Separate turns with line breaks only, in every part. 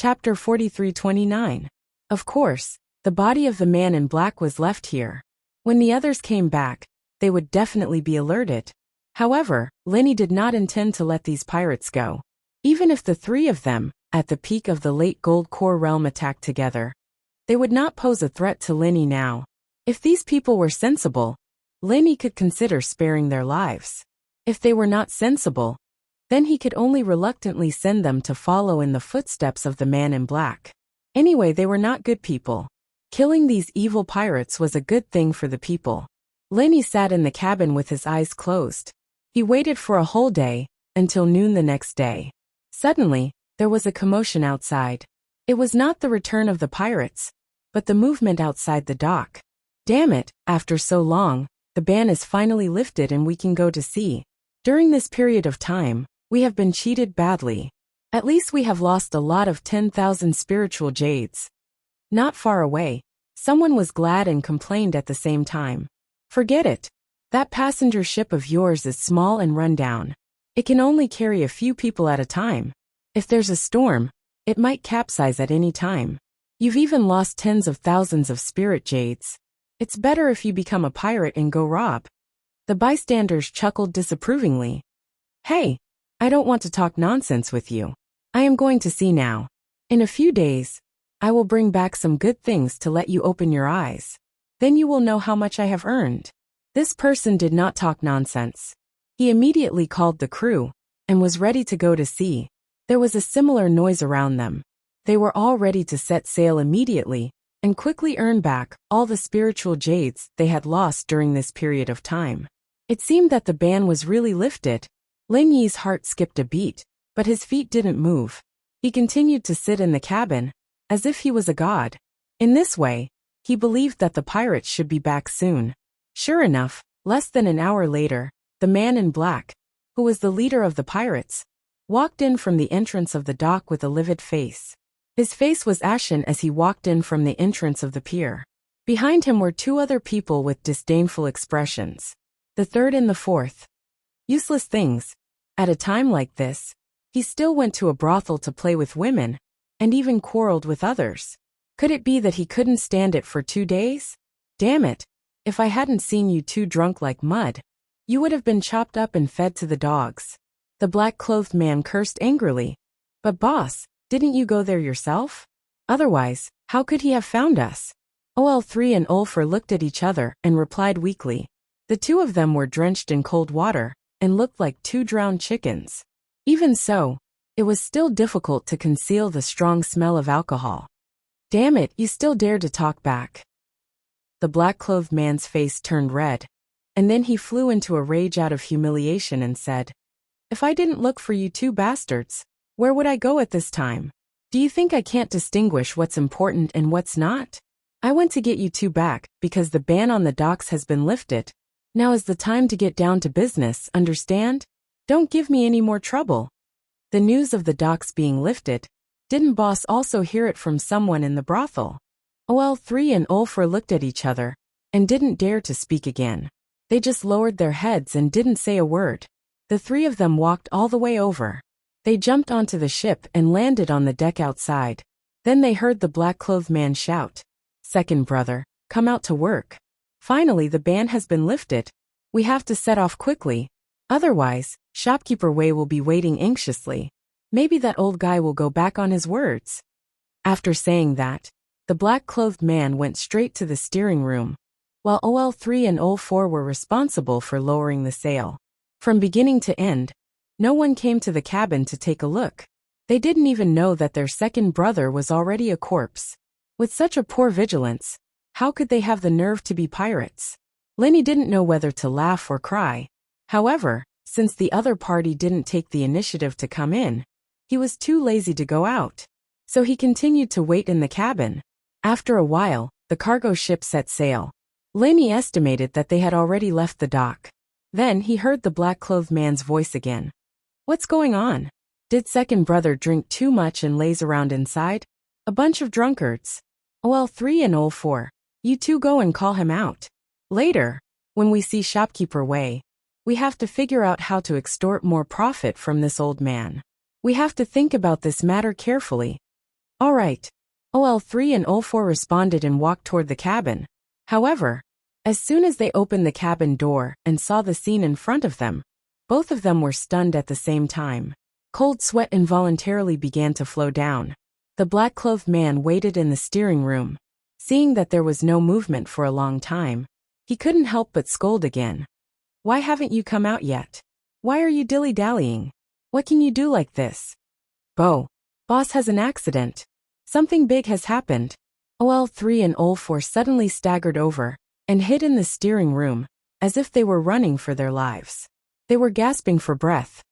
Chapter 43:29. Of course, the body of the man in black was left here. When the others came back, they would definitely be alerted. However, Lenny did not intend to let these pirates go. Even if the three of them, at the peak of the late Gold Core realm, attacked together, they would not pose a threat to Lenny now. If these people were sensible, Lenny could consider sparing their lives. If they were not sensible, then he could only reluctantly send them to follow in the footsteps of the man in black. Anyway, they were not good people. Killing these evil pirates was a good thing for the people. Lenny sat in the cabin with his eyes closed. He waited for a whole day, until noon the next day. Suddenly, there was a commotion outside. It was not the return of the pirates, but the movement outside the dock. Damn it, after so long, the ban is finally lifted and we can go to sea. During this period of time, we have been cheated badly. At least we have lost a lot of 10,000 spiritual jades. Not far away, someone was glad and complained at the same time. Forget it. That passenger ship of yours is small and run down. It can only carry a few people at a time. If there's a storm, it might capsize at any time. You've even lost tens of thousands of spirit jades. It's better if you become a pirate and go rob. The bystanders chuckled disapprovingly. Hey, I don't want to talk nonsense with you. I am going to sea now. In a few days, I will bring back some good things to let you open your eyes. Then you will know how much I have earned. This person did not talk nonsense. He immediately called the crew and was ready to go to sea. There was a similar noise around them. They were all ready to set sail immediately and quickly earn back all the spiritual jades they had lost during this period of time. It seemed that the ban was really lifted. Ling Yi's heart skipped a beat, but his feet didn't move. He continued to sit in the cabin, as if he was a god. In this way, he believed that the pirates should be back soon. Sure enough, less than an hour later, the man in black, who was the leader of the pirates, walked in from the entrance of the dock with a livid face. His face was ashen as he walked in from the entrance of the pier. Behind him were two other people with disdainful expressions. The third and the fourth. Useless things. At a time like this, he still went to a brothel to play with women, and even quarreled with others. Could it be that he couldn't stand it for 2 days? Damn it, if I hadn't seen you two drunk like mud, you would have been chopped up and fed to the dogs. The black-clothed man cursed angrily. But boss, didn't you go there yourself? Otherwise, how could he have found us? OL3 and Ulfer looked at each other and replied weakly. The two of them were drenched in cold water and looked like two drowned chickens. Even so, it was still difficult to conceal the strong smell of alcohol. Damn it, you still dare to talk back. The black-clothed man's face turned red, and then he flew into a rage out of humiliation and said, If I didn't look for you two bastards, where would I go at this time? Do you think I can't distinguish what's important and what's not? I went to get you two back because the ban on the docks has been lifted. Now is the time to get down to business, understand? Don't give me any more trouble. The news of the docks being lifted, didn't boss also hear it from someone in the brothel? OL3 and Ulfer looked at each other and didn't dare to speak again. They just lowered their heads and didn't say a word. The three of them walked all the way over. They jumped onto the ship and landed on the deck outside. Then they heard the black-clothed man shout, Second brother, come out to work. Finally, the ban has been lifted. We have to set off quickly. Otherwise, Shopkeeper Wei will be waiting anxiously. Maybe that old guy will go back on his words. After saying that, the black-clothed man went straight to the steering room, while OL3 and OL4 were responsible for lowering the sail. From beginning to end, no one came to the cabin to take a look. They didn't even know that their second brother was already a corpse. With such a poor vigilance, how could they have the nerve to be pirates? Lenny didn't know whether to laugh or cry. However, since the other party didn't take the initiative to come in, he was too lazy to go out. So he continued to wait in the cabin. After a while, the cargo ship set sail. Lenny estimated that they had already left the dock. Then he heard the black-clothed man's voice again. What's going on? Did second brother drink too much and laze around inside? A bunch of drunkards. OL3 and OL4, you two go and call him out. Later, when we see Shopkeeper Wei, we have to figure out how to extort more profit from this old man. We have to think about this matter carefully. All right. OL3 and OL4 responded and walked toward the cabin. However, as soon as they opened the cabin door and saw the scene in front of them, both of them were stunned at the same time. Cold sweat involuntarily began to flow down. The black-clothed man waited in the steering room. Seeing that there was no movement for a long time, he couldn't help but scold again. Why haven't you come out yet? Why are you dilly-dallying? What can you do like this? Boss has an accident. Something big has happened. OL3 and OL4 suddenly staggered over and hid in the steering room, as if they were running for their lives. They were gasping for breath.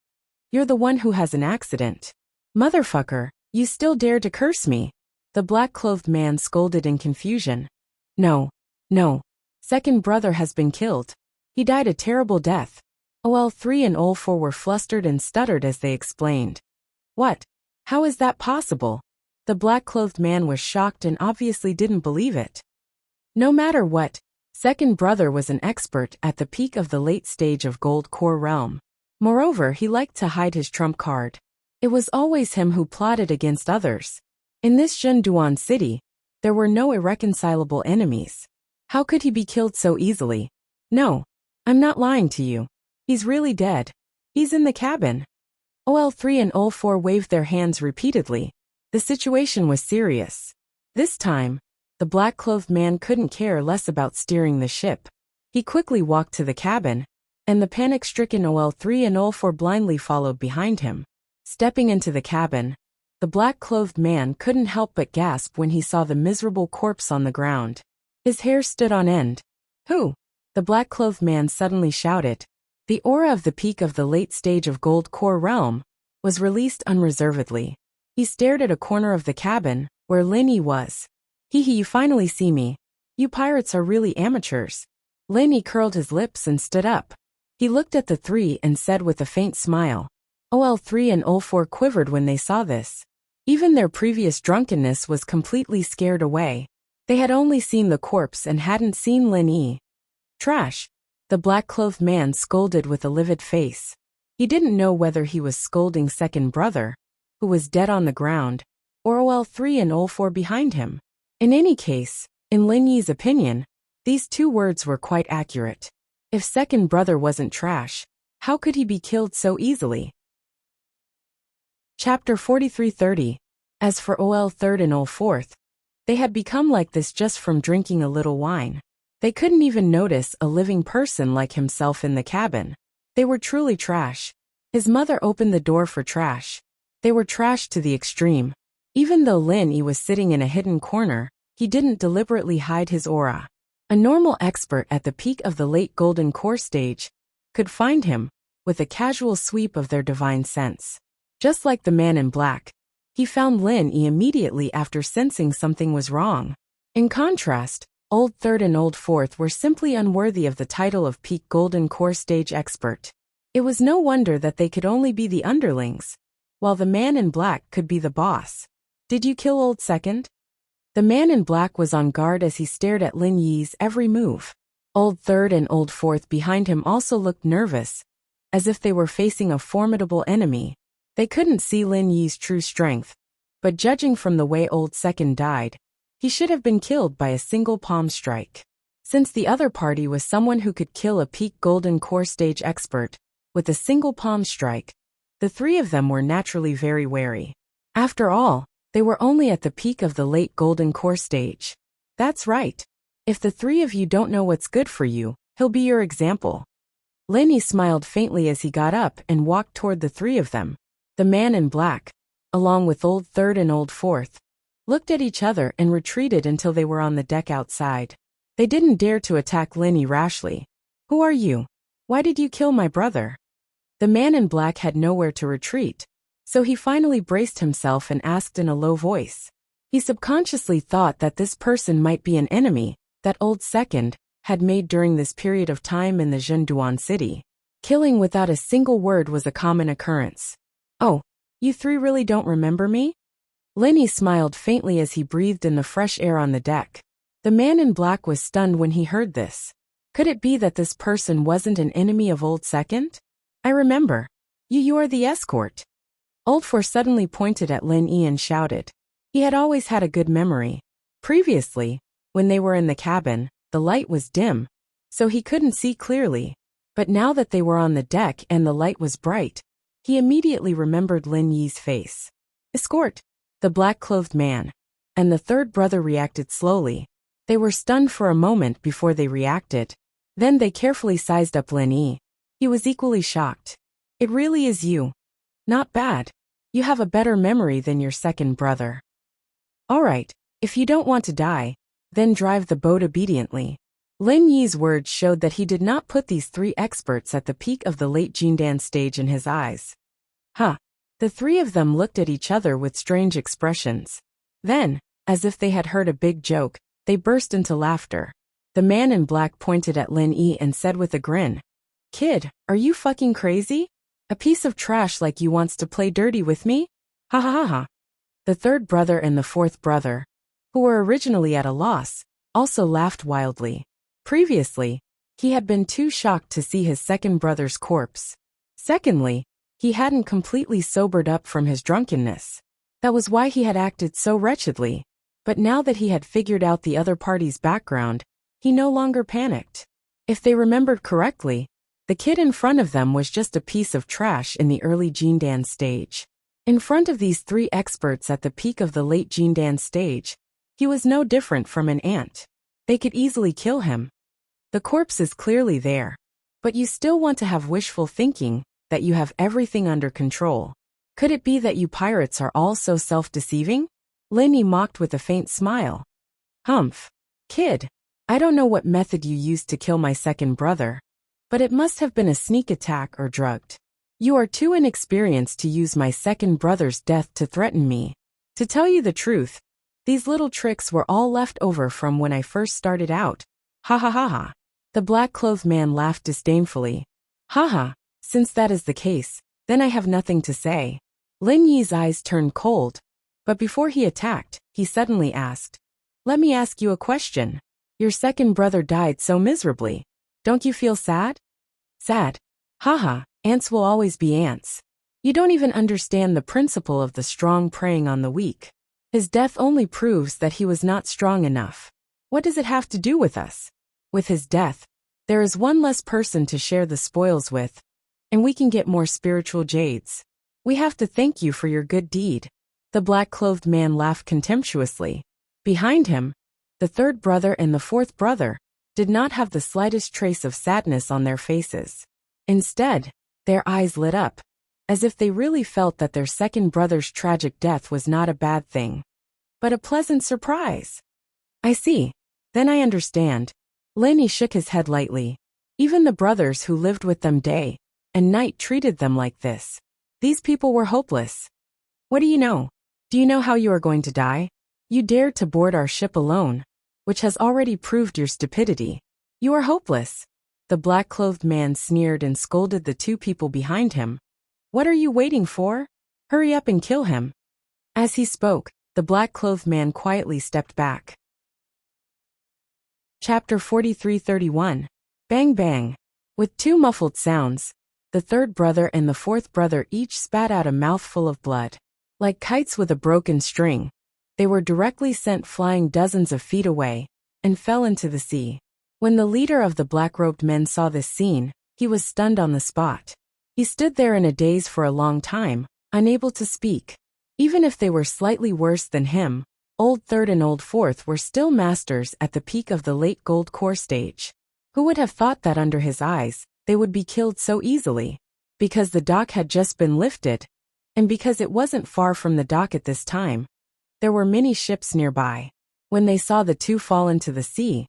You're the one who has an accident. Motherfucker, you still dare to curse me? The black-clothed man scolded in confusion. No. Second brother has been killed. He died a terrible death. OL3 and OL4 were flustered and stuttered as they explained. What? How is that possible? The black-clothed man was shocked and obviously didn't believe it. No matter what, second brother was an expert at the peak of the late stage of Gold Core realm. Moreover, he liked to hide his trump card. It was always him who plotted against others. In this Zhenduan city, there were no irreconcilable enemies. How could he be killed so easily? No, I'm not lying to you. He's really dead. He's in the cabin. OL3 and OL4 waved their hands repeatedly. The situation was serious. This time, the black-clothed man couldn't care less about steering the ship. He quickly walked to the cabin, and the panic-stricken OL3 and OL4 blindly followed behind him. Stepping into the cabin, the black-clothed man couldn't help but gasp when he saw the miserable corpse on the ground. His hair stood on end. Who? The black-clothed man suddenly shouted. The aura of the peak of the late stage of Gold Core realm was released unreservedly. He stared at a corner of the cabin, where Lin Yi was. Hee, you finally see me. You pirates are really amateurs. Lin Yi curled his lips and stood up. He looked at the three and said with a faint smile. OL3 and OL4 quivered when they saw this. Even their previous drunkenness was completely scared away. They had only seen the corpse and hadn't seen Lin Yi. Trash. The black-clothed man scolded with a livid face. He didn't know whether he was scolding second brother, who was dead on the ground, or OL3 and OL4 behind him. In any case, in Lin Yi's opinion, these two words were quite accurate. If second brother wasn't trash, how could he be killed so easily? Chapter 43:30. As for OL3 and OL4, they had become like this just from drinking a little wine. They couldn't even notice a living person like himself in the cabin. They were truly trash. His mother opened the door for trash. They were trash to the extreme. Even though Lin Yi was sitting in a hidden corner, he didn't deliberately hide his aura. A normal expert at the peak of the late Golden Core stage could find him with a casual sweep of their divine sense. Just like the man in black, he found Lin Yi immediately after sensing something was wrong. In contrast, Old Third and Old Fourth were simply unworthy of the title of peak Golden Core stage expert. It was no wonder that they could only be the underlings, while the man in black could be the boss. Did you kill Old Second? The man in black was on guard as he stared at Lin Yi's every move. Old Third and Old Fourth behind him also looked nervous, as if they were facing a formidable enemy. They couldn't see Lin Yi's true strength, but judging from the way Old Second died, he should have been killed by a single palm strike. Since the other party was someone who could kill a peak Golden Core stage expert with a single palm strike, the three of them were naturally very wary. After all, they were only at the peak of the late Golden Core stage. That's right. If the three of you don't know what's good for you, he'll be your example. Lin Yi smiled faintly as he got up and walked toward the three of them. The man in black, along with Old Third and Old Fourth, looked at each other and retreated until they were on the deck outside. They didn't dare to attack Lin Yi rashly. Who are you? Why did you kill my brother? The man in black had nowhere to retreat, so he finally braced himself and asked in a low voice. He subconsciously thought that this person might be an enemy that Old Second had made during this period of time in the Zhenduan city. Killing without a single word was a common occurrence. Oh, you three really don't remember me? Lin Yi smiled faintly as he breathed in the fresh air on the deck. The man in black was stunned when he heard this. Could it be that this person wasn't an enemy of Old Second? I remember. You are the escort. Old Four suddenly pointed at Lin Yi and shouted. He had always had a good memory. Previously, when they were in the cabin, the light was dim, so he couldn't see clearly. But now that they were on the deck and the light was bright, he immediately remembered Lin Yi's face. Escort, the black-clothed man, and the third brother reacted slowly. They were stunned for a moment before they reacted. Then they carefully sized up Lin Yi. He was equally shocked. It really is you. Not bad. You have a better memory than your second brother. All right, if you don't want to die, then drive the boat obediently. Lin Yi's words showed that he did not put these three experts at the peak of the late Jindan stage in his eyes. Huh. The three of them looked at each other with strange expressions. Then, as if they had heard a big joke, they burst into laughter. The man in black pointed at Lin Yi and said with a grin, "Kid, are you fucking crazy? A piece of trash like you wants to play dirty with me? Ha ha ha ha." The third brother and the fourth brother, who were originally at a loss, also laughed wildly. Previously, he had been too shocked to see his second brother's corpse. Secondly, he hadn't completely sobered up from his drunkenness. That was why he had acted so wretchedly. But now that he had figured out the other party's background, he no longer panicked. If they remembered correctly, the kid in front of them was just a piece of trash in the early Jindan stage. In front of these three experts at the peak of the late Jindan stage, he was no different from an ant. They could easily kill him. The corpse is clearly there, but you still want to have wishful thinking that you have everything under control. Could it be that you pirates are all so self-deceiving? Lin Yi mocked with a faint smile. Humph. Kid, I don't know what method you used to kill my second brother, but it must have been a sneak attack or drugged. You are too inexperienced to use my second brother's death to threaten me. To tell you the truth, these little tricks were all left over from when I first started out. Ha ha ha ha. The black-clothed man laughed disdainfully. Ha ha, since that is the case, then I have nothing to say. Lin Yi's eyes turned cold, but before he attacked, he suddenly asked, "Let me ask you a question. Your second brother died so miserably. Don't you feel sad?" Sad? Haha, ants will always be ants. You don't even understand the principle of the strong preying on the weak. His death only proves that he was not strong enough. What does it have to do with us? With his death, there is one less person to share the spoils with, and we can get more spiritual jades. We have to thank you for your good deed. The black-clothed man laughed contemptuously. Behind him, the third brother and the fourth brother did not have the slightest trace of sadness on their faces. Instead, their eyes lit up, as if they really felt that their second brother's tragic death was not a bad thing, but a pleasant surprise. I see. Then I understand. Lin Yi shook his head lightly. Even the brothers who lived with them day and night treated them like this. These people were hopeless. What do you know? Do you know how you are going to die? You dared to board our ship alone, which has already proved your stupidity. You are hopeless. The black-clothed man sneered and scolded the two people behind him. What are you waiting for? Hurry up and kill him. As he spoke, the black-clothed man quietly stepped back. Chapter 43:31. Bang bang. With two muffled sounds, the third brother and the fourth brother each spat out a mouthful of blood. Like kites with a broken string, they were directly sent flying dozens of feet away, and fell into the sea. When the leader of the black-robed men saw this scene, he was stunned on the spot. He stood there in a daze for a long time, unable to speak. Even if they were slightly worse than him, Old Third and Old Fourth were still masters at the peak of the late gold core stage. Who would have thought that under his eyes, they would be killed so easily? Because the dock had just been lifted, and because it wasn't far from the dock at this time, there were many ships nearby. When they saw the two fall into the sea,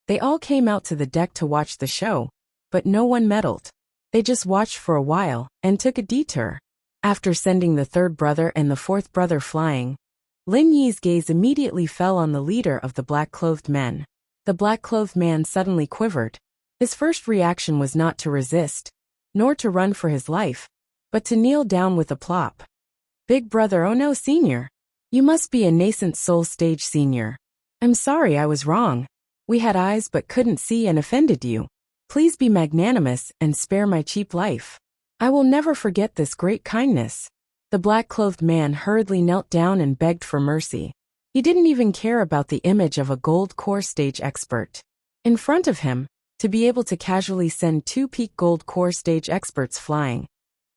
they all came out to the deck to watch the show, but no one meddled. They just watched for a while and took a detour. After sending the third brother and the fourth brother flying, Lin Yi's gaze immediately fell on the leader of the black-clothed men. The black-clothed man suddenly quivered. His first reaction was not to resist, nor to run for his life, but to kneel down with a plop. Big brother, oh no, senior. You must be a nascent soul stage senior. I'm sorry, I was wrong. We had eyes but couldn't see and offended you. Please be magnanimous and spare my cheap life. I will never forget this great kindness. The black-clothed man hurriedly knelt down and begged for mercy. He didn't even care about the image of a gold core stage expert in front of him, to be able to casually send 2 peak gold core stage experts flying.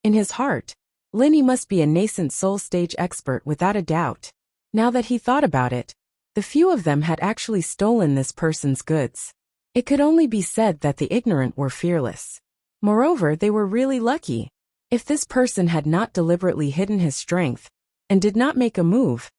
In his heart, Lenny must be a nascent soul stage expert without a doubt. Now that he thought about it, the few of them had actually stolen this person's goods. It could only be said that the ignorant were fearless. Moreover, they were really lucky. If this person had not deliberately hidden his strength and did not make a move,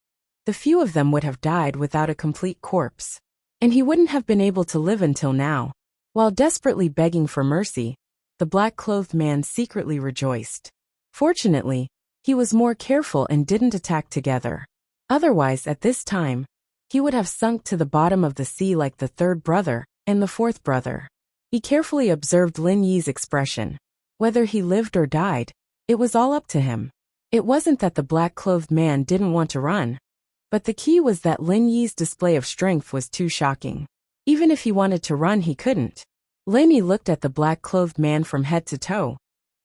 the few of them would have died without a complete corpse. And he wouldn't have been able to live until now. While desperately begging for mercy, the black-clothed man secretly rejoiced. Fortunately, he was more careful and didn't attack together. Otherwise, at this time, he would have sunk to the bottom of the sea like the third brother and the fourth brother. He carefully observed Lin Yi's expression. Whether he lived or died, it was all up to him. It wasn't that the black-clothed man didn't want to run, but the key was that Lin Yi's display of strength was too shocking. Even if he wanted to run, he couldn't. Lin Yi looked at the black-clothed man from head to toe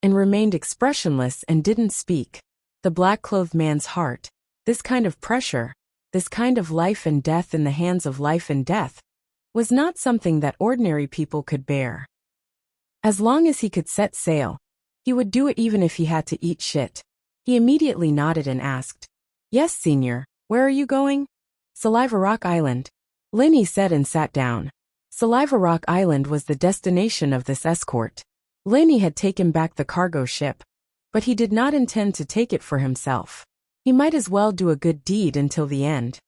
and remained expressionless and didn't speak. The black-clothed man's heart, this kind of pressure, this kind of life and death in the hands of life and death, was not something that ordinary people could bear. As long as he could set sail, he would do it even if he had to eat shit. He immediately nodded and asked, "Yes, Senior, where are you going?" "Saliva Rock Island," Lin Yi said and sat down. Saliva Rock Island was the destination of this escort. Lin Yi had taken back the cargo ship, but he did not intend to take it for himself. He might as well do a good deed until the end.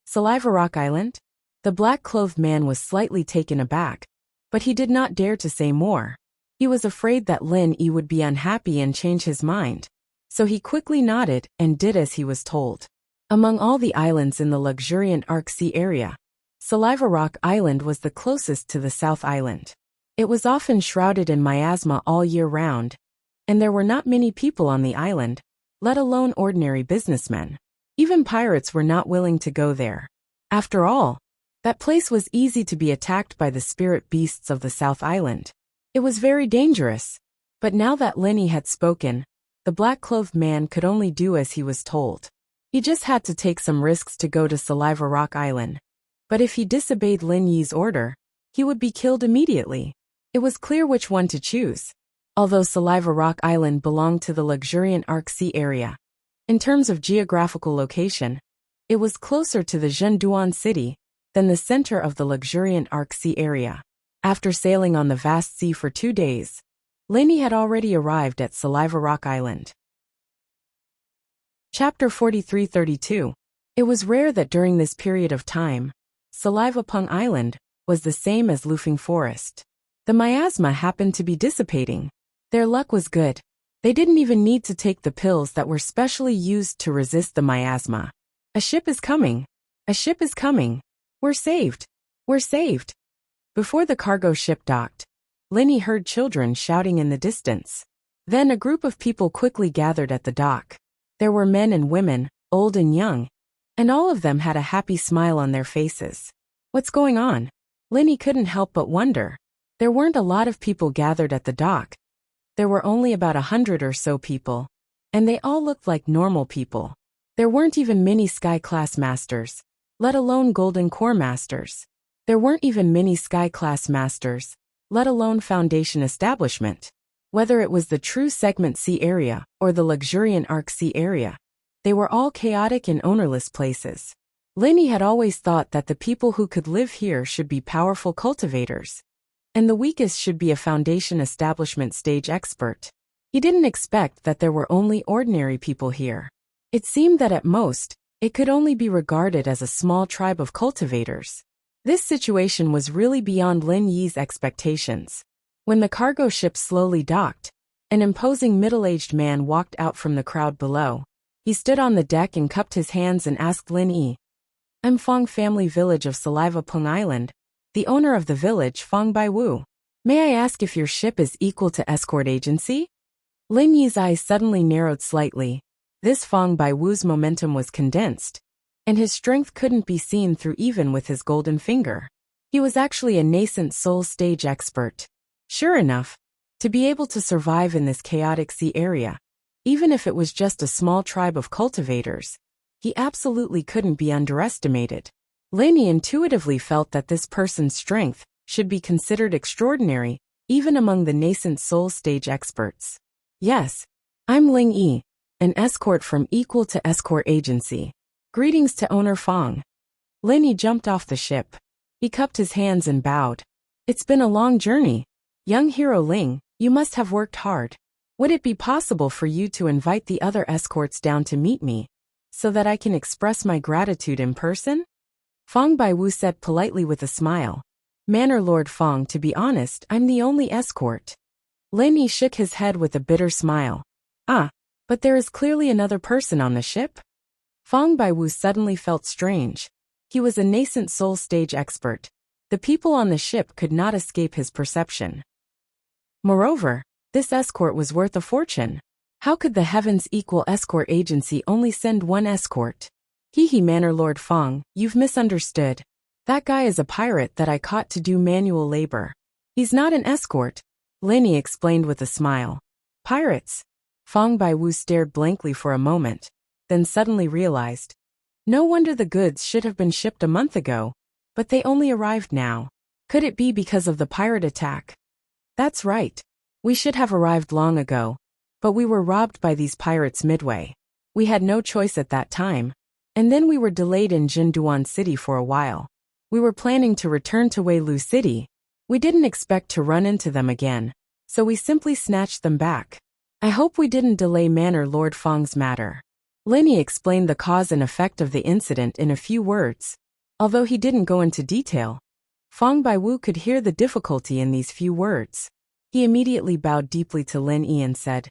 Saliva Rock Island? The black-clothed man was slightly taken aback, but he did not dare to say more. He was afraid that Lin Yi would be unhappy and change his mind, so he quickly nodded and did as he was told. Among all the islands in the luxuriant Arc Sea area, Saliva Rock Island was the closest to the South Island. It was often shrouded in miasma all year round, and there were not many people on the island, let alone ordinary businessmen. Even pirates were not willing to go there. After all, that place was easy to be attacked by the spirit beasts of the South Island. It was very dangerous. But now that Lin Yi had spoken, the black-clothed man could only do as he was told. He just had to take some risks to go to Saliva Rock Island. But if he disobeyed Lin Yi's order, he would be killed immediately. It was clear which one to choose. Although Saliva Rock Island belonged to the luxuriant Arc Sea area, in terms of geographical location, it was closer to the Zhenduan city than the center of the luxuriant Arc Sea area. After sailing on the vast sea for 2 days, Lin Yi had already arrived at Saliva Rock Island. Chapter 43-32. It was rare that during this period of time, Saliva Pung Island was the same as Lufing Forest. The miasma happened to be dissipating. Their luck was good. They didn't even need to take the pills that were specially used to resist the miasma. "A ship is coming. A ship is coming. We're saved. We're saved." Before the cargo ship docked, Lin Yi heard children shouting in the distance. Then a group of people quickly gathered at the dock. There were men and women, old and young, and all of them had a happy smile on their faces. What's going on? Lin Yi couldn't help but wonder. There weren't a lot of people gathered at the dock. There were only about 100 or so people, and they all looked like normal people. There weren't even many Sky-class masters, let alone Golden Core masters. There weren't even many Sky-class masters, let alone Foundation establishment. Whether it was the true Segment C area or the luxuriant Arc Sea area, they were all chaotic and ownerless places. Lin Yi had always thought that the people who could live here should be powerful cultivators, and the weakest should be a Foundation establishment stage expert. He didn't expect that there were only ordinary people here. It seemed that at most, it could only be regarded as a small tribe of cultivators. This situation was really beyond Lin Yi's expectations. When the cargo ship slowly docked, an imposing middle-aged man walked out from the crowd below. He stood on the deck and cupped his hands and asked Lin Yi, "I'm Fong Family Village of Saliva Pung Island, the owner of the village, Fong Bai Wu. May I ask if your ship is equal to escort agency?" Lin Yi's eyes suddenly narrowed slightly. This Fong Bai Wu's momentum was condensed, and his strength couldn't be seen through even with his golden finger. He was actually a nascent soul stage expert. Sure enough, to be able to survive in this chaotic sea area, Even if it was just a small tribe of cultivators, he absolutely couldn't be underestimated. Lenny intuitively felt that this person's strength should be considered extraordinary, even among the nascent soul stage experts. Yes, I'm Ling Yi, an escort from Equal to Escort Agency. Greetings to owner Fong. Lenny jumped off the ship. He cupped his hands and bowed. It's been a long journey. Young hero Ling, you must have worked hard. Would it be possible for you to invite the other escorts down to meet me, so that I can express my gratitude in person? Fong Baiwu said politely with a smile. Manor Lord Fong, to be honest, I'm the only escort. Lenny shook his head with a bitter smile. Ah, but there is clearly another person on the ship? Fong Baiwu suddenly felt strange. He was a nascent soul stage expert. The people on the ship could not escape his perception. Moreover, this escort was worth a fortune. How could the Heavens Equal Escort Agency only send one escort? Hee Manor Lord Fong, you've misunderstood. That guy is a pirate that I caught to do manual labor. He's not an escort, Lenny explained with a smile. Pirates? Fong Baiwu stared blankly for a moment, then suddenly realized. No wonder the goods should have been shipped a month ago, but they only arrived now. Could it be because of the pirate attack? That's right. We should have arrived long ago, but we were robbed by these pirates midway. We had no choice at that time, and then we were delayed in Jinduan City for a while. We were planning to return to Weilu City. We didn't expect to run into them again, so we simply snatched them back. I hope we didn't delay Manor Lord Fong's matter. Lenny explained the cause and effect of the incident in a few words. Although he didn't go into detail, Fong Baiwu could hear the difficulty in these few words. He immediately bowed deeply to Lin Yi and said,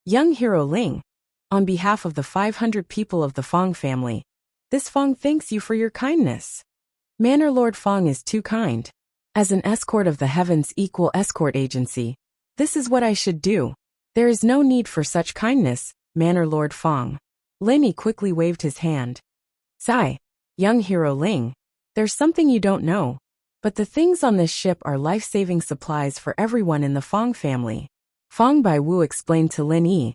Young hero Ling, on behalf of the 500 people of the Fong family, this Fong thanks you for your kindness. Manor Lord Fong is too kind. As an escort of the Heavens Equal Escort Agency, this is what I should do. There is no need for such kindness, Manor Lord Fong. Lenny quickly waved his hand. Sigh, young hero Ling, there's something you don't know, but the things on this ship are life-saving supplies for everyone in the Fong family. Fong Baiwu explained to Lin Yi.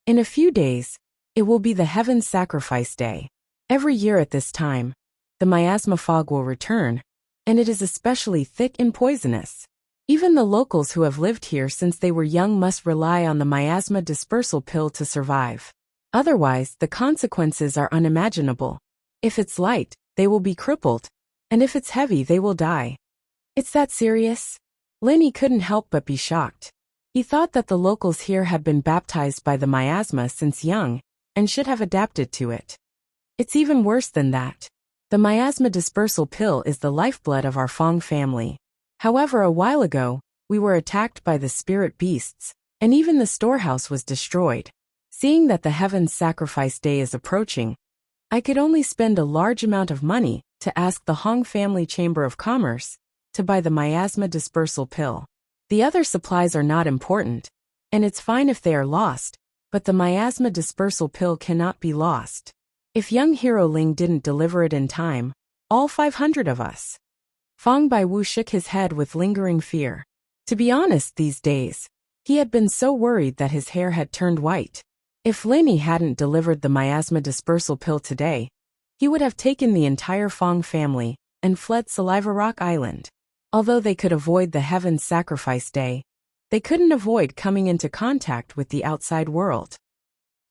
In a few days, it will be the Heaven's Sacrifice Day. Every year at this time, the miasma fog will return, and it is especially thick and poisonous. Even the locals who have lived here since they were young must rely on the miasma dispersal pill to survive. Otherwise, the consequences are unimaginable. If it's light, they will be crippled, and if it's heavy, they will die. It's that serious? Lenny couldn't help but be shocked. He thought that the locals here had been baptized by the miasma since young, and should have adapted to it. It's even worse than that. The miasma dispersal pill is the lifeblood of our Fong family. However, a while ago, we were attacked by the spirit beasts, and even the storehouse was destroyed. Seeing that the Heaven's Sacrifice Day is approaching, I could only spend a large amount of money to ask the Hong Family Chamber of Commerce to buy the miasma dispersal pill. The other supplies are not important, and it's fine if they are lost, but the miasma dispersal pill cannot be lost. If young hero Ling didn't deliver it in time, all 500 of us. Fong Baiwu shook his head with lingering fear. To be honest, these days, he had been so worried that his hair had turned white. If Lenny hadn't delivered the miasma dispersal pill today, he would have taken the entire Fong family and fled Saliva Rock Island. Although they could avoid the Heaven's Sacrifice Day, they couldn't avoid coming into contact with the outside world.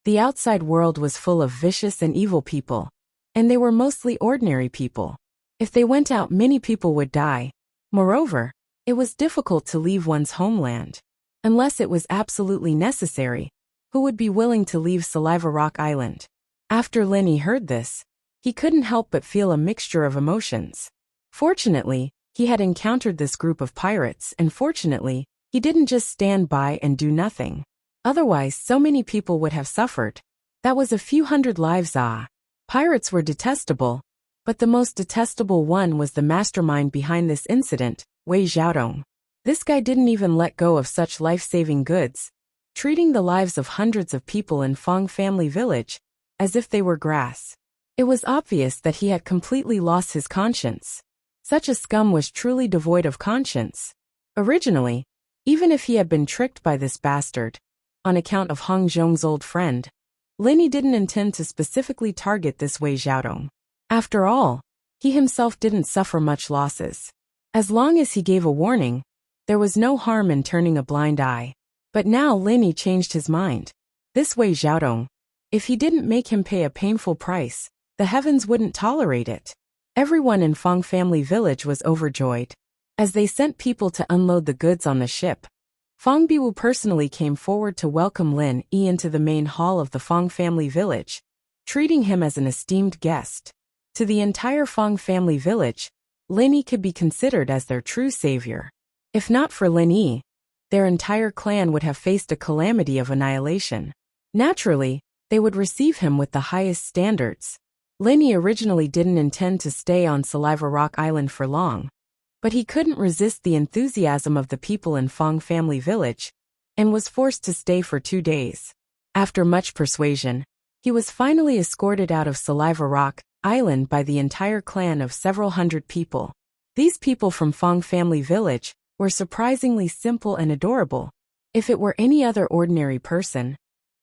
The outside world was full of vicious and evil people, and they were mostly ordinary people. If they went out, many people would die. Moreover, it was difficult to leave one's homeland. Unless it was absolutely necessary, who would be willing to leave Saliva Rock Island? After Lenny heard this, he couldn't help but feel a mixture of emotions. Fortunately, he had encountered this group of pirates, and fortunately, he didn't just stand by and do nothing. Otherwise, so many people would have suffered. That was a few hundred lives. Pirates were detestable, but the most detestable one was the mastermind behind this incident, Wei Xiaodong. This guy didn't even let go of such life-saving goods, treating the lives of hundreds of people in Fong Family Village as if they were grass. It was obvious that he had completely lost his conscience. Such a scum was truly devoid of conscience. Originally, even if he had been tricked by this bastard, on account of Hong Zhong's old friend, Linny didn't intend to specifically target this Wei Xiaodong. After all, he himself didn't suffer much losses. As long as he gave a warning, there was no harm in turning a blind eye. But now Linny changed his mind. This Wei Xiaodong, if he didn't make him pay a painful price, the heavens wouldn't tolerate it. Everyone in Fong family village was overjoyed. As they sent people to unload the goods on the ship, Fong Biwu personally came forward to welcome Lin Yi into the main hall of the Fong family village, treating him as an esteemed guest. To the entire Fong family village, Lin Yi could be considered as their true savior. If not for Lin Yi, their entire clan would have faced a calamity of annihilation. Naturally, they would receive him with the highest standards. Lin Yi originally didn't intend to stay on Saliva Rock Island for long, but he couldn't resist the enthusiasm of the people in Fong family village, and was forced to stay for 2 days. After much persuasion, he was finally escorted out of Saliva Rock Island by the entire clan of several hundred people. These people from Fong family village were surprisingly simple and adorable. If it were any other ordinary person,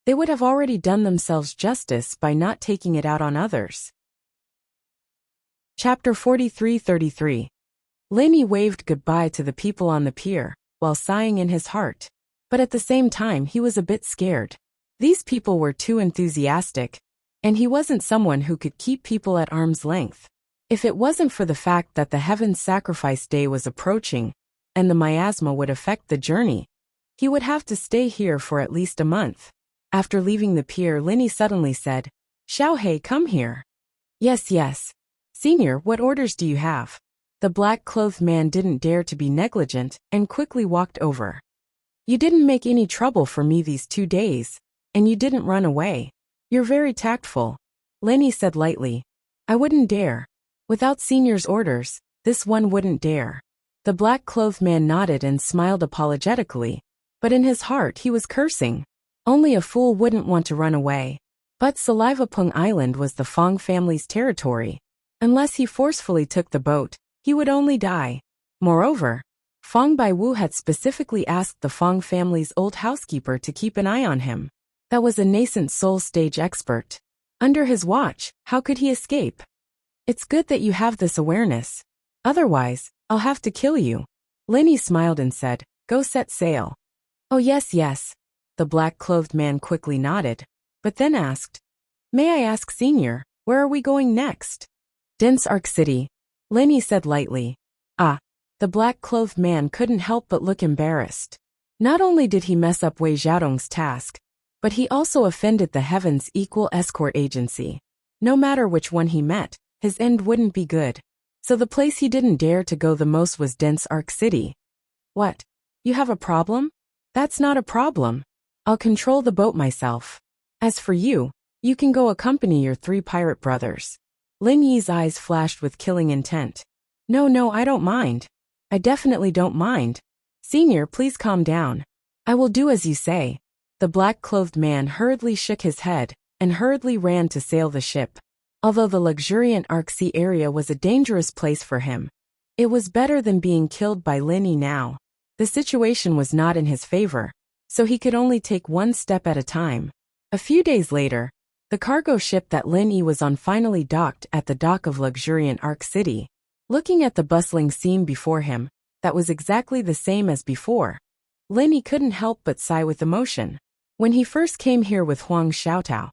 they would have already done themselves justice by not taking it out on others. Chapter 43-33. Lin Yi waved goodbye to the people on the pier, while sighing in his heart. But at the same time he was a bit scared. These people were too enthusiastic, and he wasn't someone who could keep people at arm's length. If it wasn't for the fact that the Heaven's Sacrifice Day was approaching, and the miasma would affect the journey, he would have to stay here for at least a month. After leaving the pier, Lin Yi suddenly said, "Xiaohei, come here." Yes. Senior, what orders do you have?" The black-clothed man didn't dare to be negligent and quickly walked over. "You didn't make any trouble for me these 2 days, and you didn't run away. You're very tactful," Lin Yi said lightly. "I wouldn't dare. Without Senior's orders, this one wouldn't dare." The black-clothed man nodded and smiled apologetically, but in his heart he was cursing. Only a fool wouldn't want to run away. But Saliva Pung Island was the Fong family's territory. Unless he forcefully took the boat, he would only die. Moreover, Fong Baiwu had specifically asked the Fong family's old housekeeper to keep an eye on him. That was a nascent soul stage expert. Under his watch, how could he escape? "It's good that you have this awareness. Otherwise, I'll have to kill you." Lin Yi smiled and said, "Go set sail." "Oh yes. The black-clothed man quickly nodded, but then asked, "May I ask, Senior, where are we going next?" "Dense Arc City," Lin Yi said lightly. "Ah." The black-clothed man couldn't help but look embarrassed. Not only did he mess up Wei Xiaodong's task, but he also offended the Heaven's Equal Escort Agency. No matter which one he met, his end wouldn't be good. So the place he didn't dare to go the most was Dense Arc City. "What? You have a problem?" "That's not a problem. I'll control the boat myself. As for you, you can go accompany your 3 pirate brothers." Lin Yi's eyes flashed with killing intent. No, I don't mind. I definitely don't mind. Senior, please calm down. I will do as you say." The black-clothed man hurriedly shook his head and hurriedly ran to sail the ship. Although the luxuriant Arc Sea area was a dangerous place for him, it was better than being killed by Lin Yi now. The situation was not in his favor, so he could only take one step at a time. A few days later, the cargo ship that Lin Yi was on finally docked at the dock of luxuriant Arc City. Looking at the bustling scene before him, that was exactly the same as before, Lin Yi couldn't help but sigh with emotion. When he first came here with Huang Xiaotao,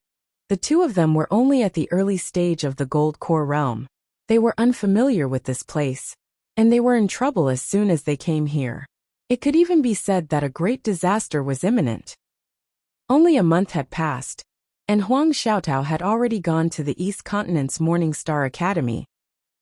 the two of them were only at the early stage of the Gold Core realm. They were unfamiliar with this place, and they were in trouble as soon as they came here. It could even be said that a great disaster was imminent. Only a month had passed, and Huang Xiaotao had already gone to the East Continent's Morning Star Academy,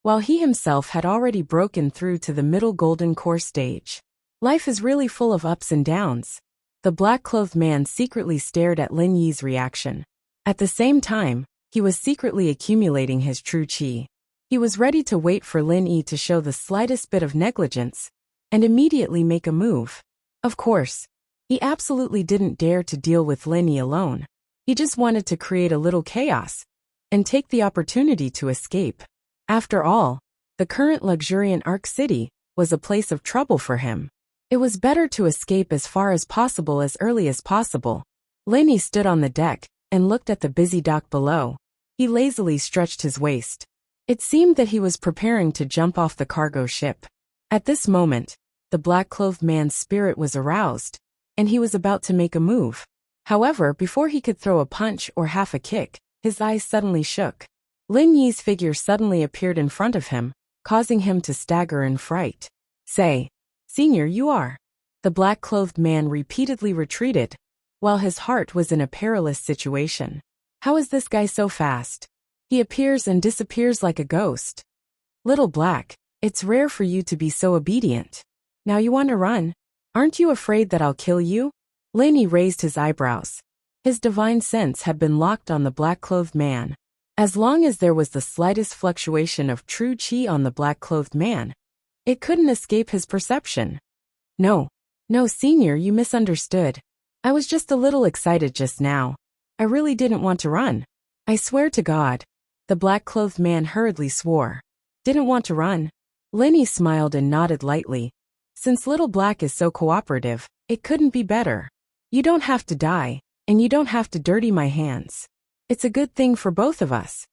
while he himself had already broken through to the Middle Golden Core stage. Life is really full of ups and downs. The black-clothed man secretly stared at Lin Yi's reaction. At the same time, he was secretly accumulating his true qi. He was ready to wait for Lin Yi to show the slightest bit of negligence, and immediately make a move. Of course, he absolutely didn't dare to deal with Lin Yi alone. He just wanted to create a little chaos, and take the opportunity to escape. After all, the current luxuriant Arc City was a place of trouble for him. It was better to escape as far as possible as early as possible. Lenny stood on the deck and looked at the busy dock below. He lazily stretched his waist. It seemed that he was preparing to jump off the cargo ship. At this moment, the black-clothed man's spirit was aroused, and he was about to make a move. However, before he could throw a punch or half a kick, his eyes suddenly shook. Lin Yi's figure suddenly appeared in front of him, causing him to stagger in fright. "Say, Senior, you are." The black-clothed man repeatedly retreated, while his heart was in a perilous situation. How is this guy so fast? He appears and disappears like a ghost. Little Black, it's rare for you to be so obedient. Now you want to run? Aren't you afraid that I'll kill you? Laney raised his eyebrows. His divine sense had been locked on the black-clothed man. As long as there was the slightest fluctuation of true chi on the black-clothed man, it couldn't escape his perception. No, Senior, you misunderstood. I was just a little excited just now. I really didn't want to run. I swear to God. The black-clothed man hurriedly swore. Didn't want to run? Lenny smiled and nodded lightly. Since Little Black is so cooperative, it couldn't be better. You don't have to die, and you don't have to dirty my hands. It's a good thing for both of us.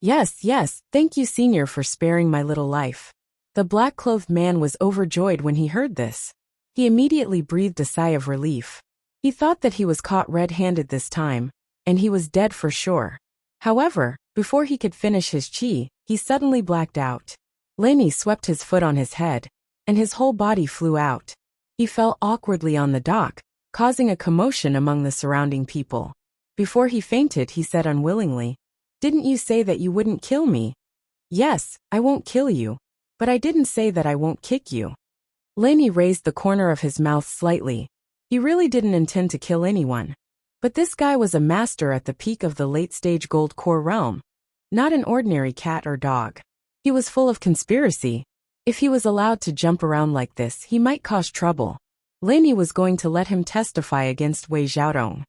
Yes, thank you, Senior, for sparing my little life. The black-clothed man was overjoyed when he heard this. He immediately breathed a sigh of relief. He thought that he was caught red-handed this time, and he was dead for sure. However, before he could finish his chi, he suddenly blacked out. Lenny swept his foot on his head, and his whole body flew out. He fell awkwardly on the dock, causing a commotion among the surrounding people. Before he fainted, he said unwillingly, "Didn't you say that you wouldn't kill me?" "Yes, I won't kill you, but I didn't say that I won't kick you." Lenny raised the corner of his mouth slightly. He really didn't intend to kill anyone. But this guy was a master at the peak of the late-stage gold core realm, not an ordinary cat or dog. He was full of conspiracy. If he was allowed to jump around like this, he might cause trouble. Lenny was going to let him testify against Wei Xiaodong.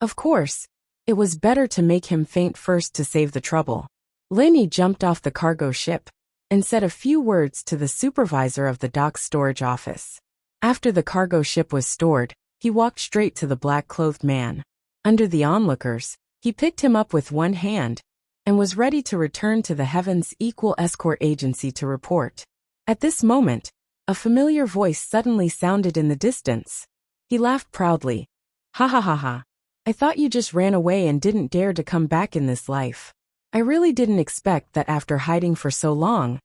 Of course, it was better to make him faint first to save the trouble. Lenny jumped off the cargo ship and said a few words to the supervisor of the dock's storage office. After the cargo ship was stored, he walked straight to the black-clothed man. Under the onlookers, he picked him up with one hand and was ready to return to the Heaven's Equal Escort Agency to report. At this moment, a familiar voice suddenly sounded in the distance. He laughed proudly. "Ha ha ha ha. I thought you just ran away and didn't dare to come back in this life. I really didn't expect that after hiding for so long,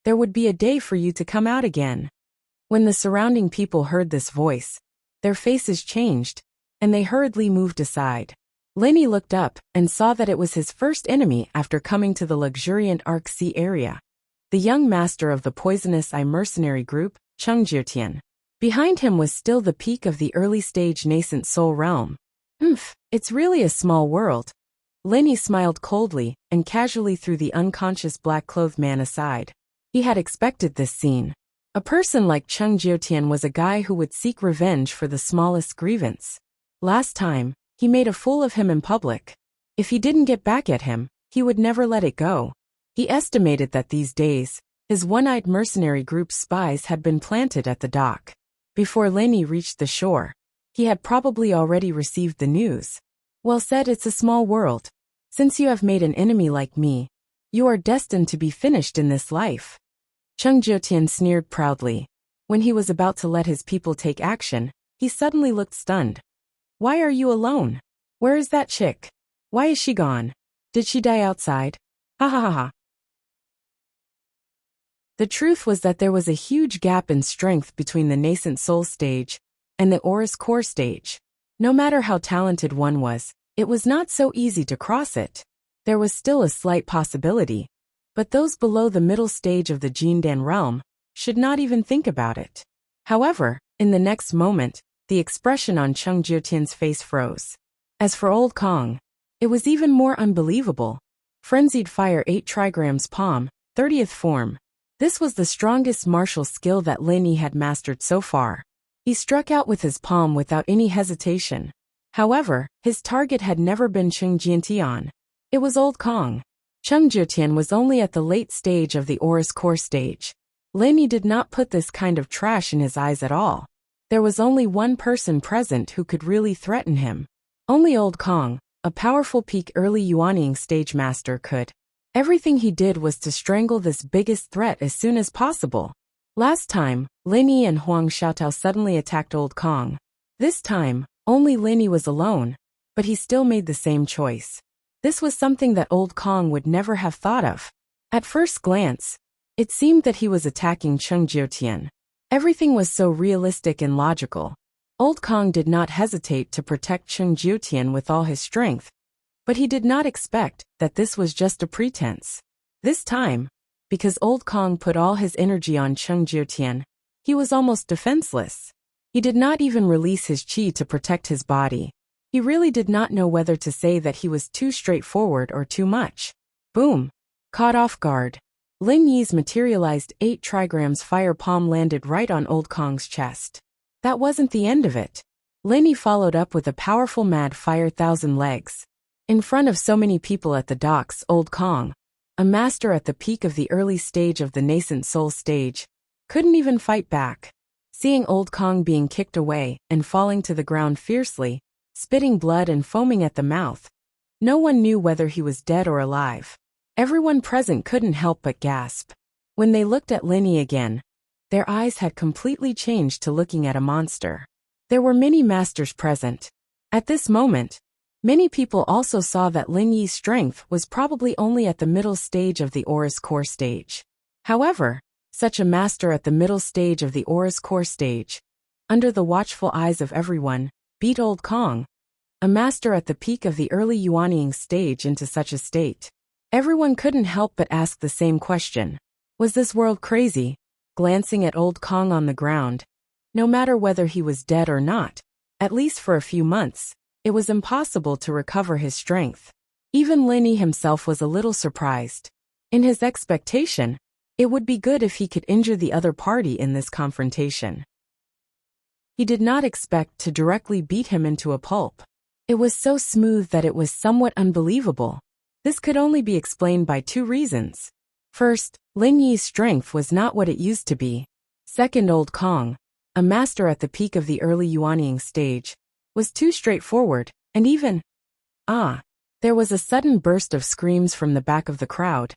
there would be a day for you to come out again." When the surrounding people heard this voice, their faces changed, and they hurriedly moved aside. Lenny looked up and saw that it was his first enemy after coming to the luxuriant Arc Sea area. The young master of the poisonous eye mercenary group, Cheng Jiutian. Behind him was still the peak of the early-stage nascent soul realm. It's really a small world. Lenny smiled coldly and casually threw the unconscious black-clothed man aside. He had expected this scene. A person like Cheng Jiutian was a guy who would seek revenge for the smallest grievance. Last time, he made a fool of him in public. If he didn't get back at him, he would never let it go. He estimated that these days, his one-eyed mercenary group's spies had been planted at the dock. Before Lenny reached the shore, he had probably already received the news. "Well said, it's a small world. Since you have made an enemy like me, you are destined to be finished in this life." Cheng Jiutian sneered proudly. When he was about to let his people take action, he suddenly looked stunned. "Why are you alone? Where is that chick? Why is she gone? Did she die outside? Ha ha ha ha." The truth was that there was a huge gap in strength between the nascent soul stage and the Aurous core stage. No matter how talented one was, it was not so easy to cross it. There was still a slight possibility, but those below the middle stage of the Jindan realm should not even think about it. However, in the next moment, the expression on Cheng Jiutian's face froze. As for Old Kong, it was even more unbelievable. Frenzied Fire 8 trigrams palm, 30th form. This was the strongest martial skill that Lenny had mastered so far. He struck out with his palm without any hesitation. However, his target had never been Cheng Jiutian. It was Old Kong. Cheng Jiutian was only at the late stage of the Aurous core stage. Lenny did not put this kind of trash in his eyes at all. There was only one person present who could really threaten him. Only Old Kong, a powerful peak early Yuanying stage master, could. Everything he did was to strangle this biggest threat as soon as possible. Last time, Lin Yi and Huang Xiaotao suddenly attacked Old Kong. This time, only Lin Yi was alone, but he still made the same choice. This was something that Old Kong would never have thought of. At first glance, it seemed that he was attacking Cheng Jiutian. Everything was so realistic and logical. Old Kong did not hesitate to protect Cheng Jiutian with all his strength, but he did not expect that this was just a pretense. This time, because Old Kong put all his energy on Cheng Jiutian, he was almost defenseless. He did not even release his qi to protect his body. He really did not know whether to say that he was too straightforward or too much. Boom! Caught off guard, Lin Yi's materialized 8 trigrams fire palm landed right on Old Kong's chest. That wasn't the end of it. Lin Yi followed up with a powerful mad fire thousand legs. In front of so many people at the docks, Old Kong, a master at the peak of the early stage of the nascent soul stage, couldn't even fight back. Seeing Old Kong being kicked away and falling to the ground fiercely, spitting blood and foaming at the mouth, no one knew whether he was dead or alive. Everyone present couldn't help but gasp. When they looked at Lin Yi again, their eyes had completely changed to looking at a monster. There were many masters present. At this moment, many people also saw that Lin Yi's strength was probably only at the middle stage of the Aura's core stage. However, such a master at the middle stage of the Aura's core stage, under the watchful eyes of everyone, beat Old Kong, a master at the peak of the early Yuanying stage, into such a state. Everyone couldn't help but ask the same question. Was this world crazy? Glancing at Old Kong on the ground, no matter whether he was dead or not, at least for a few months, it was impossible to recover his strength. Even Lin Yi himself was a little surprised. In his expectation, it would be good if he could injure the other party in this confrontation. He did not expect to directly beat him into a pulp. It was so smooth that it was somewhat unbelievable. This could only be explained by 2 reasons. First, Lin Yi's strength was not what it used to be. Second, Old Kong, a master at the peak of the early Yuanying stage, was too straightforward, and even... There was a sudden burst of screams from the back of the crowd,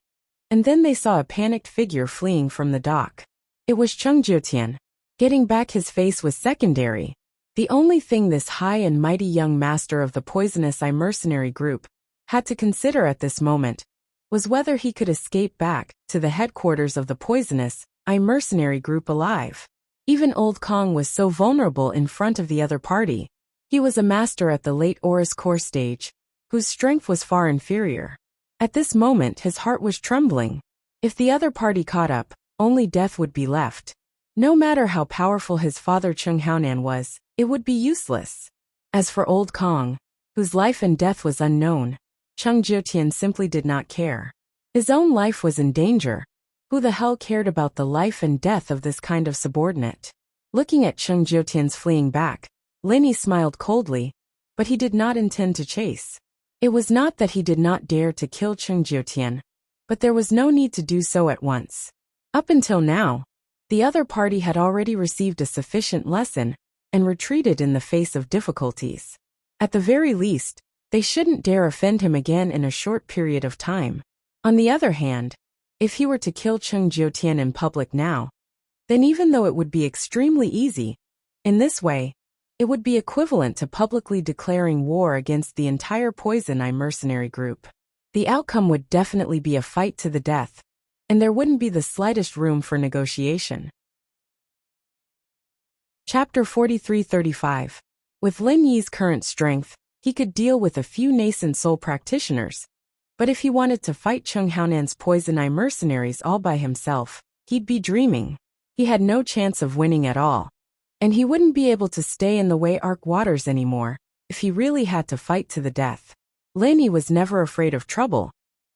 and then they saw a panicked figure fleeing from the dock. It was Cheng Jiutian. Getting back his face was secondary. The only thing this high and mighty young master of the poisonous Eye mercenary group had to consider at this moment was whether he could escape back to the headquarters of the poisonous Eye mercenary group alive. Even Old Kong was so vulnerable in front of the other party. He was a master at the late Aura's core stage, whose strength was far inferior. At this moment his heart was trembling. If the other party caught up, only death would be left. No matter how powerful his father Cheng Haonan was, it would be useless. As for Old Kong, whose life and death was unknown, Cheng Jiutian simply did not care. His own life was in danger. Who the hell cared about the life and death of this kind of subordinate? Looking at Cheng Jiutian's fleeing back, Lin Yi smiled coldly, but he did not intend to chase. It was not that he did not dare to kill Cheng Jiutian, but there was no need to do so at once. Up until now, the other party had already received a sufficient lesson and retreated in the face of difficulties. At the very least, they shouldn't dare offend him again in a short period of time. On the other hand, if he were to kill Cheng Jiutian in public now, then even though it would be extremely easy, in this way, it would be equivalent to publicly declaring war against the entire Poison Eye mercenary group. The outcome would definitely be a fight to the death, and there wouldn't be the slightest room for negotiation. Chapter 43-35. With Lin Yi's current strength, he could deal with a few nascent soul practitioners, but if he wanted to fight Cheng Haonan's Poison Eye mercenaries all by himself, he'd be dreaming. He had no chance of winning at all, and he wouldn't be able to stay in the Way Arc waters anymore if he really had to fight to the death. Lin Yi was never afraid of trouble,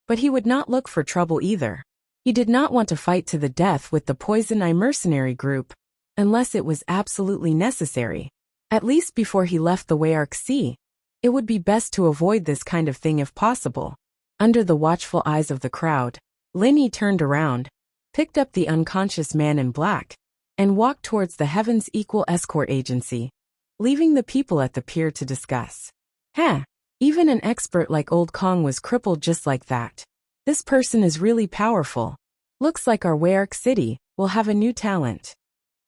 but he would not look for trouble either. He did not want to fight to the death with the Poison Eye mercenary group, unless it was absolutely necessary. At least before he left the Way Arc Sea, it would be best to avoid this kind of thing if possible. Under the watchful eyes of the crowd, Lin Yi turned around, picked up the unconscious man in black, and walked towards the Heaven's Equal Escort Agency, leaving the people at the pier to discuss. Heh, even an expert like Old Kong was crippled just like that. This person is really powerful. Looks like our Wayark City will have a new talent.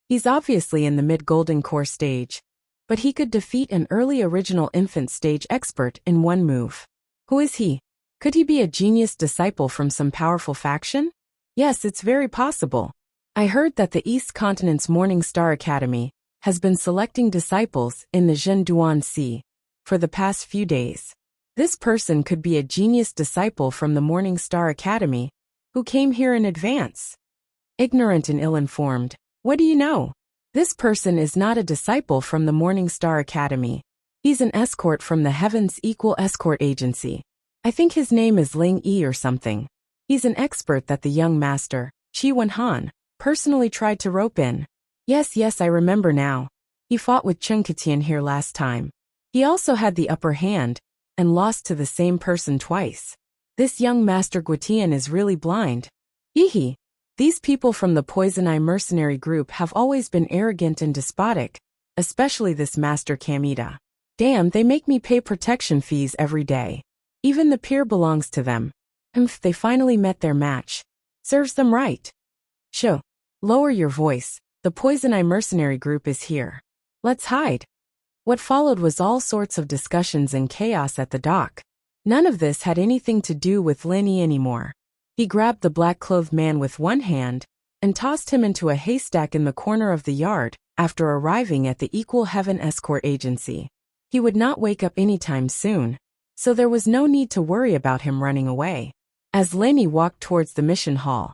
He's obviously in the mid-golden core stage, but he could defeat an early original infant stage expert in one move. Who is he? Could he be a genius disciple from some powerful faction? Yes, it's very possible. I heard that the East Continent's Morning Star Academy has been selecting disciples in the Zhenduan Sea for the past few days. This person could be a genius disciple from the Morning Star Academy who came here in advance. Ignorant and ill-informed. What do you know? This person is not a disciple from the Morning Star Academy. He's an escort from the Heavens Equal Escort Agency. I think his name is Ling Yi or something. He's an expert that the young master, Qi Wenhan, personally tried to rope in. Yes, I remember now. He fought with Chen Ketian here last time. He also had the upper hand and lost to the same person twice. This young Master Guitian is really blind. Hehe. These people from the Poison Eye mercenary group have always been arrogant and despotic, especially this Master Kamita. Damn, they make me pay protection fees every day. Even the pier belongs to them. They finally met their match. Serves them right. Shoo. Lower your voice. The Poison Eye mercenary group is here. Let's hide. What followed was all sorts of discussions and chaos at the dock. None of this had anything to do with Lin Yi anymore. He grabbed the black-clothed man with one hand and tossed him into a haystack in the corner of the yard after arriving at the Equal Heaven Escort Agency. He would not wake up anytime soon, so there was no need to worry about him running away. As Lin Yi walked towards the mission hall,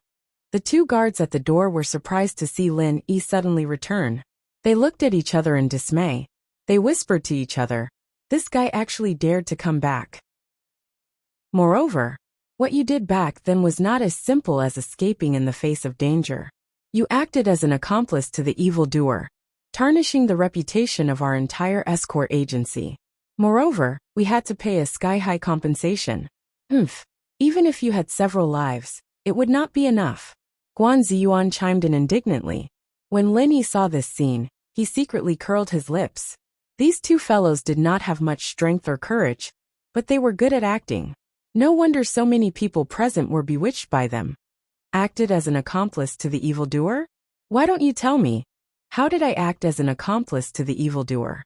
the two guards at the door were surprised to see Lin Yi suddenly return. They looked at each other in dismay. They whispered to each other, "This guy actually dared to come back." Moreover, what you did back then was not as simple as escaping in the face of danger. You acted as an accomplice to the evildoer, tarnishing the reputation of our entire escort agency. Moreover, we had to pay a sky-high compensation. Even if you had several lives, it would not be enough. Guan Ziyuan chimed in indignantly. When Lin Yi saw this scene, he secretly curled his lips. These two fellows did not have much strength or courage, but they were good at acting. No wonder so many people present were bewitched by them. Acted as an accomplice to the evildoer? Why don't you tell me? How did I act as an accomplice to the evildoer?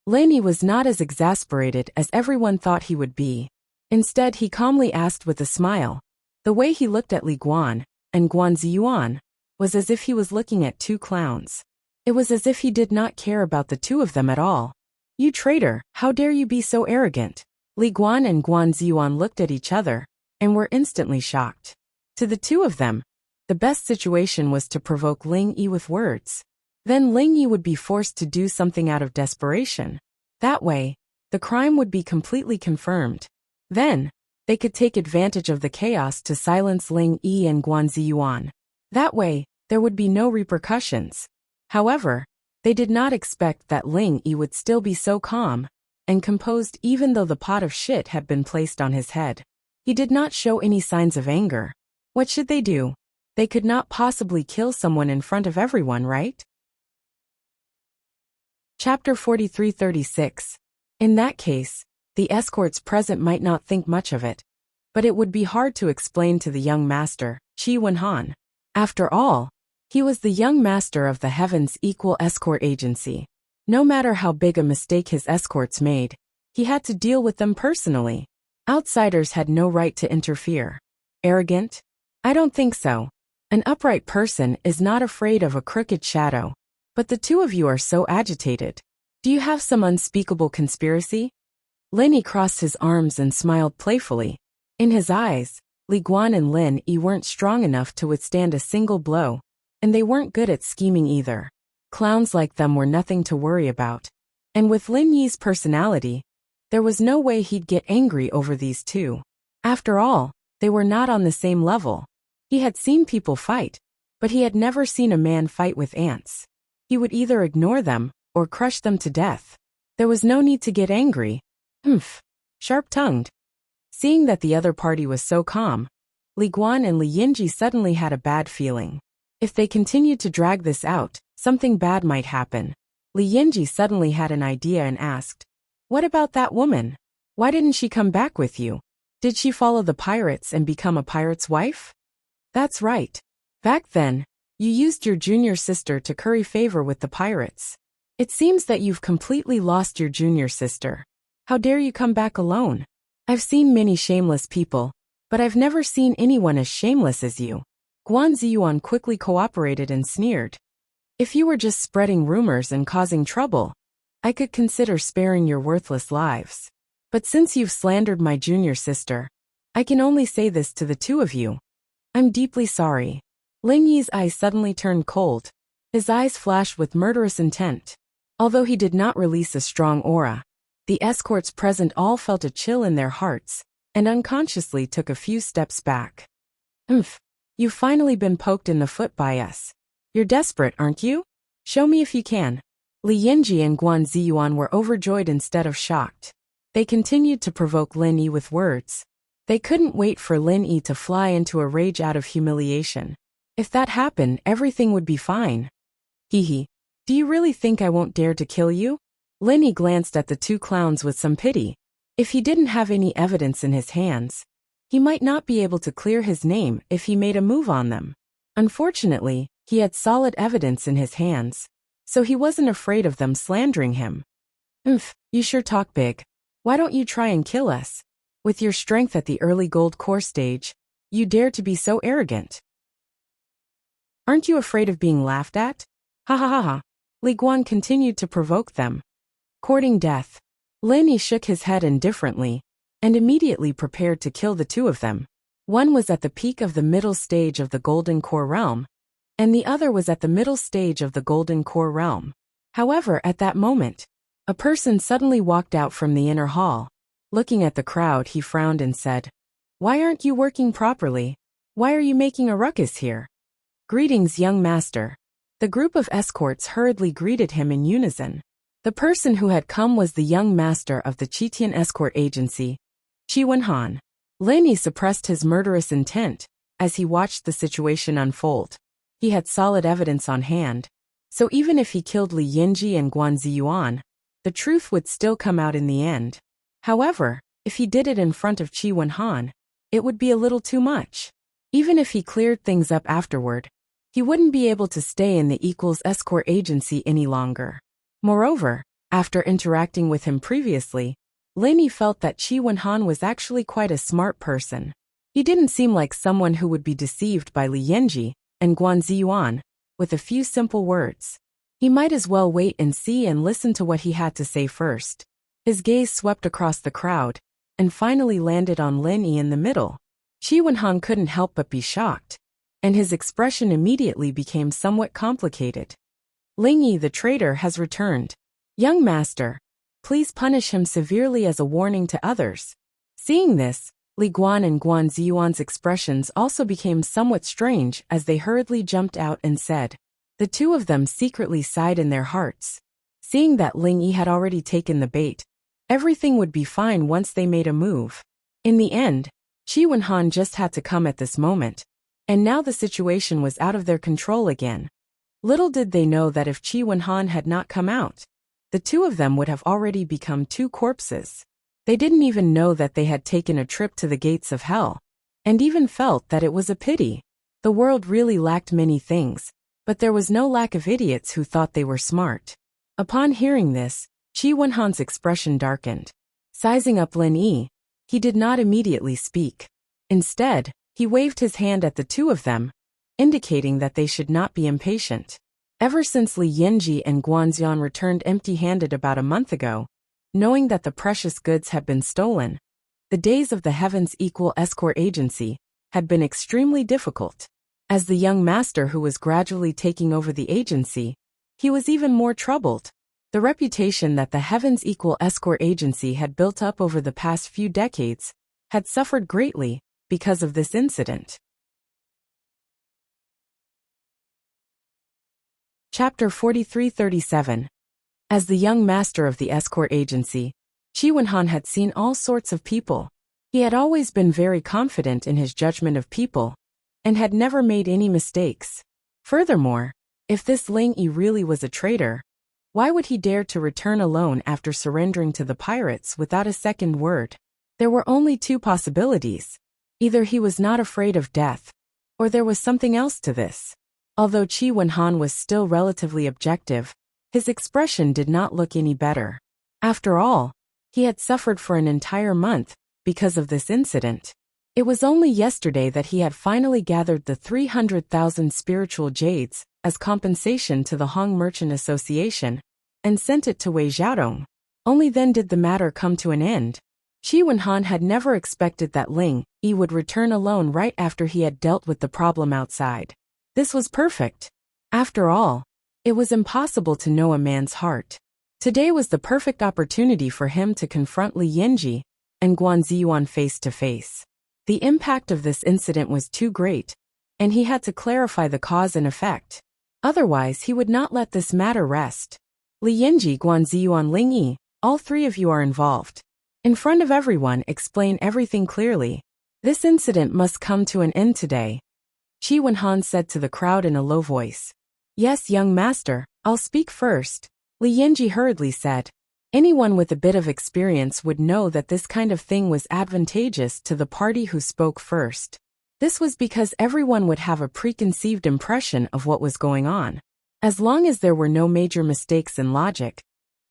Lin Yi was not as exasperated as everyone thought he would be. Instead, he calmly asked with a smile. The way he looked at Li Guan and Guan Ziyuan was as if he was looking at two clowns. It was as if he did not care about the two of them at all. You traitor, how dare you be so arrogant? Li Guan and Guan Ziyuan looked at each other and were instantly shocked. To the two of them, the best situation was to provoke Ling Yi with words. Then Ling Yi would be forced to do something out of desperation. That way, the crime would be completely confirmed. Then, they could take advantage of the chaos to silence Ling Yi and Guan Ziyuan. That way, there would be no repercussions. However, they did not expect that Ling Yi would still be so calm and composed even though the pot of shit had been placed on his head. He did not show any signs of anger. What should they do? They could not possibly kill someone in front of everyone, right? Chapter 43-36. In that case, the escorts present might not think much of it, but it would be hard to explain to the young master, Qi Wenhan. After all, he was the young master of the Heavens Equal Escort Agency. No matter how big a mistake his escorts made, he had to deal with them personally. Outsiders had no right to interfere. Arrogant? I don't think so. An upright person is not afraid of a crooked shadow. But the two of you are so agitated. Do you have some unspeakable conspiracy? Lin Yi crossed his arms and smiled playfully. In his eyes, Li Guan and Lin Yi weren't strong enough to withstand a single blow, and they weren't good at scheming either. Clowns like them were nothing to worry about. And with Lin Yi's personality, there was no way he'd get angry over these two. After all, they were not on the same level. He had seen people fight, but he had never seen a man fight with ants. He would either ignore them or crush them to death. There was no need to get angry. Sharp-tongued. Seeing that the other party was so calm, Li Guan and Li Yinji suddenly had a bad feeling. If they continued to drag this out, something bad might happen. Li Yinji suddenly had an idea and asked, "What about that woman?" Why didn't she come back with you? Did she follow the pirates and become a pirate's wife? That's right. Back then, you used your junior sister to curry favor with the pirates. It seems that you've completely lost your junior sister. How dare you come back alone? I've seen many shameless people, but I've never seen anyone as shameless as you. Guan Ziyuan quickly cooperated and sneered. If you were just spreading rumors and causing trouble, I could consider sparing your worthless lives. But since you've slandered my junior sister, I can only say this to the two of you. I'm deeply sorry. Ling Yi's eyes suddenly turned cold. His eyes flashed with murderous intent. Although he did not release a strong aura, the escorts present all felt a chill in their hearts, and unconsciously took a few steps back. You've finally been poked in the foot by us. You're desperate, aren't you? Show me if you can. Li Yinji and Guan Ziyuan were overjoyed instead of shocked. They continued to provoke Lin Yi with words. They couldn't wait for Lin Yi to fly into a rage out of humiliation. If that happened, everything would be fine. Hee. Do you really think I won't dare to kill you? Lin Yi glanced at the two clowns with some pity. If he didn't have any evidence in his hands, he might not be able to clear his name if he made a move on them. Unfortunately, he had solid evidence in his hands, so he wasn't afraid of them slandering him. You sure talk big. Why don't you try and kill us? With your strength at the early gold core stage, you dare to be so arrogant. Aren't you afraid of being laughed at? Ha ha ha ha. Li Guan continued to provoke them. Courting death. Lin Yi shook his head indifferently, and immediately prepared to kill the two of them. One was at the peak of the middle stage of the Golden Core Realm, and the other was at the middle stage of the Golden Core Realm. However, at that moment, a person suddenly walked out from the inner hall. Looking at the crowd, he frowned and said, "Why aren't you working properly? Why are you making a ruckus here?" "Greetings, young master." The group of escorts hurriedly greeted him in unison. The person who had come was the young master of the Qitian escort agency, Qi Wenhan. Lin Yi suppressed his murderous intent as he watched the situation unfold. He had solid evidence on hand, so even if he killed Li Yinji and Guan Ziyuan, the truth would still come out in the end. However, if he did it in front of Qi Wenhan, it would be a little too much. Even if he cleared things up afterward, he wouldn't be able to stay in the escort agency any longer. Moreover, after interacting with him previously, Lin Yi felt that Qi Wenhan was actually quite a smart person. He didn't seem like someone who would be deceived by Li Yinji and Guan Ziyuan with a few simple words. He might as well wait and see and listen to what he had to say first. His gaze swept across the crowd and finally landed on Lin Yi in the middle. Qi Wenhan couldn't help but be shocked, and his expression immediately became somewhat complicated. "Ling Yi the traitor has returned. Young master, please punish him severely as a warning to others." Seeing this, Li Guan and Guan Ziyuan's expressions also became somewhat strange as they hurriedly jumped out and said. The two of them secretly sighed in their hearts. Seeing that Ling Yi had already taken the bait, everything would be fine once they made a move. In the end, Qi Wenhan just had to come at this moment, and now the situation was out of their control again. Little did they know that if Qi Wenhan had not come out, the two of them would have already become two corpses. They didn't even know that they had taken a trip to the gates of hell, and even felt that it was a pity. The world really lacked many things, but there was no lack of idiots who thought they were smart. Upon hearing this, Qi Wenhan's expression darkened. Sizing up Lin Yi, he did not immediately speak. Instead, he waved his hand at the two of them, indicating that they should not be impatient. Ever since Li Yinji and Guanxian returned empty-handed about a month ago, knowing that the precious goods had been stolen, the days of the Heavens Equal Escort Agency had been extremely difficult. As the young master who was gradually taking over the agency, he was even more troubled. The reputation that the Heavens Equal Escort Agency had built up over the past few decades had suffered greatly because of this incident. Chapter 43-37. As the young master of the escort agency, Qi Wenhan had seen all sorts of people. He had always been very confident in his judgment of people, and had never made any mistakes. Furthermore, if this Ling Yi really was a traitor, Why would he dare to return alone after surrendering to the pirates without a second word? There were only two possibilities. Either he was not afraid of death, or there was something else to this. Although Chi Wen-han was still relatively objective, his expression did not look any better. After all, he had suffered for an entire month because of this incident. It was only yesterday that he had finally gathered the 300,000 spiritual jades as compensation to the Hong Merchant Association and sent it to Wei Xiaodong. Only then did the matter come to an end. Chi Wen-han had never expected that Ling Yi would return alone right after he had dealt with the problem outside. This was perfect. After all, it was impossible to know a man's heart. Today was the perfect opportunity for him to confront Li Yinji and Guan Ziyuan face to face. The impact of this incident was too great, and he had to clarify the cause and effect. Otherwise, he would not let this matter rest. Li Yinji, Guan Ziyuan, Ling Yi, all three of you are involved. In front of everyone, explain everything clearly. This incident must come to an end today. Chi Wen-han said to the crowd in a low voice. Yes, young master, I'll speak first. Li Yinji hurriedly said. Anyone with a bit of experience would know that this kind of thing was advantageous to the party who spoke first. This was because everyone would have a preconceived impression of what was going on. As long as there were no major mistakes in logic,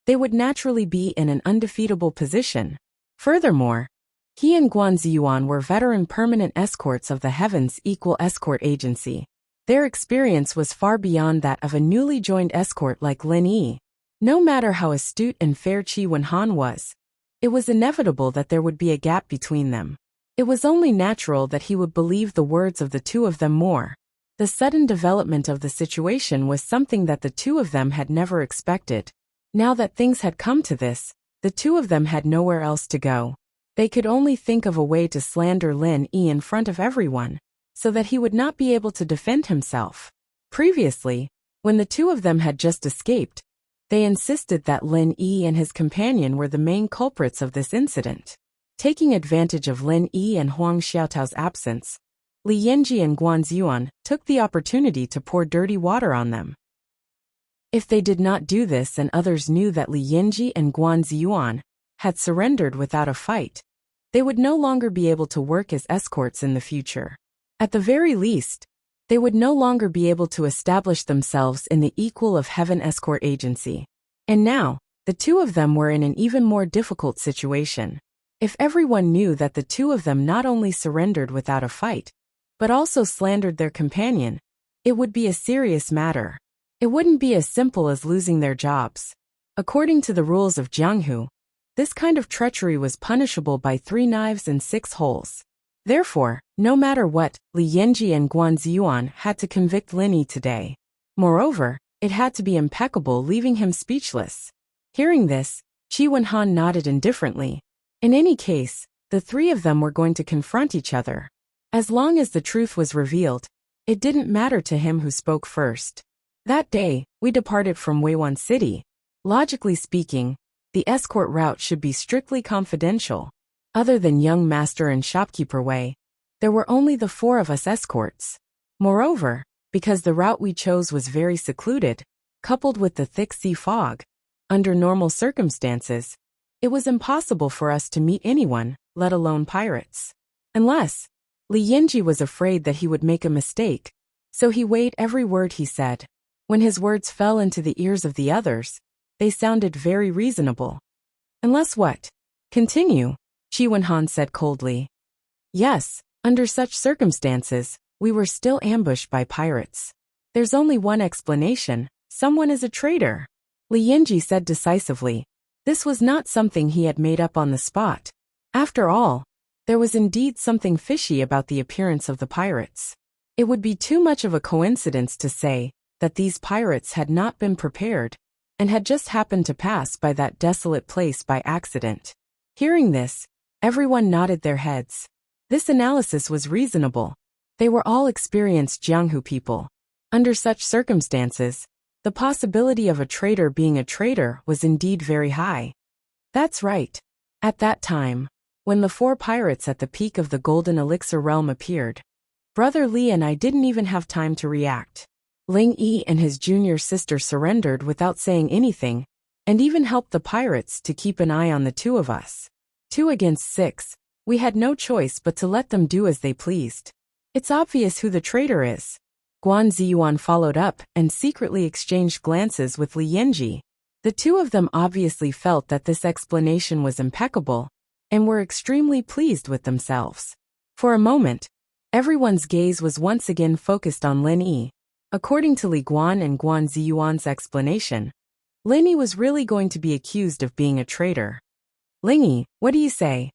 they would naturally be in an undefeatable position. Furthermore, he and Guan Ziyuan were veteran permanent escorts of the Heavens Equal Escort Agency. Their experience was far beyond that of a newly joined escort like Lin Yi. No matter how astute and fair Chi Wen-han was, it was inevitable that there would be a gap between them. It was only natural that he would believe the words of the two of them more. The sudden development of the situation was something that the two of them had never expected. Now that things had come to this, the two of them had nowhere else to go. They could only think of a way to slander Lin Yi in front of everyone, so that he would not be able to defend himself. Previously, when the two of them had just escaped, they insisted that Lin Yi and his companion were the main culprits of this incident. Taking advantage of Lin Yi and Huang Xiaotao's absence, Li Yinji and Guan Ziyuan took the opportunity to pour dirty water on them. If they did not do this and others knew that Li Yinji and Guan Ziyuan had surrendered without a fight, they would no longer be able to work as escorts in the future. At the very least, they would no longer be able to establish themselves in the Equal of Heaven Escort Agency. And now, the two of them were in an even more difficult situation. If everyone knew that the two of them not only surrendered without a fight, but also slandered their companion, it would be a serious matter. It wouldn't be as simple as losing their jobs. According to the rules of Jianghu, this kind of treachery was punishable by 3 knives and 6 holes. Therefore, no matter what, Li Yinji and Guan Ziyuan had to convict Lin Yi today. Moreover, it had to be impeccable, leaving him speechless. Hearing this, Chi Wen-han nodded indifferently. In any case, the three of them were going to confront each other. As long as the truth was revealed, it didn't matter to him who spoke first. That day, we departed from Weiwan City. Logically speaking, the escort route should be strictly confidential. Other than young master and shopkeeper Wei, there were only the 4 of us escorts. Moreover, because the route we chose was very secluded, coupled with the thick sea fog, under normal circumstances, it was impossible for us to meet anyone, let alone pirates. Unless, Li Yinji was afraid that he would make a mistake, so he weighed every word he said. When his words fell into the ears of the others, they sounded very reasonable. Unless what? Continue, Chi Wen-han said coldly. Yes, under such circumstances, we were still ambushed by pirates. There's only one explanation: someone is a traitor, Li Yinji said decisively. This was not something he had made up on the spot. After all, there was indeed something fishy about the appearance of the pirates. It would be too much of a coincidence to say that these pirates had not been prepared and had just happened to pass by that desolate place by accident. Hearing this, everyone nodded their heads. This analysis was reasonable. They were all experienced Jianghu people. Under such circumstances, the possibility of a traitor being a traitor was indeed very high. That's right. At that time, when the 4 pirates at the peak of the Golden Elixir realm appeared, Brother Li and I didn't even have time to react. Ling Yi and his junior sister surrendered without saying anything, and even helped the pirates to keep an eye on the two of us. 2 against 6, we had no choice but to let them do as they pleased. It's obvious who the traitor is. Guan Ziyuan followed up and secretly exchanged glances with Li Yanji. The two of them obviously felt that this explanation was impeccable, and were extremely pleased with themselves. For a moment, everyone's gaze was once again focused on Lin Yi. According to Li Guan and Guan Ziyuan's explanation, Lin Yi was really going to be accused of being a traitor. Ling Yi, what do you say?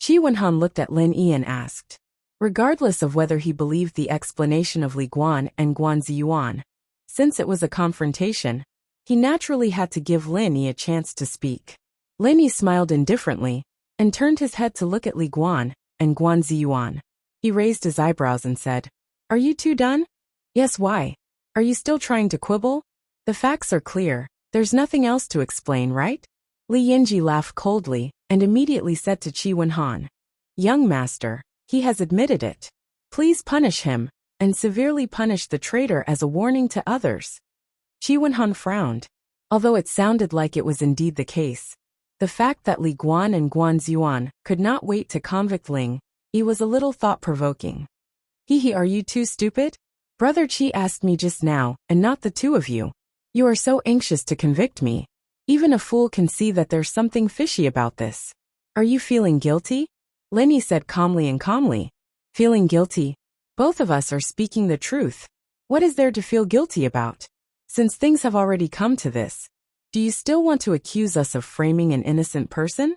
Qi Wenhan looked at Lin Yi and asked. Regardless of whether he believed the explanation of Li Guan and Guan Ziyuan, since it was a confrontation, he naturally had to give Lin Yi a chance to speak. Lin Yi smiled indifferently and turned his head to look at Li Guan and Guan Ziyuan. He raised his eyebrows and said, "Are you two done?" "Yes, why? Are you still trying to quibble? The facts are clear, there's nothing else to explain, right?" Li Yanji laughed coldly and immediately said to Qi Wenhan, "Young master, he has admitted it. Please punish him, and severely punish the traitor as a warning to others." Qi Wenhan frowned. Although it sounded like it was indeed the case, the fact that Li Guan and Guan Ziyuan could not wait to convict Ling Yi was a little thought-provoking. "Hehe, are you too stupid? Brother Qi asked me just now, and not the two of you. You are so anxious to convict me. Even a fool can see that there's something fishy about this. Are you feeling guilty?" Lin Yi said calmly. "Feeling guilty? Both of us are speaking the truth. What is there to feel guilty about? Since things have already come to this, do you still want to accuse us of framing an innocent person?"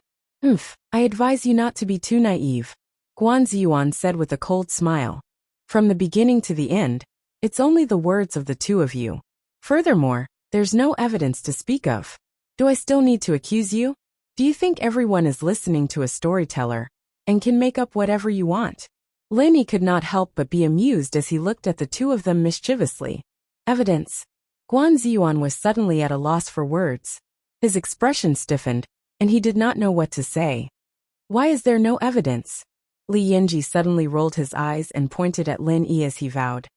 I advise you not to be too naive," Guan Ziyuan said with a cold smile. "From the beginning to the end, it's only the words of the two of you. Furthermore, there's no evidence to speak of. Do I still need to accuse you? Do you think everyone is listening to a storyteller and can make up whatever you want?" Lin Yi could not help but be amused as he looked at the two of them mischievously. "Evidence?" Guan Ziyuan was suddenly at a loss for words. His expression stiffened, and he did not know what to say. "Why is there no evidence?" Li Yanji suddenly rolled his eyes and pointed at Lin Yi as he vowed.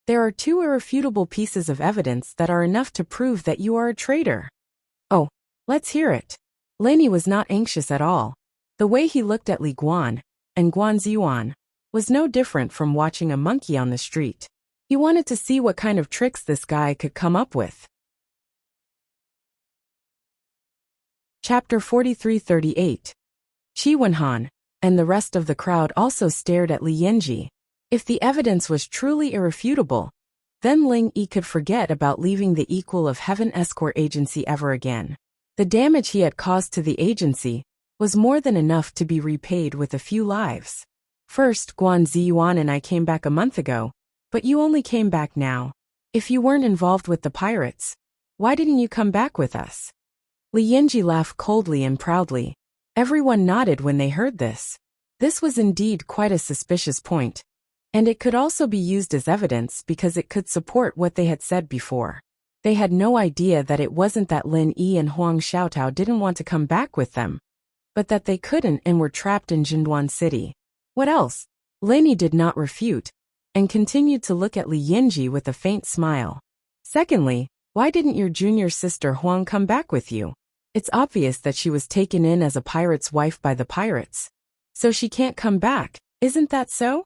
"There are 2 irrefutable pieces of evidence that are enough to prove that you are a traitor." "Oh, let's hear it." Lin Yi was not anxious at all. The way he looked at Li Guan and Guan Ziyuan was no different from watching a monkey on the street. He wanted to see what kind of tricks this guy could come up with. Chapter 43-38. Qi Wenhan and the rest of the crowd also stared at Li Yanji. If the evidence was truly irrefutable, then Ling Yi could forget about leaving the Equal of Heaven escort agency ever again. The damage he had caused to the agency was more than enough to be repaid with a few lives. "First, Guan Ziyuan and I came back a month ago, but you only came back now. If you weren't involved with the pirates, why didn't you come back with us?" Li Yanji laughed coldly and proudly. Everyone nodded when they heard this. This was indeed quite a suspicious point, and it could also be used as evidence because it could support what they had said before. They had no idea that it wasn't that Lin Yi and Huang Xiaotao didn't want to come back with them, but that they couldn't and were trapped in Jinduan City. What else? Lin Yi did not refute, and continued to look at Li Yanji with a faint smile. "Secondly, why didn't your junior sister Huang come back with you? It's obvious that she was taken in as a pirate's wife by the pirates, so she can't come back, isn't that so?"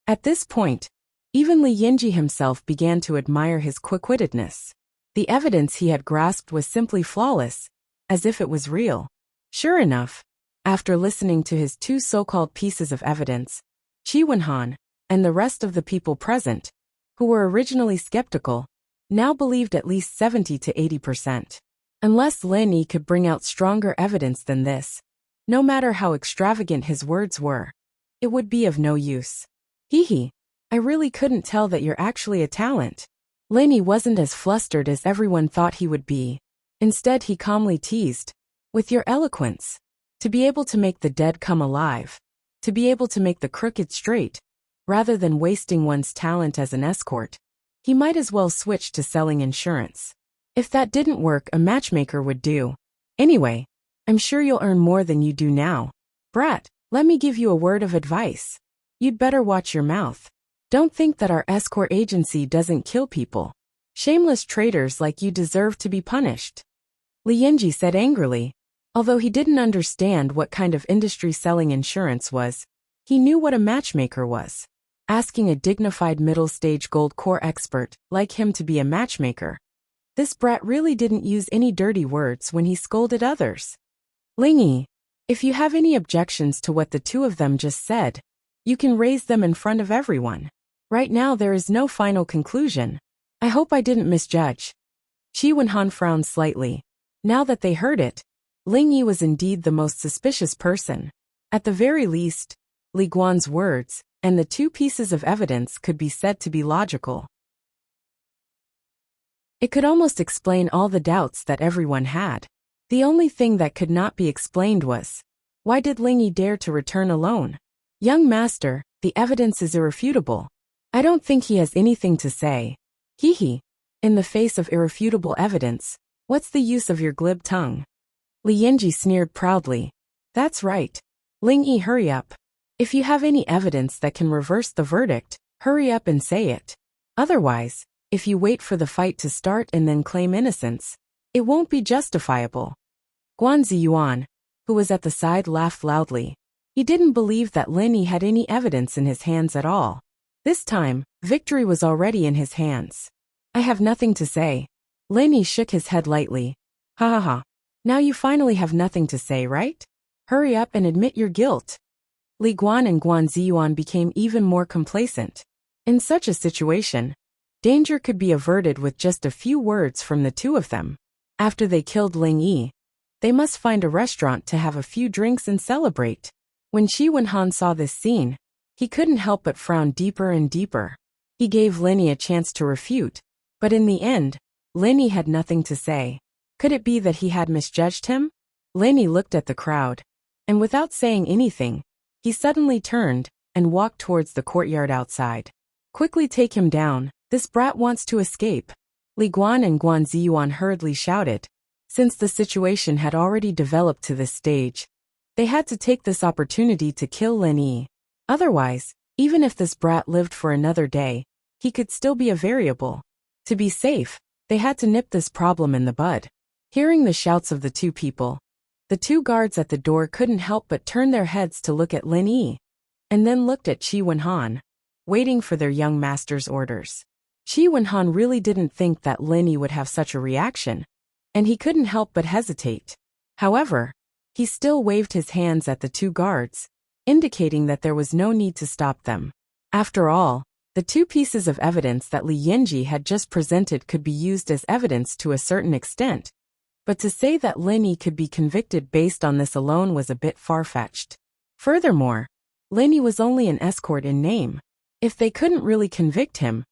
At this point, even Li Yanji himself began to admire his quick-wittedness. The evidence he had grasped was simply flawless, as if it was real. Sure enough, after listening to his 2 so-called pieces of evidence, Qi Wenhan and the rest of the people present, who were originally skeptical, now believed at least 70 to 80%. Unless Lin Yi could bring out stronger evidence than this, no matter how extravagant his words were, it would be of no use. "Hehe, I really couldn't tell that you're actually a talent." Lin Yi wasn't as flustered as everyone thought he would be. Instead, he calmly teased, "With your eloquence, to be able to make the dead come alive, to be able to make the crooked straight, rather than wasting one's talent as an escort, he might as well switch to selling insurance. If that didn't work, a matchmaker would do. Anyway, I'm sure you'll earn more than you do now. Brat, let me give you a word of advice. You'd better watch your mouth. Don't think that our escort agency doesn't kill people. Shameless traitors like you deserve to be punished. Li Yinji said angrily. Although he didn't understand what kind of industry selling insurance was, he knew what a matchmaker was. Asking a dignified middle-stage gold core expert like him to be a matchmaker. This brat really didn't use any dirty words when he scolded others. Lingy, if you have any objections to what the two of them just said, you can raise them in front of everyone. Right now there is no final conclusion. I hope I didn't misjudge. Qi Wenhan frowned slightly. Now that they heard it, Ling Yi was indeed the most suspicious person. At the very least, Li Guan's words and the two pieces of evidence could be said to be logical. It could almost explain all the doubts that everyone had. The only thing that could not be explained was, why did Ling Yi dare to return alone? Young master, the evidence is irrefutable. I don't think he has anything to say. Hee. In the face of irrefutable evidence, what's the use of your glib tongue? Li Yinji sneered proudly. That's right. Ling Yi, hurry up. If you have any evidence that can reverse the verdict, hurry up and say it. Otherwise, if you wait for the fight to start and then claim innocence, it won't be justifiable. Guan Ziyuan, who was at the side, laughed loudly. He didn't believe that Lin Yi had any evidence in his hands at all. This time, victory was already in his hands. I have nothing to say. Lin Yi shook his head lightly. Ha ha ha. Now you finally have nothing to say, right? Hurry up and admit your guilt. Li Guan and Guan Ziyuan became even more complacent. In such a situation, danger could be averted with just a few words from the two of them. After they killed Ling Yi, they must find a restaurant to have a few drinks and celebrate. When Qi Wenhan saw this scene, he couldn't help but frown deeper and deeper. He gave Lin Yi a chance to refute, but in the end, Lin Yi had nothing to say. Could it be that he had misjudged him? Lin Yi looked at the crowd, and without saying anything, he suddenly turned and walked towards the courtyard outside. Quickly take him down, this brat wants to escape. Li Guan and Guan Ziyuan hurriedly shouted. Since the situation had already developed to this stage, they had to take this opportunity to kill Lin Yi. Otherwise, even if this brat lived for another day, he could still be a variable. To be safe, they had to nip this problem in the bud. Hearing the shouts of the two people, the two guards at the door couldn't help but turn their heads to look at Lin Yi, and then looked at Qi Wenhan, waiting for their young master's orders. Qi Wenhan really didn't think that Lin Yi would have such a reaction, and he couldn't help but hesitate. However, he still waved his hands at the two guards, indicating that there was no need to stop them. After all, the two pieces of evidence that Li Yinji had just presented could be used as evidence to a certain extent, but to say that Lin Yi could be convicted based on this alone was a bit far-fetched. Furthermore, Lin Yi was only an escort in name. If they couldn't really convict him,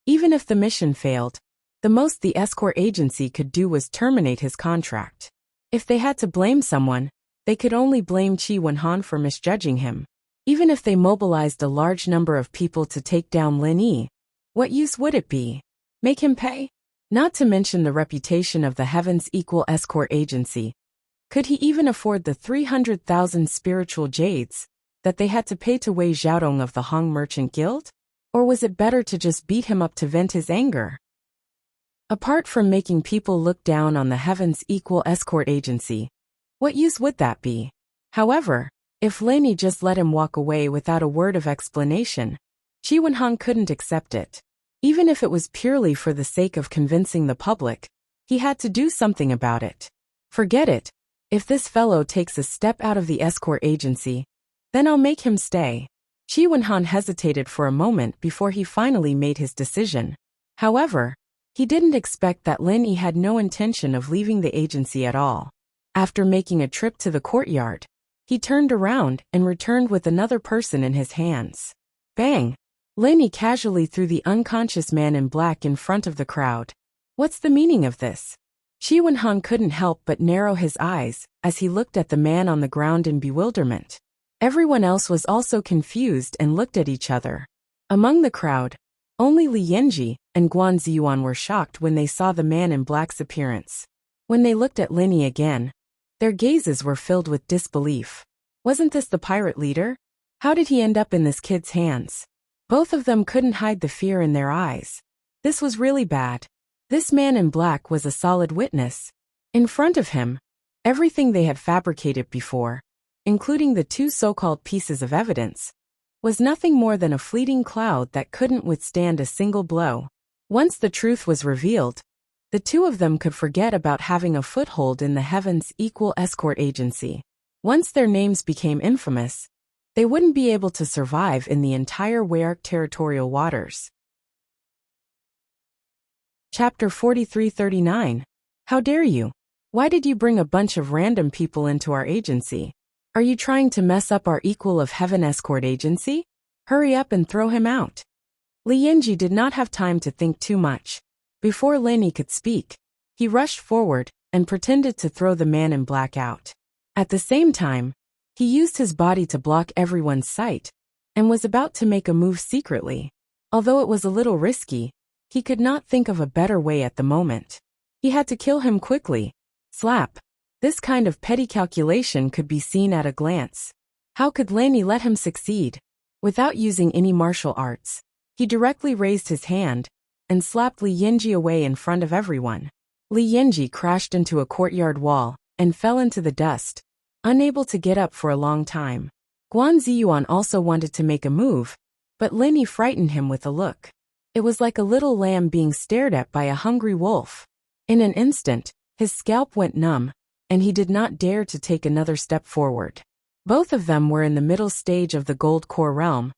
even if the mission failed, the most the escort agency could do was terminate his contract. If they had to blame someone, they could only blame Qi Wenhan for misjudging him. Even if they mobilized a large number of people to take down Lin Yi, what use would it be? Make him pay? Not to mention the reputation of the Heavens Equal Escort Agency. Could he even afford the 300,000 spiritual jades that they had to pay to Wei Xiaodong of the Hong Merchant Guild? Or was it better to just beat him up to vent his anger? Apart from making people look down on the Heavens Equal Escort Agency, what use would that be? However, if Lin Yi just let him walk away without a word of explanation, Qi Wenhan couldn't accept it. Even if it was purely for the sake of convincing the public, he had to do something about it. Forget it. If this fellow takes a step out of the escort agency, then I'll make him stay. Qi Wenhan hesitated for a moment before he finally made his decision. However, he didn't expect that Lin Yi had no intention of leaving the agency at all. After making a trip to the courtyard, he turned around and returned with another person in his hands. Bang! Lin Yi casually threw the unconscious man in black in front of the crowd. What's the meaning of this? Qi Wenhan couldn't help but narrow his eyes as he looked at the man on the ground in bewilderment. Everyone else was also confused and looked at each other. Among the crowd, only Li Yinji and Guan Ziyuan were shocked when they saw the man in black's appearance. When they looked at Lin Yi again, their gazes were filled with disbelief. Wasn't this the pirate leader? How did he end up in this kid's hands? Both of them couldn't hide the fear in their eyes. This was really bad. This man in black was a solid witness. In front of him, everything they had fabricated before, including the two so-called pieces of evidence, was nothing more than a fleeting cloud that couldn't withstand a single blow. Once the truth was revealed, the two of them could forget about having a foothold in the heavens' equal escort agency. Once their names became infamous, they wouldn't be able to survive in the entire Weark territorial waters. Chapter 4339. How dare you? Why did you bring a bunch of random people into our agency? Are you trying to mess up our equal of heaven escort agency? Hurry up and throw him out. Li Yinji did not have time to think too much. Before Lenny could speak, he rushed forward and pretended to throw the man in black out. At the same time, he used his body to block everyone's sight and was about to make a move secretly. Although it was a little risky, he could not think of a better way at the moment. He had to kill him quickly. Slap. This kind of petty calculation could be seen at a glance. How could Lenny let him succeed? Without using any martial arts, he directly raised his hand and slapped Li Yinji away in front of everyone. Li Yinji crashed into a courtyard wall and fell into the dust, unable to get up for a long time. Guan Ziyuan also wanted to make a move, but Lenny frightened him with a look. It was like a little lamb being stared at by a hungry wolf. In an instant, his scalp went numb, and he did not dare to take another step forward. Both of them were in the middle stage of the gold core realm,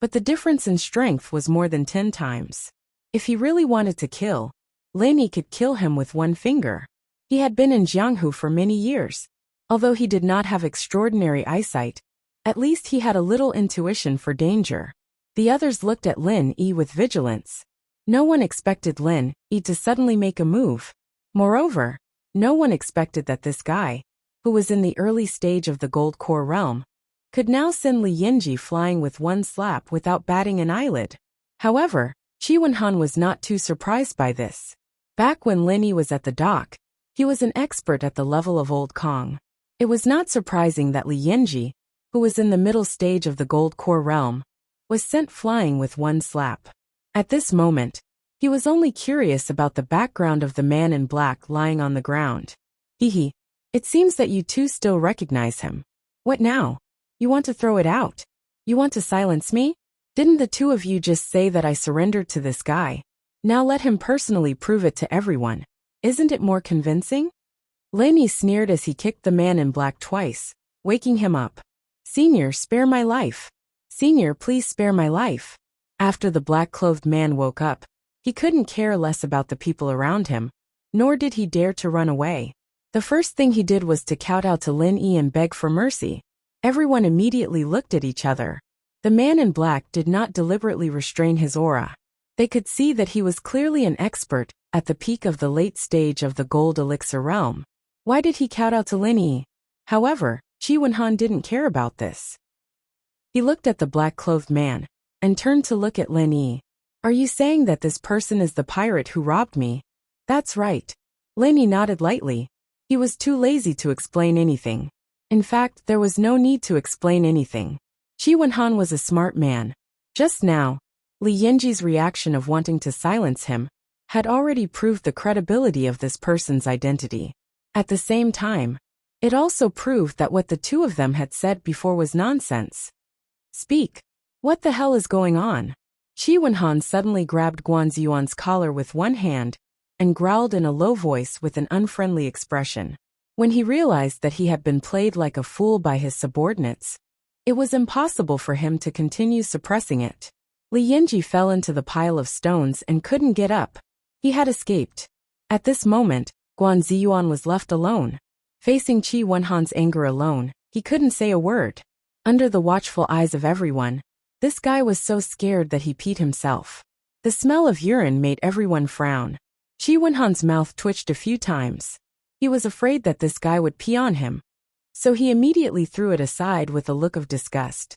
but the difference in strength was more than 10 times. If he really wanted to kill, Lenny could kill him with one finger. He had been in Jianghu for many years. Although he did not have extraordinary eyesight, at least he had a little intuition for danger. The others looked at Lin Yi with vigilance. No one expected Lin Yi to suddenly make a move. Moreover, no one expected that this guy, who was in the early stage of the gold core realm, could now send Li Yinji flying with one slap without batting an eyelid. However, Qi Wenhan was not too surprised by this. Back when Lin Yi was at the dock, he was an expert at the level of Old Kong. It was not surprising that Li Yinji, who was in the middle stage of the gold core realm, was sent flying with one slap. At this moment, he was only curious about the background of the man in black lying on the ground. Hee. It seems that you two still recognize him. What now? You want to throw it out? You want to silence me? Didn't the two of you just say that I surrendered to this guy? Now let him personally prove it to everyone. Isn't it more convincing? Lenny sneered as he kicked the man in black twice, waking him up. Senior, spare my life. Senior, please spare my life. After the black-clothed man woke up, he couldn't care less about the people around him, nor did he dare to run away. The first thing he did was to kowtow to Lin Yi and beg for mercy. Everyone immediately looked at each other. The man in black did not deliberately restrain his aura. They could see that he was clearly an expert at the peak of the late stage of the gold elixir realm. Why did he kowtow to Lin Yi? However, Qi Wenhan didn't care about this. He looked at the black-clothed man and turned to look at Lin Yi. Are you saying that this person is the pirate who robbed me? That's right. Lin Yi nodded lightly. He was too lazy to explain anything. In fact, there was no need to explain anything. Qi Wenhan was a smart man. Just now, Li Yinji's reaction of wanting to silence him had already proved the credibility of this person's identity. At the same time, it also proved that what the two of them had said before was nonsense. Speak. What the hell is going on? Qi Wenhan suddenly grabbed Guan Ziyuan's collar with one hand and growled in a low voice with an unfriendly expression. When he realized that he had been played like a fool by his subordinates, it was impossible for him to continue suppressing it. Li Yinji fell into the pile of stones and couldn't get up. He had escaped. At this moment, Guan Ziyuan was left alone. Facing Qi Wenhan's anger alone, he couldn't say a word. Under the watchful eyes of everyone, this guy was so scared that he peed himself. The smell of urine made everyone frown. Qi Wenhan's mouth twitched a few times. He was afraid that this guy would pee on him, so he immediately threw it aside with a look of disgust.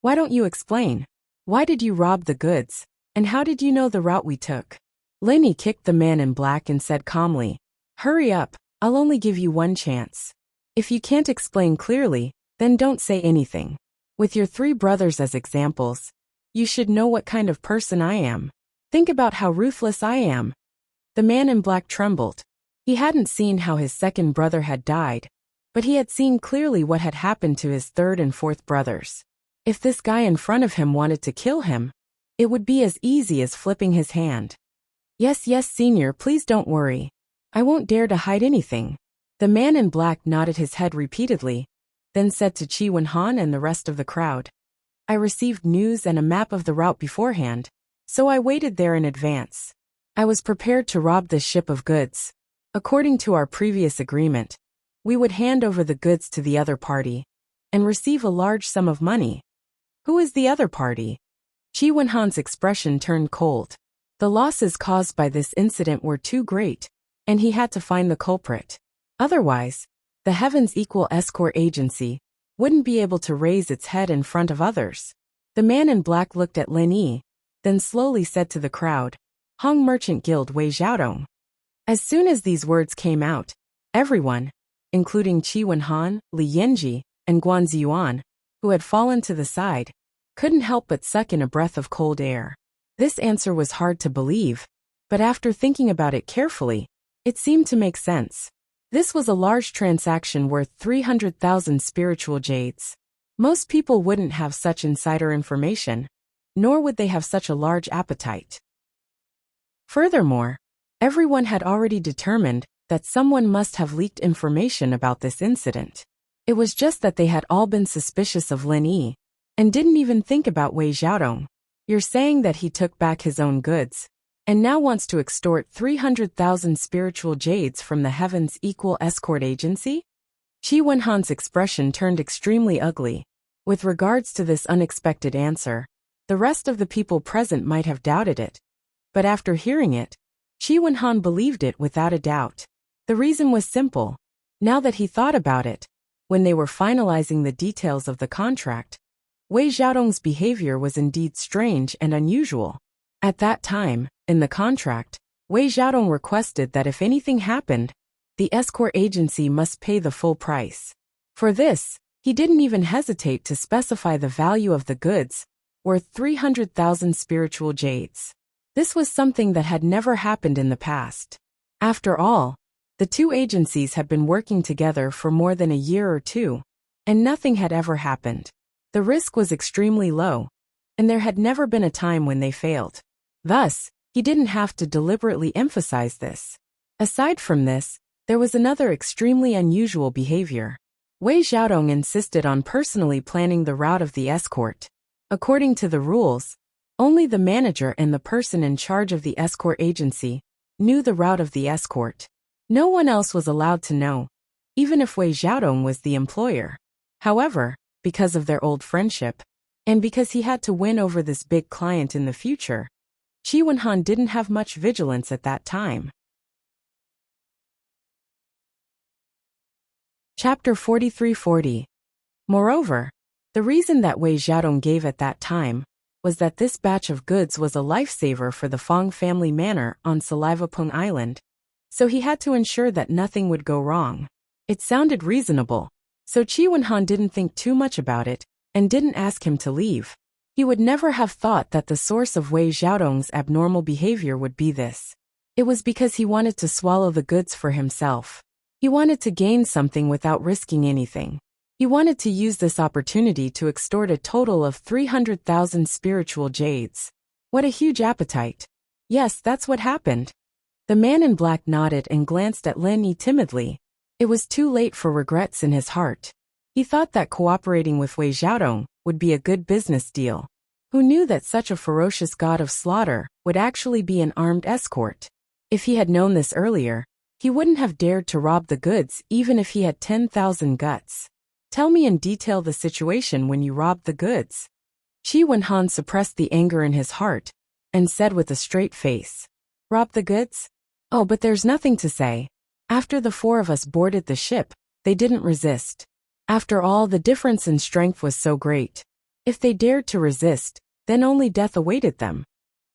Why don't you explain? Why did you rob the goods, and how did you know the route we took? Lin Yi kicked the man in black and said calmly, Hurry up, I'll only give you one chance. If you can't explain clearly, then don't say anything. With your three brothers as examples, You should know what kind of person I am. Think about how ruthless I am." The man in black trembled. He hadn't seen how his second brother had died, but he had seen clearly what had happened to his third and fourth brothers. If this guy in front of him wanted to kill him, it would be as easy as flipping his hand. Yes, Senior, please don't worry. I won't dare to hide anything." The man in black nodded his head repeatedly, then said to Chi Wen-han and the rest of the crowd, "I received news and a map of the route beforehand, so I waited there in advance. I was prepared to rob this ship of goods. According to our previous agreement, we would hand over the goods to the other party and receive a large sum of money." "Who is the other party?" Chi Wen-han's expression turned cold. The losses caused by this incident were too great, and he had to find the culprit. Otherwise, the Heaven's Equal Escort Agency wouldn't be able to raise its head in front of others. The man in black looked at Lin Yi, then slowly said to the crowd, "Hong Merchant Guild Wei Xiaodong." As soon as these words came out, everyone, including Chi Wen-han, Li Yanji, and Guan Ziyuan, who had fallen to the side, couldn't help but suck in a breath of cold air. This answer was hard to believe, but after thinking about it carefully, it seemed to make sense. This was a large transaction worth 300,000 spiritual jades. Most people wouldn't have such insider information, nor would they have such a large appetite. Furthermore, everyone had already determined that someone must have leaked information about this incident. It was just that they had all been suspicious of Lin Yi, and didn't even think about Wei Xiaodong. "You're saying that he took back his own goods, and now wants to extort 300,000 spiritual jades from the Heaven's Equal Escort Agency?" Chi Wen-han's expression turned extremely ugly. With regards to this unexpected answer, the rest of the people present might have doubted it. But after hearing it, Chi Wen-han believed it without a doubt. The reason was simple. Now that he thought about it, when they were finalizing the details of the contract, Wei Xiaodong's behavior was indeed strange and unusual. At that time, in the contract, Wei Xiaodong requested that if anything happened, the escort agency must pay the full price. For this, he didn't even hesitate to specify the value of the goods, worth 300,000 spiritual jades. This was something that had never happened in the past. After all, the two agencies had been working together for more than a year or two, and nothing had ever happened. The risk was extremely low, and there had never been a time when they failed. Thus, he didn't have to deliberately emphasize this. Aside from this, there was another extremely unusual behavior. Wei Xiaodong insisted on personally planning the route of the escort. According to the rules, only the manager and the person in charge of the escort agency knew the route of the escort. No one else was allowed to know, even if Wei Xiaodong was the employer. However, because of their old friendship, and because he had to win over this big client in the future, Chi Wen-han didn't have much vigilance at that time. Chapter 4340. Moreover, the reason that Wei Xiaodong gave at that time was that this batch of goods was a lifesaver for the Fong family manor on Salivapung Island, so he had to ensure that nothing would go wrong. It sounded reasonable, so Chi Wen-han didn't think too much about it and didn't ask him to leave. He would never have thought that the source of Wei Xiaodong's abnormal behavior would be this. It was because he wanted to swallow the goods for himself. He wanted to gain something without risking anything. He wanted to use this opportunity to extort a total of 300,000 spiritual jades. What a huge appetite. Yes, that's what happened. The man in black nodded and glanced at Lin Yi timidly. It was too late for regrets in his heart. He thought that cooperating with Wei Xiaodong would be a good business deal. Who knew that such a ferocious god of slaughter would actually be an armed escort? If he had known this earlier, he wouldn't have dared to rob the goods even if he had 10,000 guts. Tell me in detail the situation when you robbed the goods. Chi Wen-han suppressed the anger in his heart and said with a straight face, "Rob the goods? Oh, but there's nothing to say. After the four of us boarded the ship, they didn't resist. After all, the difference in strength was so great. If they dared to resist, then only death awaited them."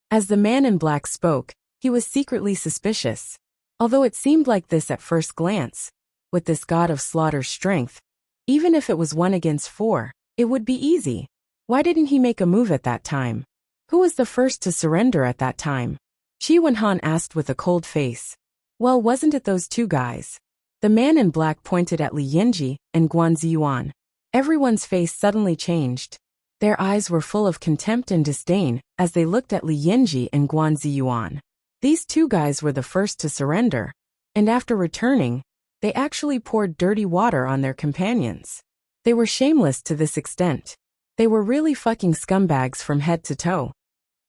As the man in black spoke, he was secretly suspicious. Although it seemed like this at first glance, with this god of slaughter's strength, even if it was 1 against 4, it would be easy. Why didn't he make a move at that time? Who was the first to surrender at that time? Shi Wenhan asked with a cold face. Well, wasn't it those two guys? The man in black pointed at Li Yinji and Guan Ziyuan. Everyone's face suddenly changed. Their eyes were full of contempt and disdain as they looked at Li Yinji and Guan Ziyuan. These two guys were the first to surrender, and after returning, they actually poured dirty water on their companions. They were shameless to this extent. They were really fucking scumbags from head to toe.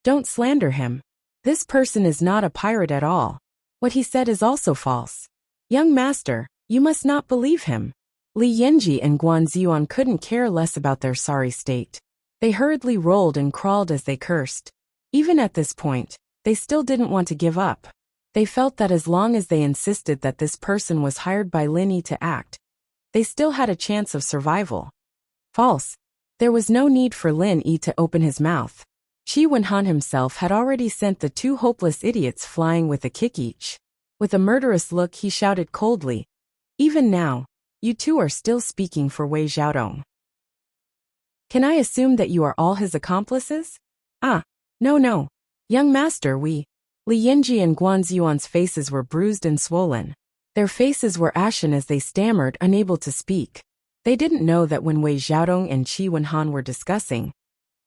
Don't slander him. This person is not a pirate at all. What he said is also false. Young master, you must not believe him. Li Yinji and Guan Ziyuan couldn't care less about their sorry state. They hurriedly rolled and crawled as they cursed. Even at this point, they still didn't want to give up. They felt that as long as they insisted that this person was hired by Lin Yi to act, they still had a chance of survival. False. There was no need for Lin Yi to open his mouth. Shi Wenhan himself had already sent the two hopeless idiots flying with a kick each. With a murderous look he shouted coldly, even now, you two are still speaking for Wei Xiaodong. Can I assume that you are all his accomplices? No. Young master, we. Li Yinji and Guan Ziyuan's faces were bruised and swollen. Their faces were ashen as they stammered, unable to speak. They didn't know that when Wei Xiaodong and Shi Wenhan were discussing,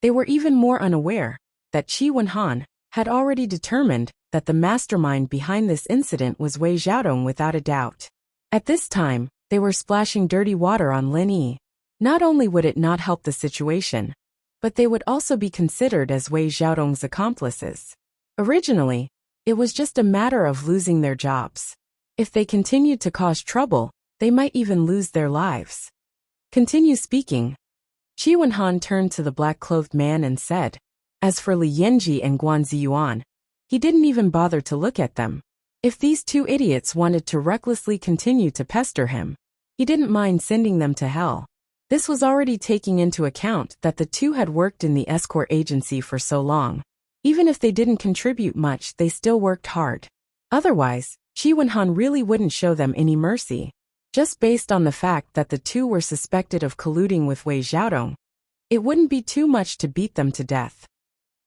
they were even more unaware that Shi Wenhan had already determined that the mastermind behind this incident was Wei Xiaodong without a doubt. At this time, they were splashing dirty water on Lin Yi. Not only would it not help the situation, but they would also be considered as Wei Xiaodong's accomplices. Originally, it was just a matter of losing their jobs. If they continued to cause trouble, they might even lose their lives. Continue speaking. Shi Wenhan turned to the black-clothed man and said, as for Li Yinji and Guan Ziyuan, he didn't even bother to look at them. If these two idiots wanted to recklessly continue to pester him, he didn't mind sending them to hell. This was already taking into account that the two had worked in the escort agency for so long. Even if they didn't contribute much, they still worked hard. Otherwise, Shi Wenhan really wouldn't show them any mercy. Just based on the fact that the two were suspected of colluding with Wei Xiaodong, it wouldn't be too much to beat them to death.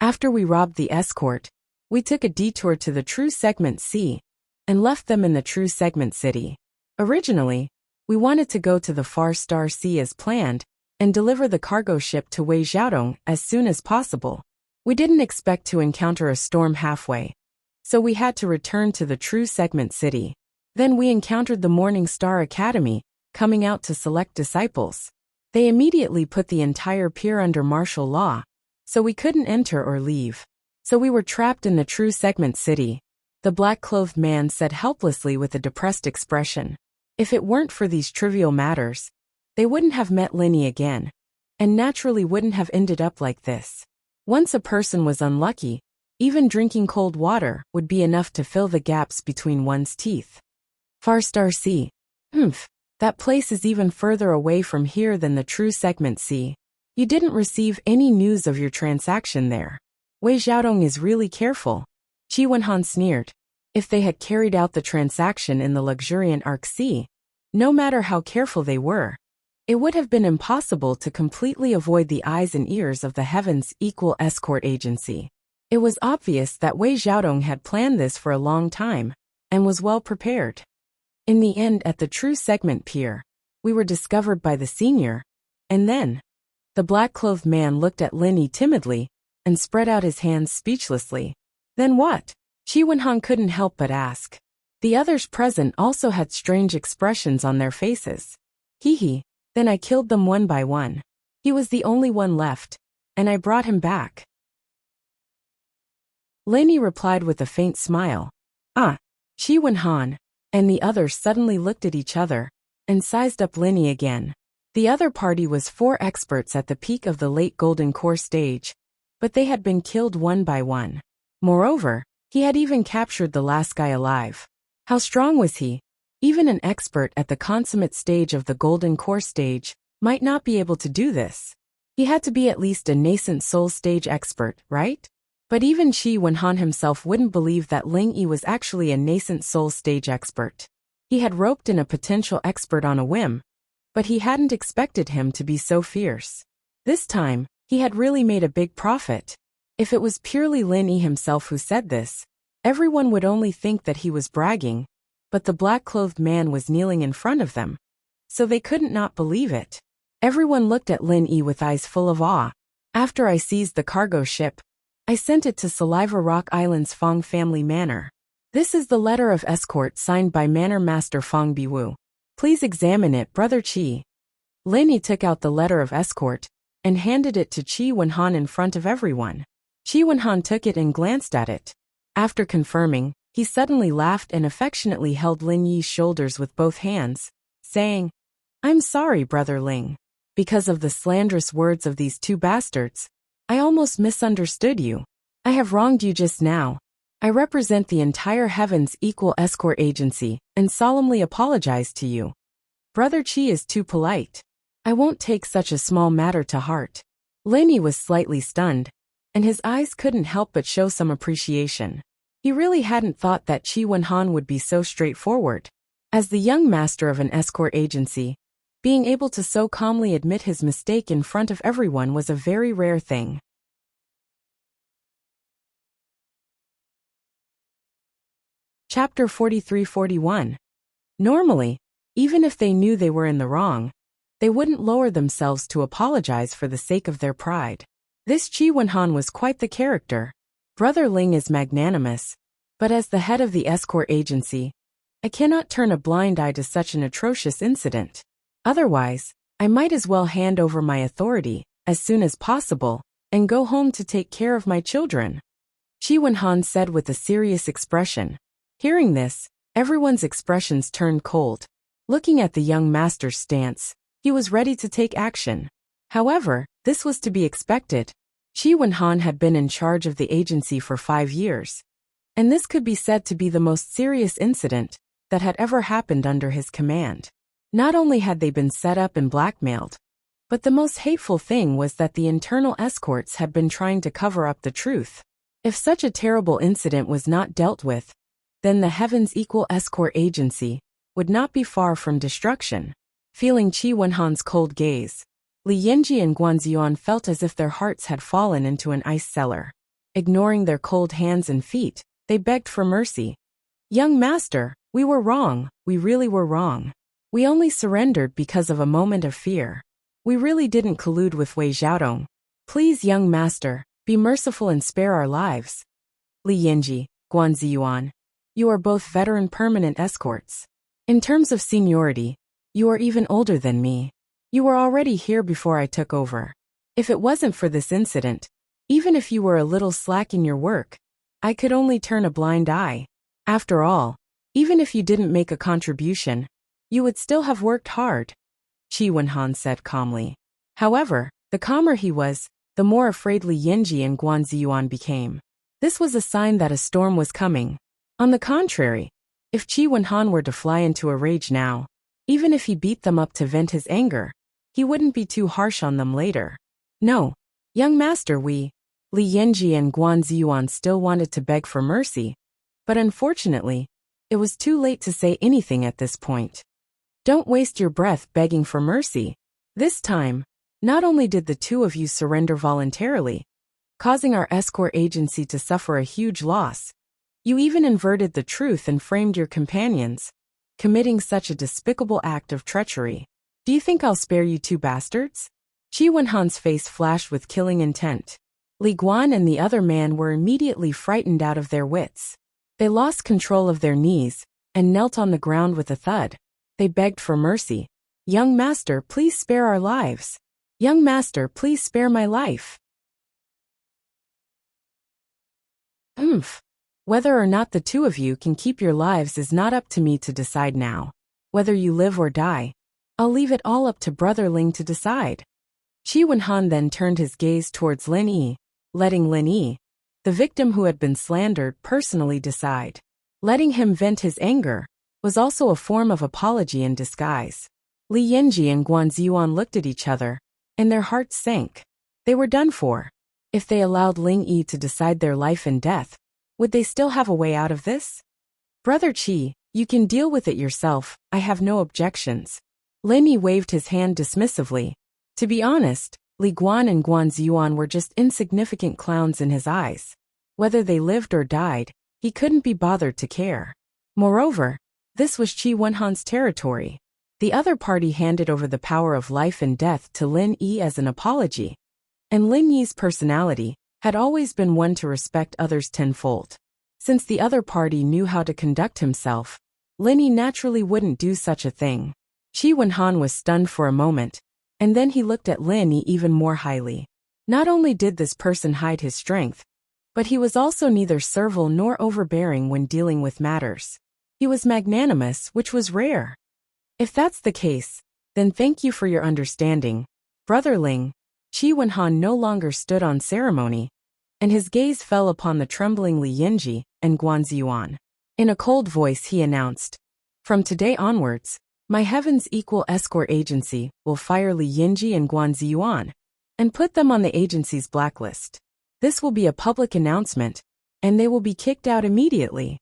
After we robbed the escort, we took a detour to the True Segment Sea and left them in the True Segment City. Originally, we wanted to go to the Far Star Sea as planned and deliver the cargo ship to Wei Xiaodong as soon as possible. We didn't expect to encounter a storm halfway, so we had to return to the True Segment City. Then we encountered the Morning Star Academy, coming out to select disciples. They immediately put the entire pier under martial law, so we couldn't enter or leave. So we were trapped in the True Segment City. The black-clothed man said helplessly with a depressed expression. If it weren't for these trivial matters, they wouldn't have met Lin Yi again, and naturally wouldn't have ended up like this. Once a person was unlucky, even drinking cold water would be enough to fill the gaps between one's teeth. Far Star Sea. That place is even further away from here than the True Segment Sea. You didn't receive any news of your transaction there. Wei Xiaodong is really careful. Shi Wenhan sneered. If they had carried out the transaction in the luxuriant Arc Sea, no matter how careful they were, it would have been impossible to completely avoid the eyes and ears of the Heavens Equal Escort Agency. It was obvious that Wei Xiaodong had planned this for a long time and was well prepared. In the end, at the True Segment Pier, we were discovered by the senior, and then the black-clothed man looked at Lin Yi timidly and spread out his hands speechlessly. Then what? Shi Wenhan couldn't help but ask. The others present also had strange expressions on their faces. Hee. Then I killed them one by one. He was the only one left, and I brought him back. Lin Yi replied with a faint smile. Shi Wenhan. And the others suddenly looked at each other and sized up Lin Yi again. The other party was 4 experts at the peak of the late Golden Core stage, but they had been killed one by one. Moreover, he had even captured the last guy alive. How strong was he? Even an expert at the consummate stage of the Golden Core stage might not be able to do this. He had to be at least a nascent soul stage expert, right? But even Shi Wenhan himself wouldn't believe that Ling Yi was actually a nascent soul stage expert. He had roped in a potential expert on a whim, but he hadn't expected him to be so fierce. This time, He had really made a big profit. If it was purely Lin Yi himself who said this, everyone would only think that he was bragging, but the black-clothed man was kneeling in front of them, so they couldn't not believe it. Everyone looked at Lin Yi with eyes full of awe. After I seized the cargo ship, I sent it to Saliva Rock Island's Fong family manor. This is the letter of escort signed by Manor Master Fong Biwu. Please examine it, Brother Qi. Lin Yi took out the letter of escort and handed it to Qi Wenhan in front of everyone. Qi Wenhan took it and glanced at it. After confirming, he suddenly laughed and affectionately held Lin Yi's shoulders with both hands, saying, "I'm sorry, Brother Ling. Because of the slanderous words of these two bastards, I almost misunderstood you. I have wronged you just now. I represent the entire Heaven's Equal Escort Agency and solemnly apologize to you. Brother Qi is too polite. I won't take such a small matter to heart." Lin Yi was slightly stunned, and his eyes couldn't help but show some appreciation. He really hadn't thought that Qi Wenhan would be so straightforward. As the young master of an escort agency, being able to so calmly admit his mistake in front of everyone was a very rare thing. Chapter 43-41. Normally, even if they knew they were in the wrong, they wouldn't lower themselves to apologize for the sake of their pride. This Qi Wenhan was quite the character. Brother Ling is magnanimous, but as the head of the escort agency, I cannot turn a blind eye to such an atrocious incident. Otherwise, I might as well hand over my authority as soon as possible and go home to take care of my children, Qi Wenhan said with a serious expression. Hearing this, everyone's expressions turned cold. Looking at the young master's stance, he was ready to take action. However, this was to be expected. Qi Wenhan had been in charge of the agency for 5 years, and this could be said to be the most serious incident that had ever happened under his command. Not only had they been set up and blackmailed, but the most hateful thing was that the internal escorts had been trying to cover up the truth. If such a terrible incident was not dealt with, then the Heaven's Equal Escort Agency would not be far from destruction. Feeling Qi Wenhan's cold gaze, Li Yinji and Guanziyuan felt as if their hearts had fallen into an ice cellar. Ignoring their cold hands and feet, they begged for mercy. "Young master, we were wrong, we really were wrong. We only surrendered because of a moment of fear. We really didn't collude with Wei Xiaodong. Please, young master, be merciful and spare our lives." Li Yinji, Guanziyuan, you are both veteran permanent escorts. In terms of seniority, you are even older than me. You were already here before I took over. If it wasn't for this incident, even if you were a little slack in your work, I could only turn a blind eye. After all, even if you didn't make a contribution, you would still have worked hard, Qi Wenhan said calmly. However, the calmer he was, the more afraid Li Yinji and Guanziyuan became. This was a sign that a storm was coming. On the contrary, if Qi Wenhan were to fly into a rage now, even if he beat them up to vent his anger, he wouldn't be too harsh on them later. No, young master, Li Yinji and Guanziyuan still wanted to beg for mercy, but unfortunately, it was too late to say anything at this point. Don't waste your breath begging for mercy. This time, not only did the two of you surrender voluntarily, causing our escort agency to suffer a huge loss, you even inverted the truth and framed your companions, committing such a despicable act of treachery. Do you think I'll spare you two bastards? Qi Wenhan's face flashed with killing intent. Li Guan and the other man were immediately frightened out of their wits. They lost control of their knees and knelt on the ground with a thud. They begged for mercy. Young master, please spare our lives. Young master, please spare my life. Whether or not the two of you can keep your lives is not up to me to decide now. Whether you live or die, I'll leave it all up to Brother Ling to decide. Qi Wenhan then turned his gaze towards Lin Yi, letting Lin Yi, the victim who had been slandered, personally decide. Letting him vent his anger was also a form of apology in disguise. Li Yinji and Guanziyuan looked at each other, and their hearts sank. They were done for. If they allowed Ling Yi to decide their life and death, would they still have a way out of this? Brother Qi, you can deal with it yourself, I have no objections. Lin Yi waved his hand dismissively. To be honest, Li Guan and Guan Ziyuan were just insignificant clowns in his eyes. Whether they lived or died, he couldn't be bothered to care. Moreover, this was Qi Wenhan's territory. The other party handed over the power of life and death to Lin Yi as an apology, and Lin Yi's personality had always been one to respect others tenfold. Since the other party knew how to conduct himself, Lin Yi naturally wouldn't do such a thing. Qi Wenhan was stunned for a moment, and then he looked at Lin Yi even more highly. Not only did this person hide his strength, but he was also neither servile nor overbearing when dealing with matters. He was magnanimous, which was rare. If that's the case, then thank you for your understanding, Brother Ling. Qi Wenhan no longer stood on ceremony, and his gaze fell upon the trembling Li Yinji and Guan Ziyuan. In a cold voice he announced, "From today onwards, my Heaven's Equal Escort Agency will fire Li Yinji and Guan Ziyuan and put them on the agency's blacklist. This will be a public announcement, and they will be kicked out immediately."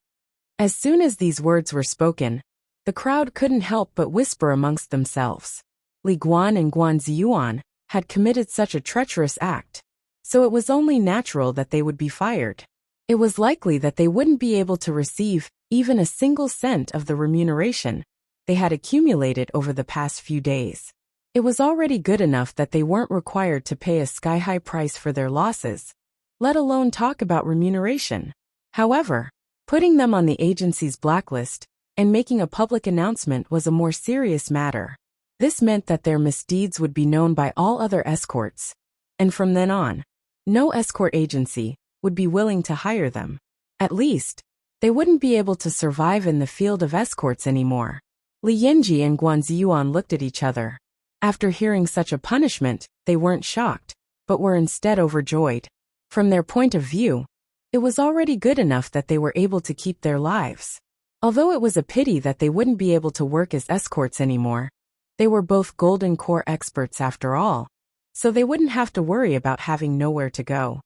As soon as these words were spoken, the crowd couldn't help but whisper amongst themselves. Li Guan and Guan Ziyuan had committed such a treacherous act, so it was only natural that they would be fired. It was likely that they wouldn't be able to receive even a single cent of the remuneration they had accumulated over the past few days. It was already good enough that they weren't required to pay a sky-high price for their losses, let alone talk about remuneration. However, putting them on the agency's blacklist and making a public announcement was a more serious matter. This meant that their misdeeds would be known by all other escorts, and from then on, no escort agency would be willing to hire them. At least, they wouldn't be able to survive in the field of escorts anymore. Li Yinji and Guan Ziyuan looked at each other. After hearing such a punishment, they weren't shocked, but were instead overjoyed. From their point of view, it was already good enough that they were able to keep their lives. Although it was a pity that they wouldn't be able to work as escorts anymore, they were both Golden Core experts after all, so they wouldn't have to worry about having nowhere to go.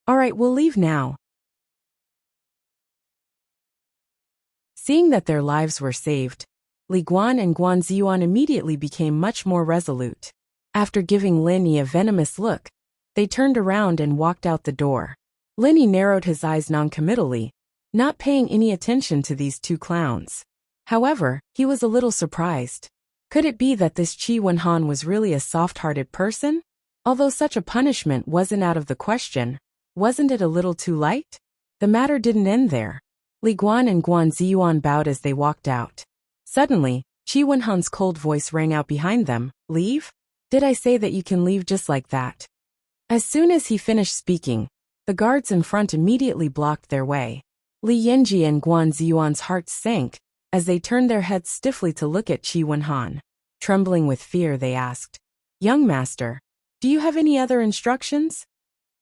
"Alright, we'll leave now." Seeing that their lives were saved, Li Guan and Guan Ziyuan immediately became much more resolute. After giving Lin Yi a venomous look, they turned around and walked out the door. Lin Yi narrowed his eyes noncommittally, not paying any attention to these two clowns. However, he was a little surprised. Could it be that this Qi Wenhan was really a soft-hearted person? Although such a punishment wasn't out of the question, wasn't it a little too light? The matter didn't end there. Li Guan and Guan Ziyuan bowed as they walked out. Suddenly, Qi Wenhan's cold voice rang out behind them, "Leave? Did I say that you can leave just like that?" As soon as he finished speaking, the guards in front immediately blocked their way. Li Yinji and Guan Ziyuan's hearts sank as they turned their heads stiffly to look at Qi Wenhan. Trembling with fear, they asked, "Young master, do you have any other instructions?"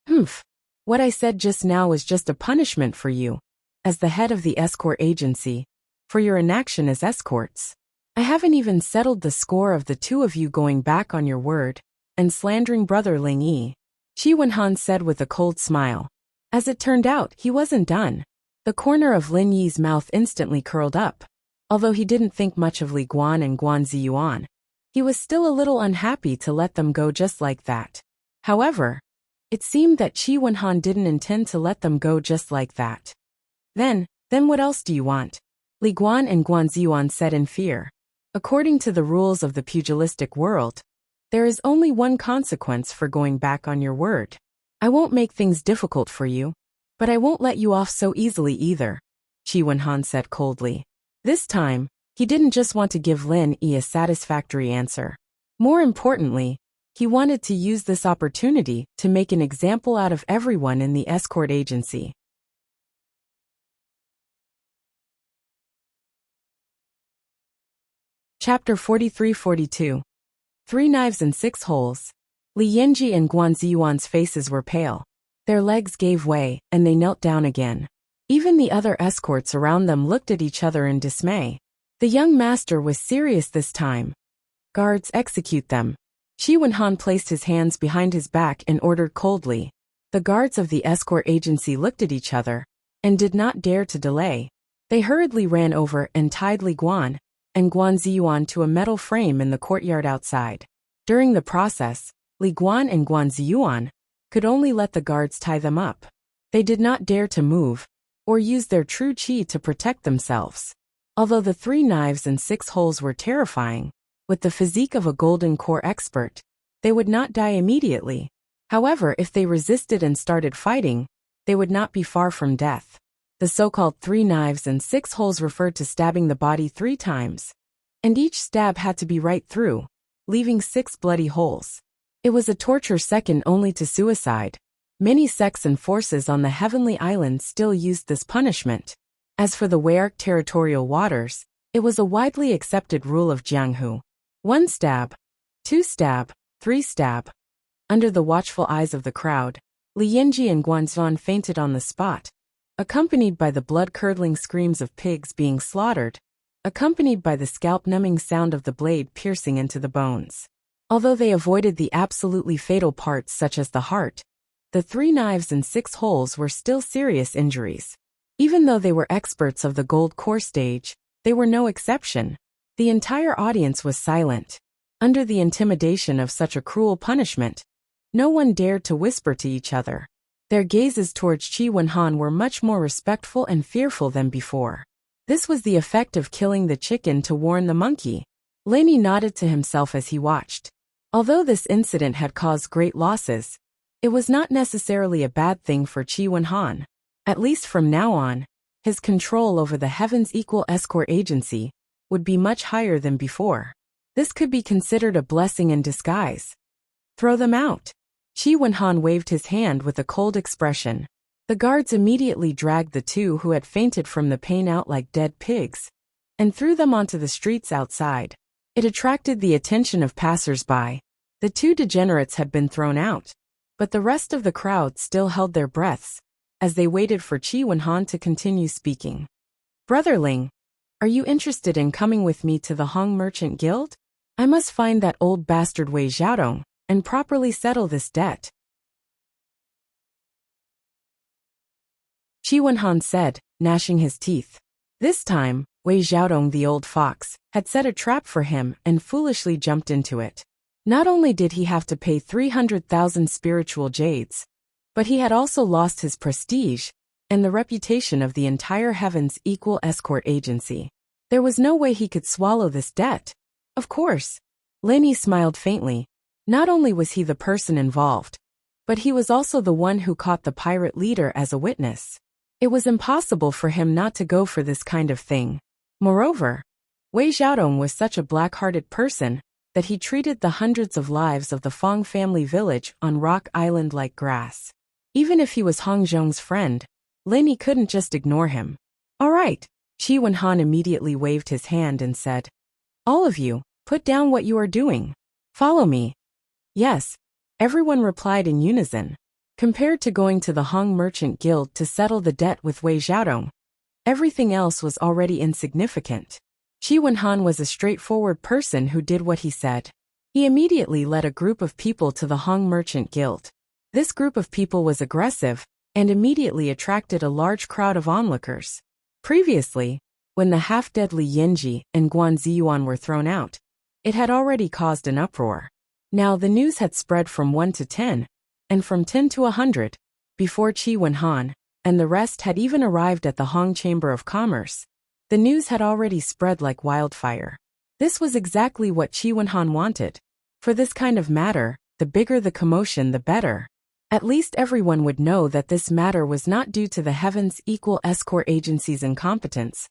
"Humph. What I said just now was just a punishment for you, as the head of the escort agency, for your inaction as escorts. I haven't even settled the score of the two of you going back on your word and slandering Brother Ling Yi," Qi Wenhan said with a cold smile. As it turned out, he wasn't done. The corner of Lin Yi's mouth instantly curled up. Although he didn't think much of Li Guan and Guan Ziyuan, he was still a little unhappy to let them go just like that. However, it seemed that Qi Wenhan didn't intend to let them go just like that. Then what else do you want?" Li Guan and Guan Ziyuan said in fear. According to the rules of the pugilistic world, there is only one consequence for going back on your word. I won't make things difficult for you, but I won't let you off so easily either, Qi Wenhan said coldly. This time, he didn't just want to give Lin Yi a satisfactory answer. More importantly, he wanted to use this opportunity to make an example out of everyone in the escort agency. Chapter 43-42. 3 Knives and 6 Holes. Li Yinji and Guan Ziyuan's faces were pale. Their legs gave way, and they knelt down again. Even the other escorts around them looked at each other in dismay. The young master was serious this time. "Guards, execute them." Qi Wenhan placed his hands behind his back and ordered coldly. The guards of the escort agency looked at each other and did not dare to delay. They hurriedly ran over and tied Li Guan and Guan Ziyuan to a metal frame in the courtyard outside. During the process, Li Guan and Guan Ziyuan, could only let the guards tie them up. They did not dare to move, or use their true qi to protect themselves. Although the 3 knives and 6 holes were terrifying, with the physique of a golden core expert, they would not die immediately. However, if they resisted and started fighting, they would not be far from death. The so-called 3 knives and 6 holes referred to stabbing the body 3 times, and each stab had to be right through, leaving 6 bloody holes. It was a torture second only to suicide. Many sects and forces on the Heavenly Island still used this punishment. As for the Weyark territorial waters, it was a widely accepted rule of Jianghu. 1 stab, 2 stab, 3 stab. Under the watchful eyes of the crowd, Li Yinji and Guanzhan fainted on the spot, accompanied by the blood-curdling screams of pigs being slaughtered, accompanied by the scalp-numbing sound of the blade piercing into the bones. Although they avoided the absolutely fatal parts such as the heart, the 3 knives and 6 holes were still serious injuries. Even though they were experts of the gold core stage, they were no exception. The entire audience was silent. Under the intimidation of such a cruel punishment, no one dared to whisper to each other. Their gazes towards Qi Wenhan were much more respectful and fearful than before. This was the effect of killing the chicken to warn the monkey. Laney nodded to himself as he watched. Although this incident had caused great losses, it was not necessarily a bad thing for Qi Wenhan. At least from now on, his control over the Heaven's Equal Escort Agency would be much higher than before. This could be considered a blessing in disguise. Throw them out. Qi Wenhan waved his hand with a cold expression. The guards immediately dragged the 2 who had fainted from the pain out like dead pigs, and threw them onto the streets outside. It attracted the attention of passers-by. The 2 degenerates had been thrown out, but the rest of the crowd still held their breaths, as they waited for Qi Wenhan to continue speaking. Brotherling, are you interested in coming with me to the Hong Merchant Guild? I must find that old bastard Wei Xiaodong and properly settle this debt. Qi Wenhan said, gnashing his teeth. This time, Wei Xiaodong the old fox had set a trap for him and foolishly jumped into it. Not only did he have to pay 300,000 spiritual jades, but he had also lost his prestige and the reputation of the entire Heaven's Equal Escort Agency. There was no way he could swallow this debt. Of course. Lenny smiled faintly. Not only was he the person involved, but he was also the one who caught the pirate leader as a witness. It was impossible for him not to go for this kind of thing. Moreover, Wei Xiaodong was such a black-hearted person that he treated the hundreds of lives of the Fong family village on Rock Island like grass. Even if he was Hong Zhong's friend, Lenny couldn't just ignore him. All right, Qi Wenhan immediately waved his hand and said, all of you, put down what you are doing. Follow me. Yes, everyone replied in unison. Compared to going to the Hong Merchant Guild to settle the debt with Wei Xiaodong, everything else was already insignificant. Qi Wenhan was a straightforward person who did what he said. He immediately led a group of people to the Hong Merchant Guild. This group of people was aggressive and immediately attracted a large crowd of onlookers. Previously, when the half-dead Li Yinji and Guan Ziyuan were thrown out, it had already caused an uproar. Now the news had spread from 1 to 10, and from 10 to 100, before Qi Wenhan, and the rest had even arrived at the Hong Chamber of Commerce. The news had already spread like wildfire. This was exactly what Qi Wenhan wanted. For this kind of matter, the bigger the commotion the better. At least everyone would know that this matter was not due to the Heaven's Equal Escort Agency's incompetence,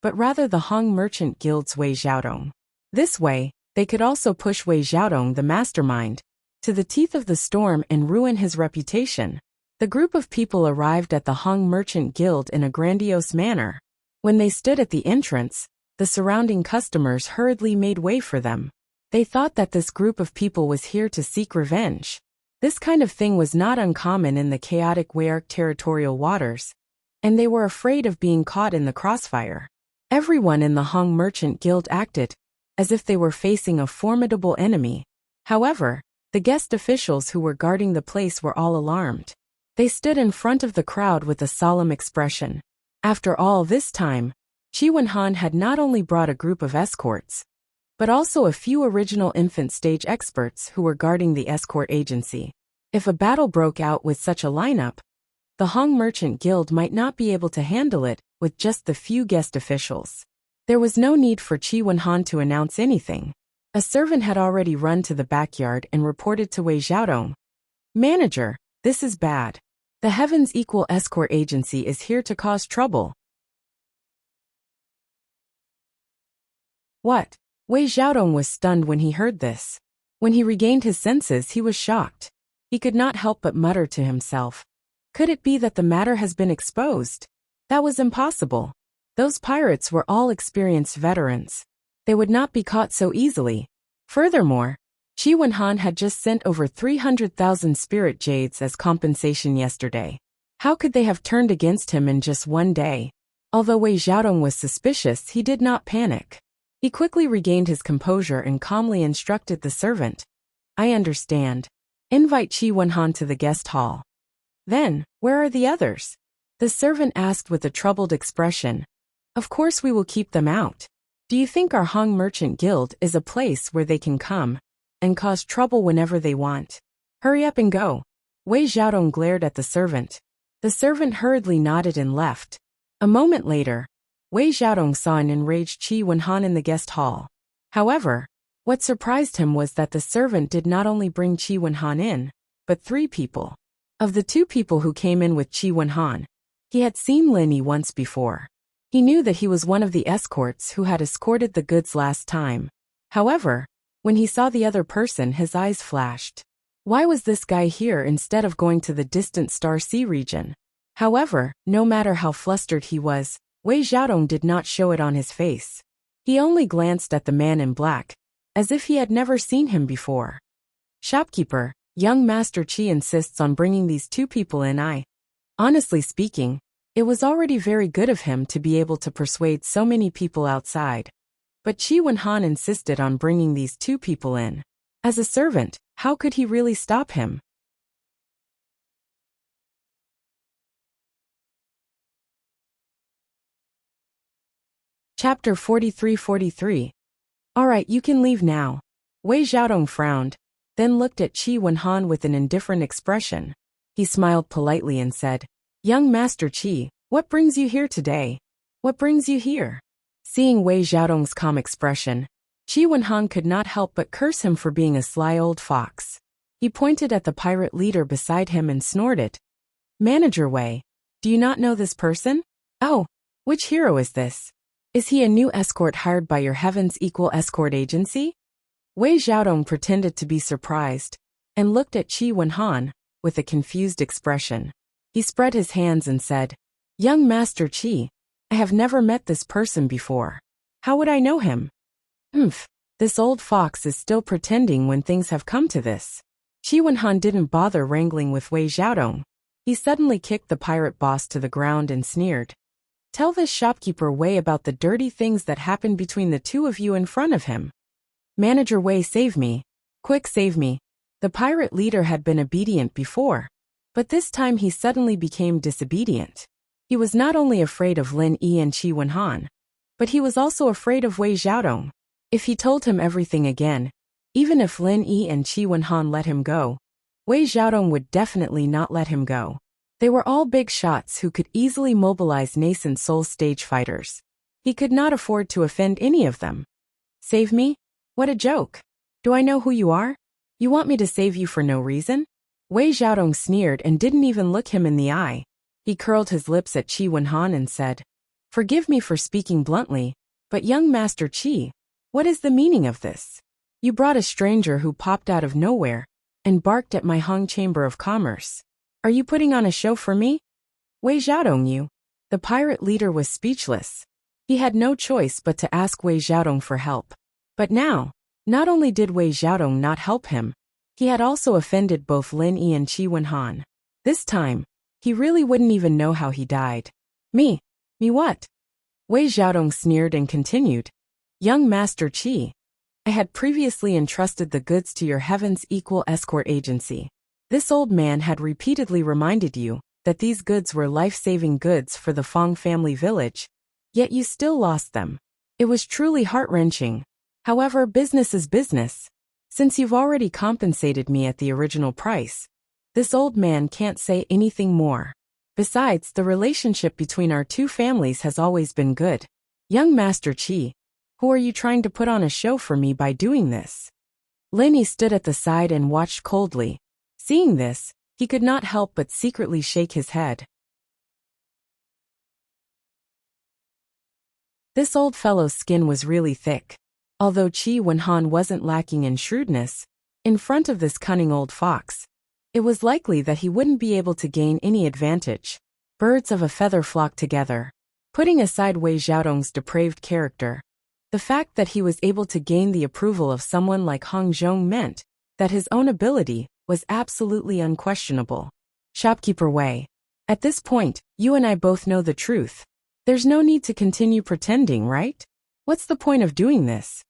but rather the Hong Merchant Guild's Wei Xiaodong. This way, they could also push Wei Xiaodong, the mastermind, to the teeth of the storm and ruin his reputation. The group of people arrived at the Hong Merchant Guild in a grandiose manner. When they stood at the entrance, the surrounding customers hurriedly made way for them. They thought that this group of people was here to seek revenge. This kind of thing was not uncommon in the chaotic Weyark territorial waters, and they were afraid of being caught in the crossfire. Everyone in the Hong Merchant Guild acted as if they were facing a formidable enemy. However, the guest officials who were guarding the place were all alarmed. They stood in front of the crowd with a solemn expression. After all this time, Qi Wenhan had not only brought a group of escorts, but also a few original infant stage experts who were guarding the escort agency. If a battle broke out with such a lineup, the Hong Merchant Guild might not be able to handle it with just the few guest officials. There was no need for Qi Wenhan to announce anything. A servant had already run to the backyard and reported to Wei Xiaodong. "Manager, this is bad. The Heavens Equal Escort Agency is here to cause trouble." What? Wei Xiaodong was stunned when he heard this. When he regained his senses, he was shocked. He could not help but mutter to himself. Could it be that the matter has been exposed? That was impossible. Those pirates were all experienced veterans. They would not be caught so easily. Furthermore, Qi Wenhan had just sent over 300,000 spirit jades as compensation yesterday. How could they have turned against him in just one day? Although Wei Xiaodong was suspicious, he did not panic. He quickly regained his composure and calmly instructed the servant. "I understand. Invite Qi Wenhan to the guest hall." "Then, where are the others?" the servant asked with a troubled expression. "Of course we will keep them out. Do you think our Hong Merchant Guild is a place where they can come and cause trouble whenever they want? Hurry up and go." Wei Xiaodong glared at the servant. The servant hurriedly nodded and left. A moment later, Wei Xiaodong saw an enraged Qi Wenhan in the guest hall. However, what surprised him was that the servant did not only bring Qi Wenhan in, but 3 people. Of the 2 people who came in with Qi Wenhan, he had seen Lin Yi once before. He knew that he was one of the escorts who had escorted the goods last time. However, when he saw the other person, his eyes flashed. Why was this guy here instead of going to the distant Star Sea region? However, no matter how flustered he was, Wei Xiaodong did not show it on his face. He only glanced at the man in black, as if he had never seen him before. "Shopkeeper, young Master Qi insists on bringing these 2 people in. Honestly speaking, it was already very good of him to be able to persuade so many people outside. But Qi Wenhan insisted on bringing these 2 people in. As a servant, how could he really stop him?" Chapter 43-43. "Alright, you can leave now." Wei Xiaodong frowned, then looked at Qi Wenhan with an indifferent expression. He smiled politely and said, "Young Master Qi, what brings you here today? What brings you here?" Seeing Wei Xiaodong's calm expression, Qi Wenhan could not help but curse him for being a sly old fox. He pointed at the pirate leader beside him and snorted. "Manager Wei, do you not know this person? Oh, which hero is this? Is he a new escort hired by your Heavens Equal Escort Agency?" Wei Xiaodong pretended to be surprised and looked at Qi Wenhan with a confused expression. He spread his hands and said, "Young Master Qi, I have never met this person before. How would I know him?" This old fox is still pretending when things have come to this." Qi Wenhan didn't bother wrangling with Wei Xiaodong. He suddenly kicked the pirate boss to the ground and sneered. "Tell this shopkeeper Wei about the dirty things that happened between the 2 of you in front of him." "Manager Wei, save me. Quick, save me." The pirate leader had been obedient before, but this time he suddenly became disobedient. He was not only afraid of Lin Yi and Qi Wenhan, but he was also afraid of Wei Xiaodong. If he told him everything again, even if Lin Yi and Qi Wenhan let him go, Wei Xiaodong would definitely not let him go. They were all big shots who could easily mobilize nascent soul stage fighters. He could not afford to offend any of them. "Save me? What a joke. Do I know who you are? You want me to save you for no reason?" Wei Xiaodong sneered and didn't even look him in the eye. He curled his lips at Qi Wenhan and said, "Forgive me for speaking bluntly, but young Master Qi, what is the meaning of this? You brought a stranger who popped out of nowhere and barked at my Hong Chamber of Commerce. Are you putting on a show for me?" "Wei Xiaodong, you." The pirate leader was speechless. He had no choice but to ask Wei Xiaodong for help. But now, not only did Wei Xiaodong not help him, he had also offended both Lin Yi and Qi Wenhan. This time, he really wouldn't even know how he died. Me what?" Wei Xiaodong sneered and continued, "Young Master Qi, I had previously entrusted the goods to your Heavens Equal Escort Agency. This old man had repeatedly reminded you that these goods were life-saving goods for the Fong family village, yet you still lost them. It was truly heart-wrenching. However, business is business. Since you've already compensated me at the original price, this old man can't say anything more. Besides, the relationship between our two families has always been good. Young Master Qi, who are you trying to put on a show for me by doing this? Lenny stood at the side and watched coldly. Seeing this, he could not help but secretly shake his head. This old fellow's skin was really thick. Although Qi Wenhan wasn't lacking in shrewdness, in front of this cunning old fox, it was likely that he wouldn't be able to gain any advantage. Birds of a feather flock together. Putting aside Wei Xiaodong's depraved character, the fact that he was able to gain the approval of someone like Hong Zhong meant that his own ability was absolutely unquestionable. Shopkeeper Wei, at this point, you and I both know the truth. There's no need to continue pretending, right? What's the point of doing this?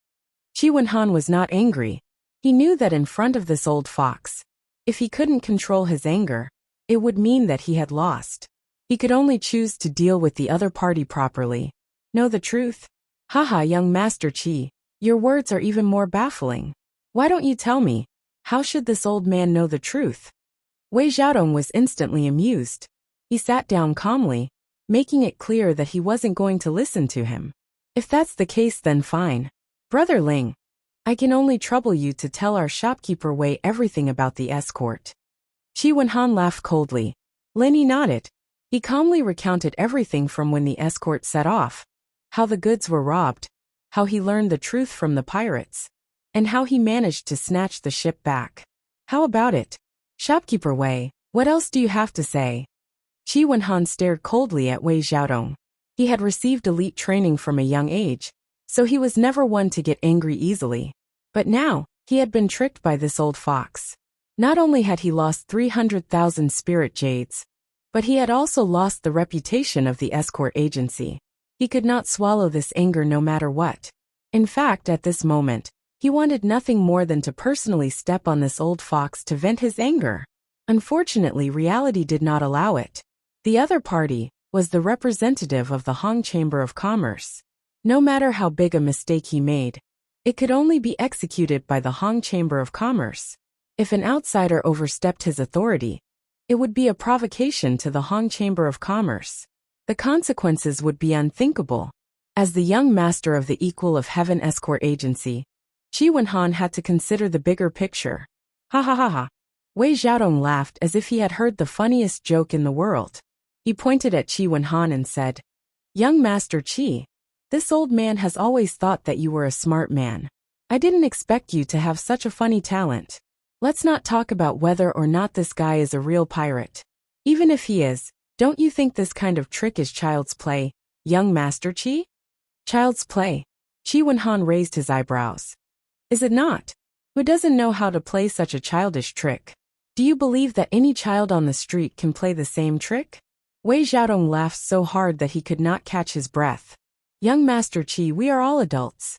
Qi Wenhan was not angry. He knew that in front of this old fox, if he couldn't control his anger, it would mean that he had lost. He could only choose to deal with the other party properly. Know the truth? Haha, young Master Qi, your words are even more baffling. Why don't you tell me? How should this old man know the truth? Wei Xiaodong was instantly amused. He sat down calmly, making it clear that he wasn't going to listen to him. If that's the case, then fine. Brother Ling, I can only trouble you to tell our shopkeeper Wei everything about the escort. Qi Wenhan laughed coldly. Lenny nodded. He calmly recounted everything from when the escort set off, how the goods were robbed, how he learned the truth from the pirates, and how he managed to snatch the ship back. How about it? Shopkeeper Wei, what else do you have to say? Qi Wenhan stared coldly at Wei Xiaodong. He had received elite training from a young age, so he was never one to get angry easily. But now, he had been tricked by this old fox. Not only had he lost 300,000 spirit jades, but he had also lost the reputation of the escort agency. He could not swallow this anger no matter what. In fact, at this moment, he wanted nothing more than to personally step on this old fox to vent his anger. Unfortunately, reality did not allow it. The other party was the representative of the Hong Chamber of Commerce. No matter how big a mistake he made, it could only be executed by the Hong Chamber of Commerce. If an outsider overstepped his authority, it would be a provocation to the Hong Chamber of Commerce. The consequences would be unthinkable. As the young master of the Equal of Heaven Escort Agency, Qi Wenhan had to consider the bigger picture. Ha ha ha ha. Wei Xiaodong laughed as if he had heard the funniest joke in the world. He pointed at Qi Wenhan and said, Young Master Qi, this old man has always thought that you were a smart man. I didn't expect you to have such a funny talent. Let's not talk about whether or not this guy is a real pirate. Even if he is, don't you think this kind of trick is child's play, young Master Qi? Child's play? Qi Wenhan raised his eyebrows. Is it not? Who doesn't know how to play such a childish trick? Do you believe that any child on the street can play the same trick? Wei Xiaodong laughed so hard that he could not catch his breath. Young Master Qi, we are all adults.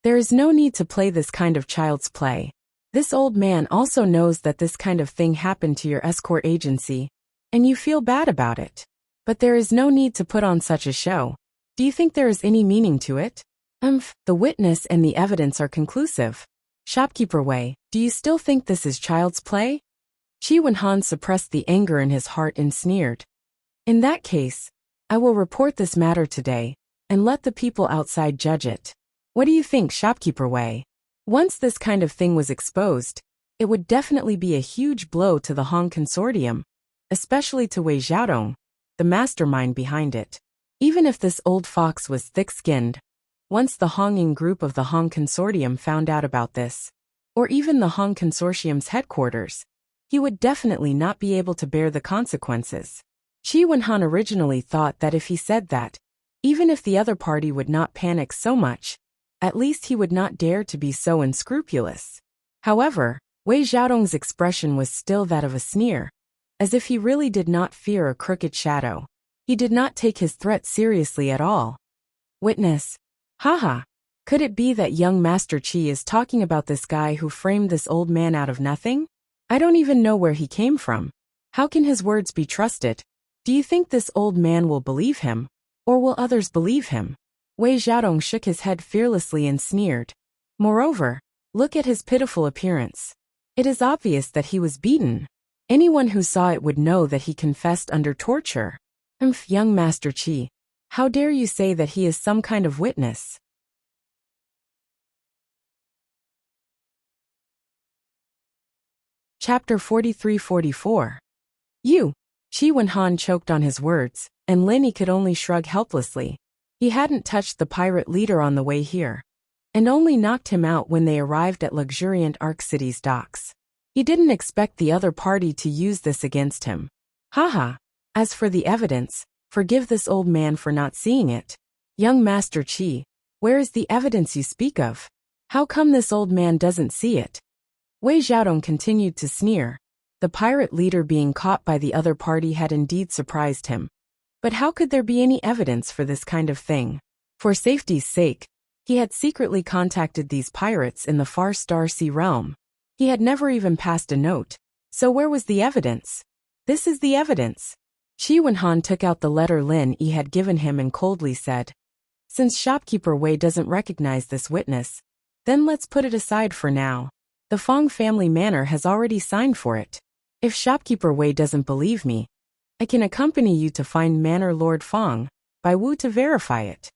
There is no need to play this kind of child's play. This old man also knows that this kind of thing happened to your escort agency, and you feel bad about it. But there is no need to put on such a show. Do you think there is any meaning to it? The witness and the evidence are conclusive. Shopkeeper Wei, do you still think this is child's play? Qi Wenhan suppressed the anger in his heart and sneered. In that case, I will report this matter today, and let the people outside judge it. What do you think, Shopkeeper Wei? Once this kind of thing was exposed, it would definitely be a huge blow to the Hong Consortium, especially to Wei Xiaodong, the mastermind behind it. Even if this old fox was thick-skinned, once the Honging group of the Hong Consortium found out about this, or even the Hong Consortium's headquarters, he would definitely not be able to bear the consequences. Qi Wenhan originally thought that if he said that, even if the other party would not panic so much, at least he would not dare to be so unscrupulous. However, Wei Xiaodong's expression was still that of a sneer, as if he really did not fear a crooked shadow. He did not take his threat seriously at all. Witness. Haha. Could it be that young Master Qi is talking about this guy who framed this old man out of nothing? I don't even know where he came from. How can his words be trusted? Do you think this old man will believe him? Or will others believe him? Wei Xiaodong shook his head fearlessly and sneered. Moreover, look at his pitiful appearance. It is obvious that he was beaten. Anyone who saw it would know that he confessed under torture. Young Master Qi, how dare you say that he is some kind of witness? Chapter 43-44. You. Qi Wenhan choked on his words, and Lin Yi could only shrug helplessly. He hadn't touched the pirate leader on the way here, and only knocked him out when they arrived at luxuriant Ark City's docks. He didn't expect the other party to use this against him. Haha. As for the evidence, forgive this old man for not seeing it. Young Master Qi, where is the evidence you speak of? How come this old man doesn't see it? Wei Xiaodong continued to sneer. The pirate leader being caught by the other party had indeed surprised him. But how could there be any evidence for this kind of thing? For safety's sake, he had secretly contacted these pirates in the far Star Sea realm. He had never even passed a note. So where was the evidence? This is the evidence. Qi Wenhan took out the letter Lin Yi had given him and coldly said, Since shopkeeper Wei doesn't recognize this witness, then let's put it aside for now. The Fong family manor has already signed for it. If shopkeeper Wei doesn't believe me, I can accompany you to find Manor Lord Fong, Bai Wu to verify it.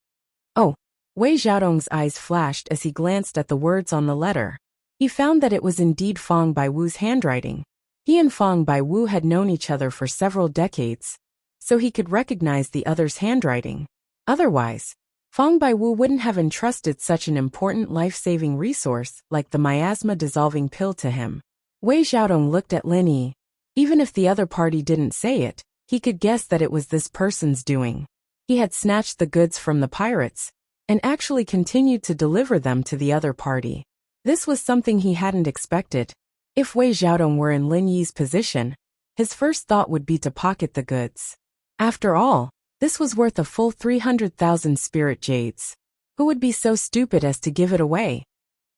Oh, Wei Xiaodong's eyes flashed as he glanced at the words on the letter. He found that it was indeed Fong Bai Wu's handwriting. He and Fong Bai Wu had known each other for several decades, so he could recognize the other's handwriting. Otherwise, Fong Bai Wu wouldn't have entrusted such an important life-saving resource like the miasma-dissolving pill to him. Wei Xiaodong looked at Lin Yi. Even if the other party didn't say it, he could guess that it was this person's doing. He had snatched the goods from the pirates, and actually continued to deliver them to the other party. This was something he hadn't expected. If Wei Xiaodong were in Lin Yi's position, his first thought would be to pocket the goods. After all, this was worth a full 300,000 spirit jades. Who would be so stupid as to give it away?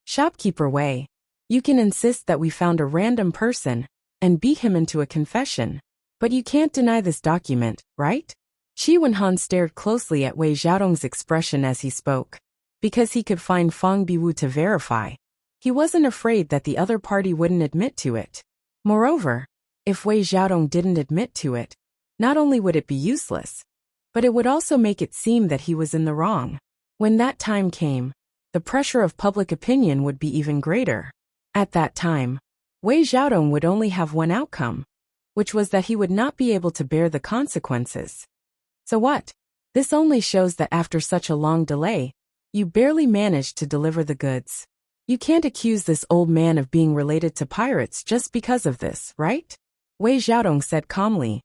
Shopkeeper Wei, you can insist that we found a random person and beat him into a confession, but you can't deny this document, right? Qi Wenhan stared closely at Wei Xiaodong's expression as he spoke. Because he could find Fong Biwu to verify, he wasn't afraid that the other party wouldn't admit to it. Moreover, if Wei Xiaodong didn't admit to it, not only would it be useless, but it would also make it seem that he was in the wrong. When that time came, the pressure of public opinion would be even greater. At that time, Wei Xiaodong would only have one outcome, which was that he would not be able to bear the consequences. So what? This only shows that after such a long delay, you barely managed to deliver the goods. You can't accuse this old man of being related to pirates just because of this, right? Wei Xiaodong said calmly.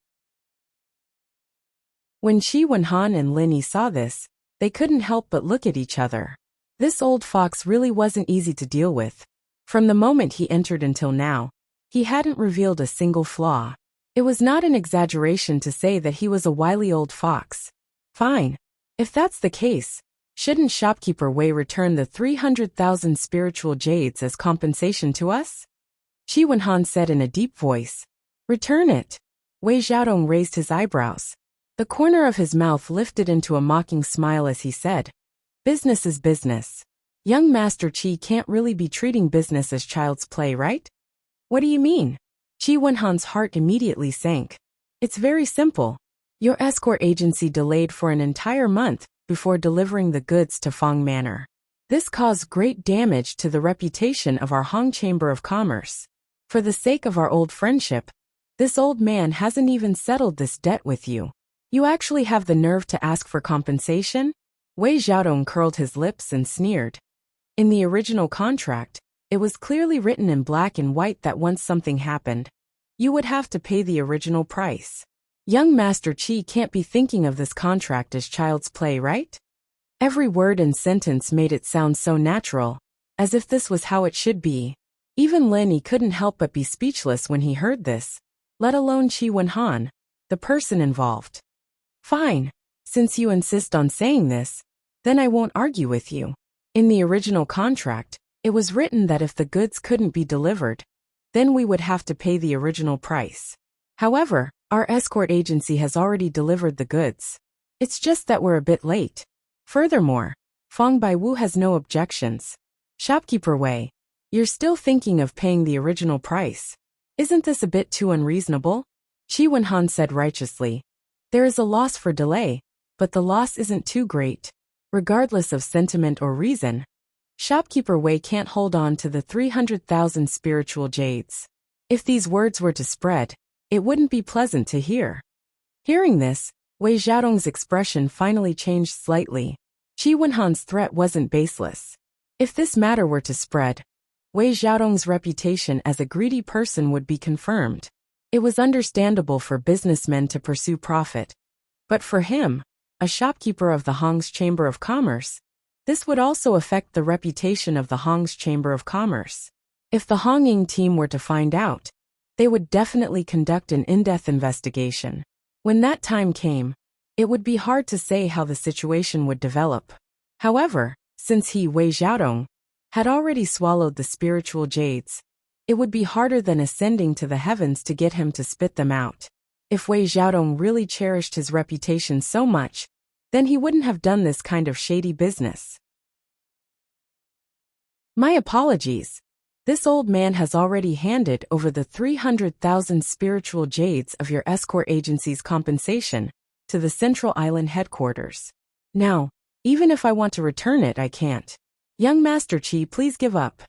When Qi Wenhan and Lin Yi saw this, they couldn't help but look at each other. This old fox really wasn't easy to deal with. From the moment he entered until now, he hadn't revealed a single flaw. It was not an exaggeration to say that he was a wily old fox. Fine. If that's the case, shouldn't shopkeeper Wei return the 300,000 spiritual jades as compensation to us? Qi Wenhan said in a deep voice. Return it. Wei Xiaodong raised his eyebrows. The corner of his mouth lifted into a mocking smile as he said, Business is business. Young Master Qi can't really be treating business as child's play, right? What do you mean? Qi Wenhan's heart immediately sank. It's very simple. Your escort agency delayed for an entire month before delivering the goods to Fong Manor. This caused great damage to the reputation of our Hong Chamber of Commerce. For the sake of our old friendship, this old man hasn't even settled this debt with you. You actually have the nerve to ask for compensation? Wei Xiaodong curled his lips and sneered. In the original contract, it was clearly written in black and white that once something happened, you would have to pay the original price. Young Master Qi can't be thinking of this contract as child's play, right? Every word and sentence made it sound so natural, as if this was how it should be. Even Lin Yi couldn't help but be speechless when he heard this, let alone Qi Wenhan, the person involved. Fine. Since you insist on saying this, then I won't argue with you. In the original contract, it was written that if the goods couldn't be delivered, then we would have to pay the original price. However, our escort agency has already delivered the goods. It's just that we're a bit late. Furthermore, Fong Baiwu has no objections. Shopkeeper Wei, you're still thinking of paying the original price. Isn't this a bit too unreasonable? Qi Wenhan said righteously. There is a loss for delay, but the loss isn't too great. Regardless of sentiment or reason, Shopkeeper Wei can't hold on to the 300,000 spiritual jades. If these words were to spread, it wouldn't be pleasant to hear. Hearing this, Wei Xiaodong's expression finally changed slightly. Qi Wenhan's threat wasn't baseless. If this matter were to spread, Wei Xiaodong's reputation as a greedy person would be confirmed. It was understandable for businessmen to pursue profit. But for him, a shopkeeper of the Hong's Chamber of Commerce, this would also affect the reputation of the Hong's Chamber of Commerce. If the Hongying team were to find out, they would definitely conduct an in-depth investigation. When that time came, it would be hard to say how the situation would develop. However, since he, Wei Xiaodong, had already swallowed the spiritual jades, it would be harder than ascending to the heavens to get him to spit them out. If Wei Xiaodong really cherished his reputation so much, then he wouldn't have done this kind of shady business. My apologies. This old man has already handed over the 300,000 spiritual jades of your escort agency's compensation to the Central Island headquarters. Now, even if I want to return it, I can't. Young Master Qi, please give up.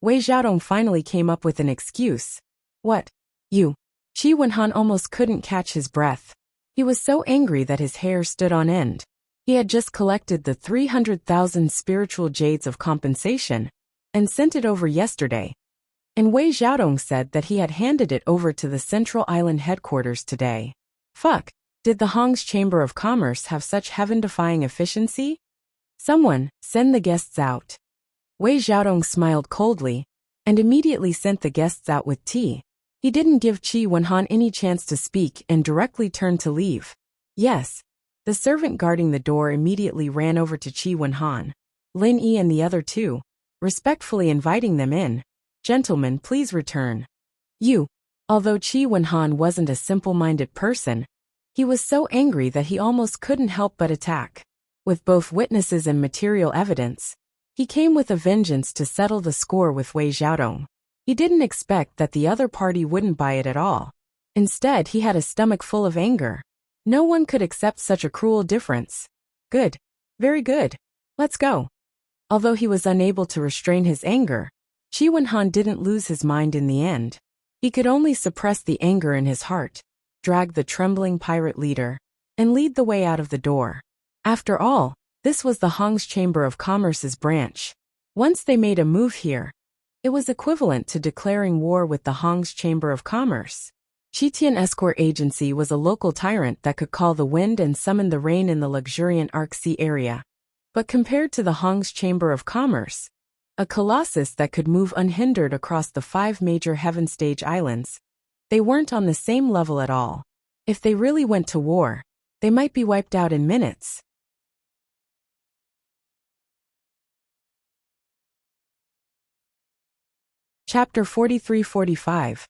Wei Xiaodong finally came up with an excuse. What? You? Qi Wenhan almost couldn't catch his breath. He was so angry that his hair stood on end. He had just collected the 300,000 spiritual jades of compensation and sent it over yesterday. And Wei Xiaodong said that he had handed it over to the Central Island headquarters today. Fuck, did the Hong's Chamber of Commerce have such heaven-defying efficiency? Someone, send the guests out. Wei Xiaodong smiled coldly and immediately sent the guests out with tea. He didn't give Qi Wenhan any chance to speak and directly turned to leave. Yes. The servant guarding the door immediately ran over to Qi Wenhan, Lin Yi and the other two, respectfully inviting them in. Gentlemen, please return. Although Qi Wenhan wasn't a simple-minded person, he was so angry that he almost couldn't help but attack. With both witnesses and material evidence, he came with a vengeance to settle the score with Wei Xiaodong. He didn't expect that the other party wouldn't buy it at all. Instead, he had a stomach full of anger. No one could accept such a cruel difference. Good. Very good. Let's go. Although he was unable to restrain his anger, Qi Wenhan didn't lose his mind in the end. He could only suppress the anger in his heart, drag the trembling pirate leader, and lead the way out of the door. After all, this was the Hong's Chamber of Commerce's branch. Once they made a move here, it was equivalent to declaring war with the Hong's Chamber of Commerce. Shitian Escort Agency was a local tyrant that could call the wind and summon the rain in the luxuriant Arc Sea area. But compared to the Hong's Chamber of Commerce, a colossus that could move unhindered across the 5 major heaven stage islands, they weren't on the same level at all. If they really went to war, they might be wiped out in minutes. Chapter 43-45.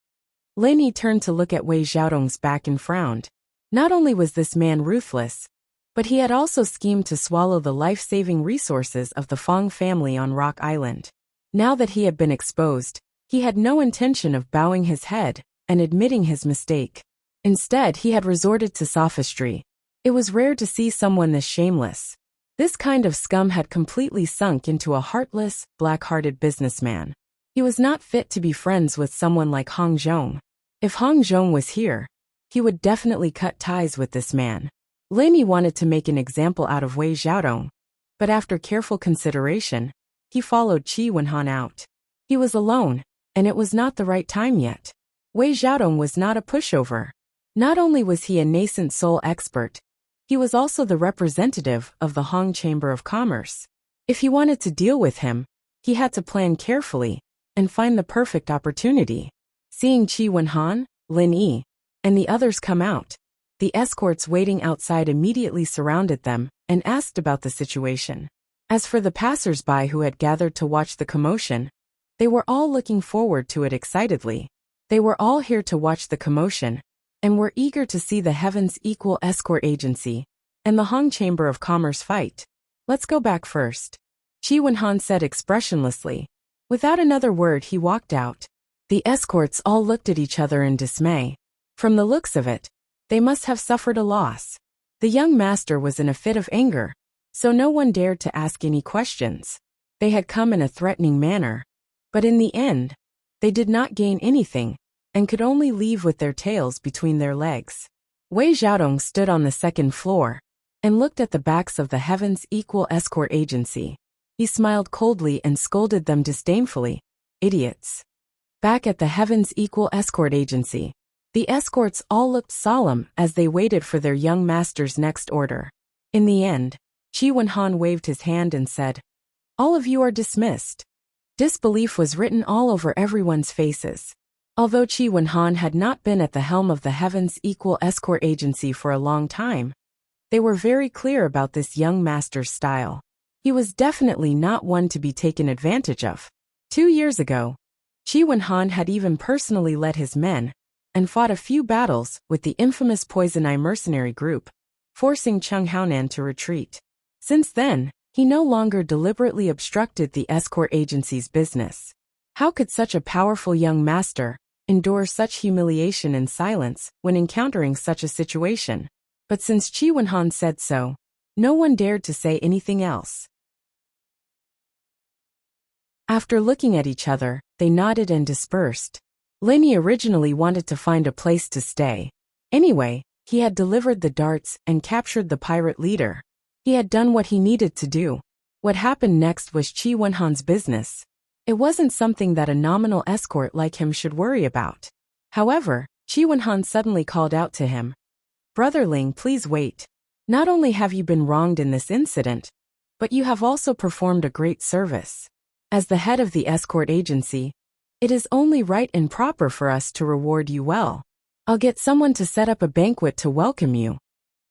Lin Yi turned to look at Wei Xiaodong's back and frowned. Not only was this man ruthless, but he had also schemed to swallow the life-saving resources of the Fong family on Rock Island. Now that he had been exposed, he had no intention of bowing his head and admitting his mistake. Instead, he had resorted to sophistry. It was rare to see someone this shameless. This kind of scum had completely sunk into a heartless, black-hearted businessman. He was not fit to be friends with someone like Hong Zhong. If Hong Zhong was here, he would definitely cut ties with this man. Lin Yi wanted to make an example out of Wei Xiaodong, but after careful consideration, he followed Qi Wenhan out. He was alone, and it was not the right time yet. Wei Xiaodong was not a pushover. Not only was he a nascent soul expert, he was also the representative of the Hong Chamber of Commerce. If he wanted to deal with him, he had to plan carefully and find the perfect opportunity. Seeing Qi Wenhan, Lin Yi, and the others come out, the escorts waiting outside immediately surrounded them and asked about the situation. As for the passers-by who had gathered to watch the commotion, they were all looking forward to it excitedly. They were all here to watch the commotion and were eager to see the Heaven's Equal Escort Agency and the Hong Chamber of Commerce fight. Let's go back first. Qi Wenhan said expressionlessly. Without another word he walked out. The escorts all looked at each other in dismay. From the looks of it, they must have suffered a loss. The young master was in a fit of anger, so no one dared to ask any questions. They had come in a threatening manner, but in the end, they did not gain anything, and could only leave with their tails between their legs. Wei Xiaodong stood on the second floor, and looked at the backs of the Heaven's Equal Escort Agency. He smiled coldly and scolded them disdainfully. Idiots. Back at the Heaven's Equal Escort Agency, the escorts all looked solemn as they waited for their young master's next order. In the end, Qi Wenhan waved his hand and said, "All of you are dismissed." Disbelief was written all over everyone's faces. Although Qi Wenhan had not been at the helm of the Heaven's Equal Escort Agency for a long time, they were very clear about this young master's style. He was definitely not one to be taken advantage of. 2 years ago, Qi Wenhan had even personally led his men and fought a few battles with the infamous Poison Eye mercenary group, forcing Cheng Haonan to retreat. Since then, he no longer deliberately obstructed the escort agency's business. How could such a powerful young master endure such humiliation in silence when encountering such a situation? But since Qi Wenhan said so, no one dared to say anything else. After looking at each other, they nodded and dispersed. Linny originally wanted to find a place to stay. Anyway, he had delivered the darts and captured the pirate leader. He had done what he needed to do. What happened next was Qi Wenhan's business. It wasn't something that a nominal escort like him should worry about. However, Qi Wenhan suddenly called out to him, "Brother Ling, please wait. Not only have you been wronged in this incident, but you have also performed a great service. As the head of the escort agency, it is only right and proper for us to reward you well. I'll get someone to set up a banquet to welcome you.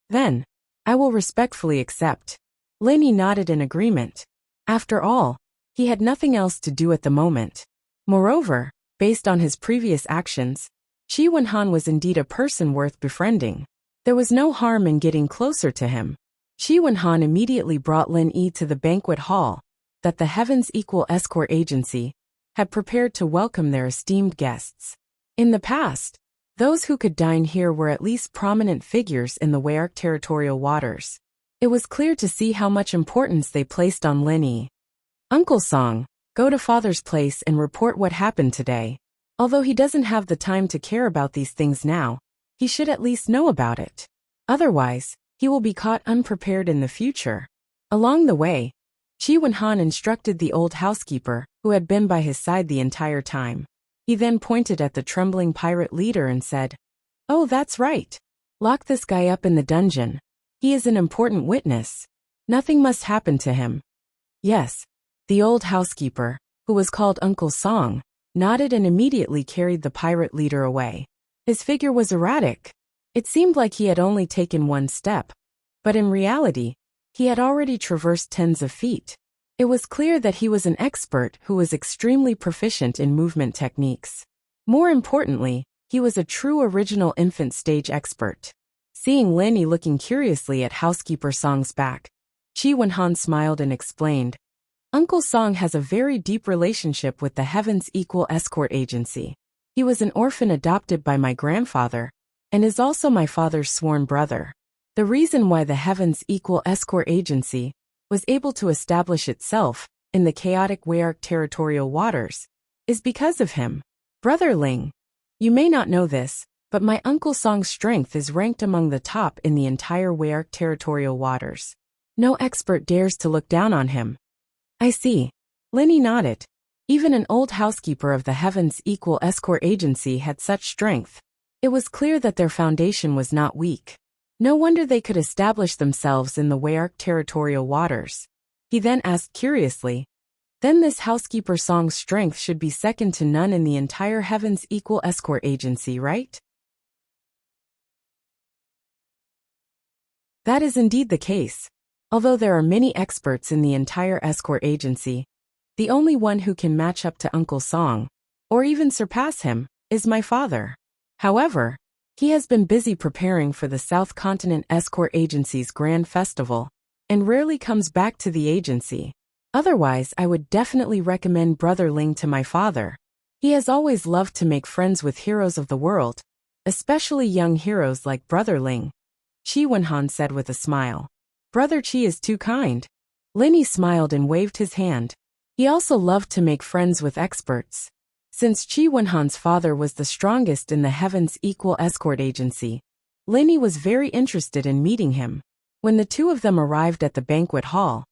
Then, I will respectfully accept." Linny nodded in agreement. After all, he had nothing else to do at the moment. Moreover, based on his previous actions, Qi Wenhan was indeed a person worth befriending. There was no harm in getting closer to him. Qi Wenhan immediately brought Lin Yi to the banquet hall that the Heaven's Equal Escort Agency had prepared to welcome their esteemed guests. In the past, those who could dine here were at least prominent figures in the Weyark territorial waters. It was clear to see how much importance they placed on Lin Yi. "Uncle Song, go to father's place and report what happened today. Although he doesn't have the time to care about these things now, he should at least know about it. Otherwise, he will be caught unprepared in the future." Along the way, Qi Wenhan instructed the old housekeeper, who had been by his side the entire time. He then pointed at the trembling pirate leader and said, "Oh, that's right. Lock this guy up in the dungeon. He is an important witness. Nothing must happen to him." Yes, the old housekeeper, who was called Uncle Song, nodded and immediately carried the pirate leader away. His figure was erratic. It seemed like he had only taken one step, but in reality, he had already traversed tens of feet. It was clear that he was an expert who was extremely proficient in movement techniques. More importantly, he was a true original infant stage expert. Seeing Linny looking curiously at housekeeper Song's back, Qi Wenhan smiled and explained, "Uncle Song has a very deep relationship with the Heaven's Equal Escort Agency. He was an orphan adopted by my grandfather, and is also my father's sworn brother. The reason why the Heaven's Equal Escort Agency was able to establish itself in the chaotic Weyark territorial waters is because of him. Brother Ling, you may not know this, but my Uncle Song's strength is ranked among the top in the entire Weyark territorial waters. No expert dares to look down on him." "I see." Linny nodded. Even an old housekeeper of the Heaven's Equal Escort Agency had such strength. It was clear that their foundation was not weak. No wonder they could establish themselves in the Weyark territorial waters. He then asked curiously, "Then this housekeeper Song's strength should be second to none in the entire Heaven's Equal Escort Agency, right?" That is indeed the case. Although there are many experts in the entire escort agency, the only one who can match up to Uncle Song, or even surpass him, is my father. However, He has been busy preparing for the South Continent Escort Agency's Grand Festival, and rarely comes back to the agency. Otherwise, I would definitely recommend Brother Ling to my father. He has always loved to make friends with heroes of the world, especially young heroes like Brother Ling, Chi Wenhan said with a smile. Brother Chi is too kind. Linny smiled and waved his hand. He also loved to make friends with experts. Since Chi Wenhan's father was the strongest in the Heaven's Equal Escort Agency, Linny was very interested in meeting him. When the two of them arrived at the banquet hall,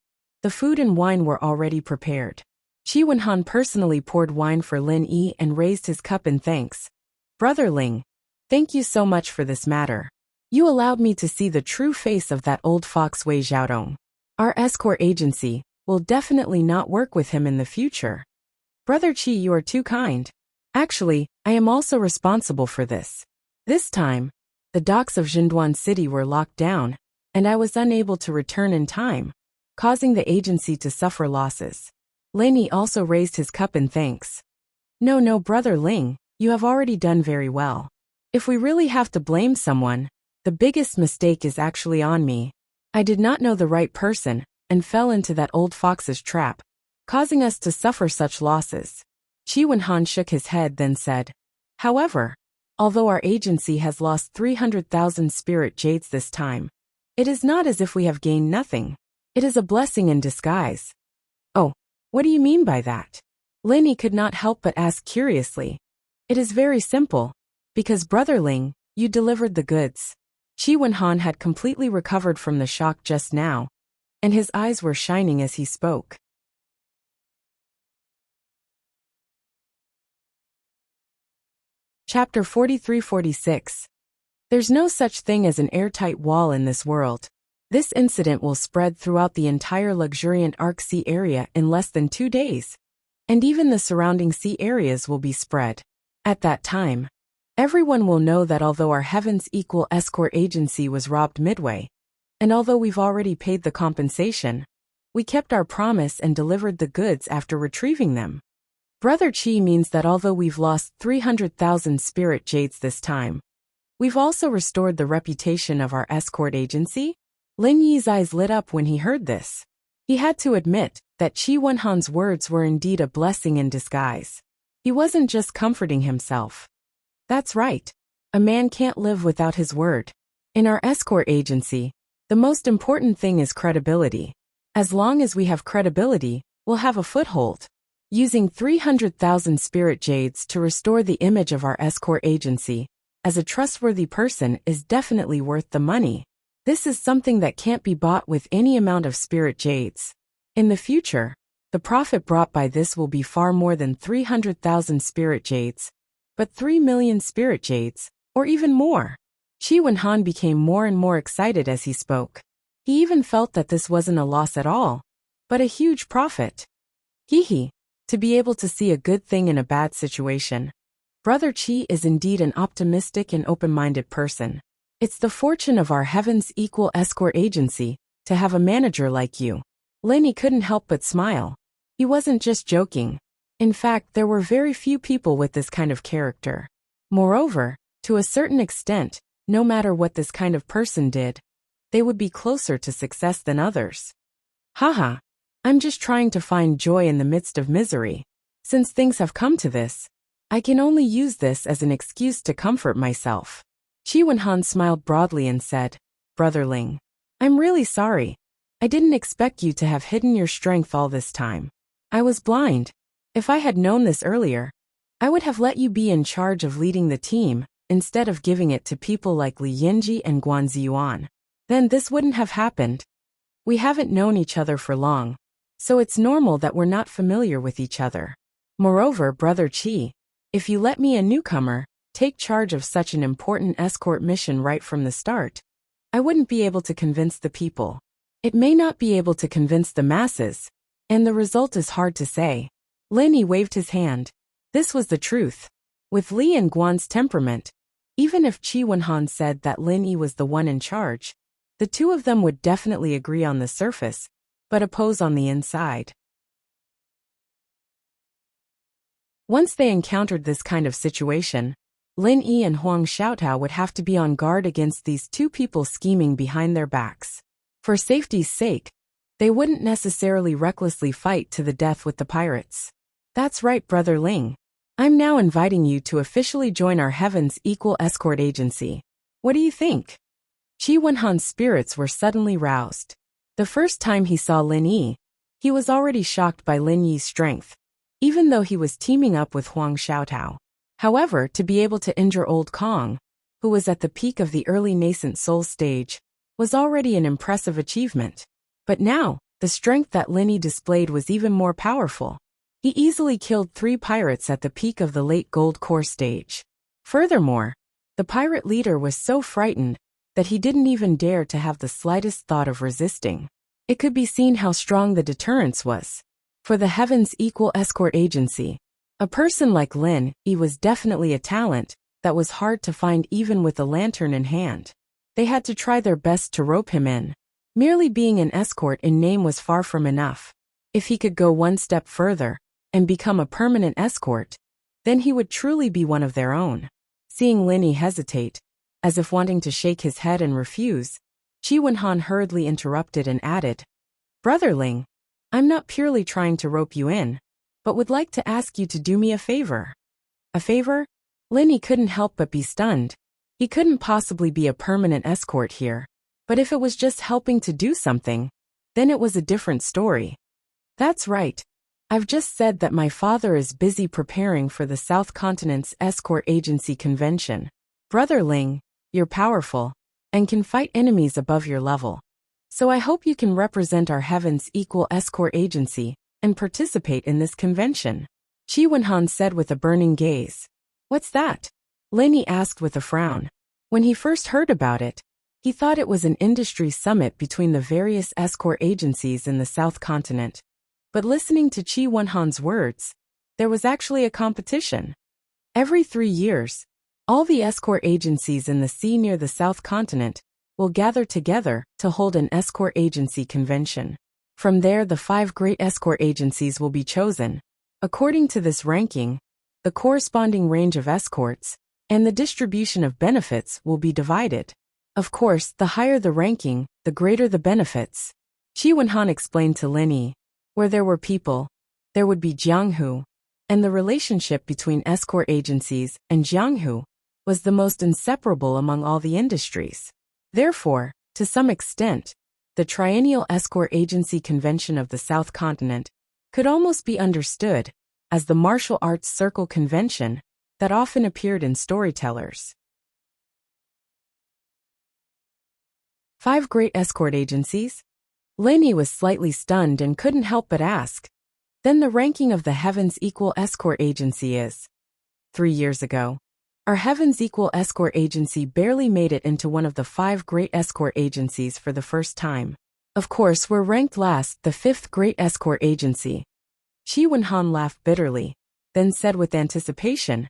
the food and wine were already prepared. Chi Wenhan personally poured wine for Lin Yi and raised his cup in thanks. Brother Ling, thank you so much for this matter. You allowed me to see the true face of that old fox Wei Xiaodong. Our escort agency will definitely not work with him in the future. Brother Chi, you are too kind. Actually, I am also responsible for this. This time, the docks of Jinduan City were locked down, and I was unable to return in time, causing the agency to suffer losses. Lin also raised his cup in thanks. No, Brother Ling, you have already done very well. If we really have to blame someone, the biggest mistake is actually on me. I did not know the right person, and fell into that old fox's trap, causing us to suffer such losses. Chi Wenhan shook his head then said, however, although our agency has lost 300,000 spirit jades this time, it is not as if we have gained nothing. It is a blessing in disguise. Oh, what do you mean by that? Linny could not help but ask curiously. It is very simple. Because Brother Ling, you delivered the goods. Chi Wenhan had completely recovered from the shock just now, and his eyes were shining as he spoke. Chapter 43-46. There's no such thing as an airtight wall in this world. This incident will spread throughout the entire luxuriant Arc Sea area in less than 2 days, and even the surrounding sea areas will be spread. At that time, everyone will know that although our Heaven's Equal Escort Agency was robbed midway, and although we've already paid the compensation, we kept our promise and delivered the goods after retrieving them. Brother Chi means that although we've lost 300,000 spirit jades this time, we've also restored the reputation of our escort agency? Lin Yi's eyes lit up when he heard this. He had to admit that Chi Wenhan's words were indeed a blessing in disguise. He wasn't just comforting himself. That's right. A man can't live without his word. In our escort agency, the most important thing is credibility. As long as we have credibility, we'll have a foothold. Using 300,000 spirit jades to restore the image of our escort agency as a trustworthy person is definitely worth the money. This is something that can't be bought with any amount of spirit jades. In the future, the profit brought by this will be far more than 300,000 spirit jades, but 3 million spirit jades, or even more. Chi Wenhan became more and more excited as he spoke. He even felt that this wasn't a loss at all, but a huge profit. Hee, to be able to see a good thing in a bad situation. Brother Chi is indeed an optimistic and open-minded person. It's the fortune of our Heaven's Equal Escort Agency to have a manager like you. Linny couldn't help but smile. He wasn't just joking. In fact, there were very few people with this kind of character. Moreover, to a certain extent, no matter what this kind of person did, they would be closer to success than others. Haha, I'm just trying to find joy in the midst of misery. Since things have come to this, I can only use this as an excuse to comfort myself. Chi Wenhan smiled broadly and said, Brother Ling, I'm really sorry. I didn't expect you to have hidden your strength all this time. I was blind. If I had known this earlier, I would have let you be in charge of leading the team, instead of giving it to people like Li Yinji and Guan Ziyuan. Then this wouldn't have happened. We haven't known each other for long, so it's normal that we're not familiar with each other. Moreover, Brother Chi, if you let me, a newcomer, take charge of such an important escort mission right from the start, I wouldn't be able to convince the people. It may not be able to convince the masses, and the result is hard to say. Linny waved his hand. This was the truth. With Li and Guan's temperament, even if Chi Wenhan said that Lin Yi was the one in charge, the two of them would definitely agree on the surface, but oppose on the inside. Once they encountered this kind of situation, Lin Yi and Huang Xiaotao would have to be on guard against these two people scheming behind their backs. For safety's sake, they wouldn't necessarily recklessly fight to the death with the pirates. That's right, Brother Ling. I'm now inviting you to officially join our Heaven's Equal Escort Agency. What do you think? Qi Wenhan's spirits were suddenly roused. The first time he saw Lin Yi, he was already shocked by Lin Yi's strength, even though he was teaming up with Huang Xiaotao. However, to be able to injure old Kong, who was at the peak of the early nascent soul stage, was already an impressive achievement. But now, the strength that Lin Yi displayed was even more powerful. He easily killed 3 pirates at the peak of the late gold core stage. Furthermore, the pirate leader was so frightened that he didn't even dare to have the slightest thought of resisting. It could be seen how strong the deterrence was. For the Heaven's Equal Escort Agency, a person like Lin Yi was definitely a talent that was hard to find even with a lantern in hand. They had to try their best to rope him in. Merely being an escort in name was far from enough. If he could go one step further and become a permanent escort, then he would truly be one of their own. Seeing Lin Yi hesitate, as if wanting to shake his head and refuse, Qi Wenhan hurriedly interrupted and added, "Brother Ling, I'm not purely trying to rope you in, but would like to ask you to do me a favor." A favor? Lin Yi couldn't help but be stunned. He couldn't possibly be a permanent escort here. But if it was just helping to do something, then it was a different story. That's right. I've just said that my father is busy preparing for the South Continent's Escort Agency convention. Brother Ling, you're powerful and can fight enemies above your level. So I hope you can represent our Heaven's Equal Escort Agency and participate in this convention. Qi Wenhan said with a burning gaze. What's that? Lin Yi asked with a frown. When he first heard about it, he thought it was an industry summit between the various escort agencies in the South Continent. But listening to Qi Wenhan's words, there was actually a competition. Every 3 years, all the escort agencies in the sea near the South Continent will gather together to hold an escort agency convention. From there, the 5 great escort agencies will be chosen. According to this ranking, the corresponding range of escorts and the distribution of benefits will be divided. Of course, the higher the ranking, the greater the benefits. Qi Wenhan explained to Lin Yi. Where there were people, there would be Jianghu, and the relationship between escort agencies and Jianghu was the most inseparable among all the industries. Therefore, to some extent, the Triennial Escort Agency Convention of the South Continent could almost be understood as the martial arts circle convention that often appeared in storytellers. 5 great escort agencies? Lin Yi was slightly stunned and couldn't help but ask. Then the ranking of the Heaven's Equal Escort Agency is. 3 years ago, our Heaven's Equal Escort Agency barely made it into one of the 5 great escort agencies for the first time. Of course, we're ranked last, the 5th great escort agency. Qi Wenhan laughed bitterly, then said with anticipation,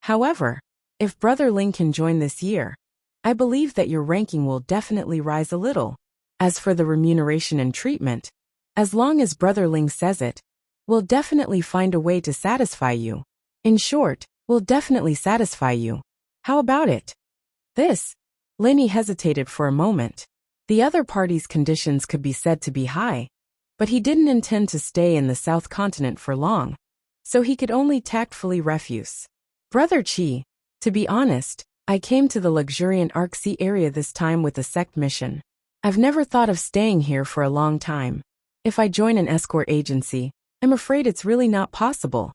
however, if Brother Ling can join this year, I believe that your ranking will definitely rise a little. As for the remuneration and treatment, as long as Brother Ling says it, we'll definitely find a way to satisfy you. In short, we'll definitely satisfy you. How about it? This? Lin Yi hesitated for a moment. The other party's conditions could be said to be high, but he didn't intend to stay in the South Continent for long, so he could only tactfully refuse. Brother Qi, to be honest, I came to the luxuriant Arc-Sea area this time with a sect mission. I've never thought of staying here for a long time. If I join an escort agency, I'm afraid it's really not possible.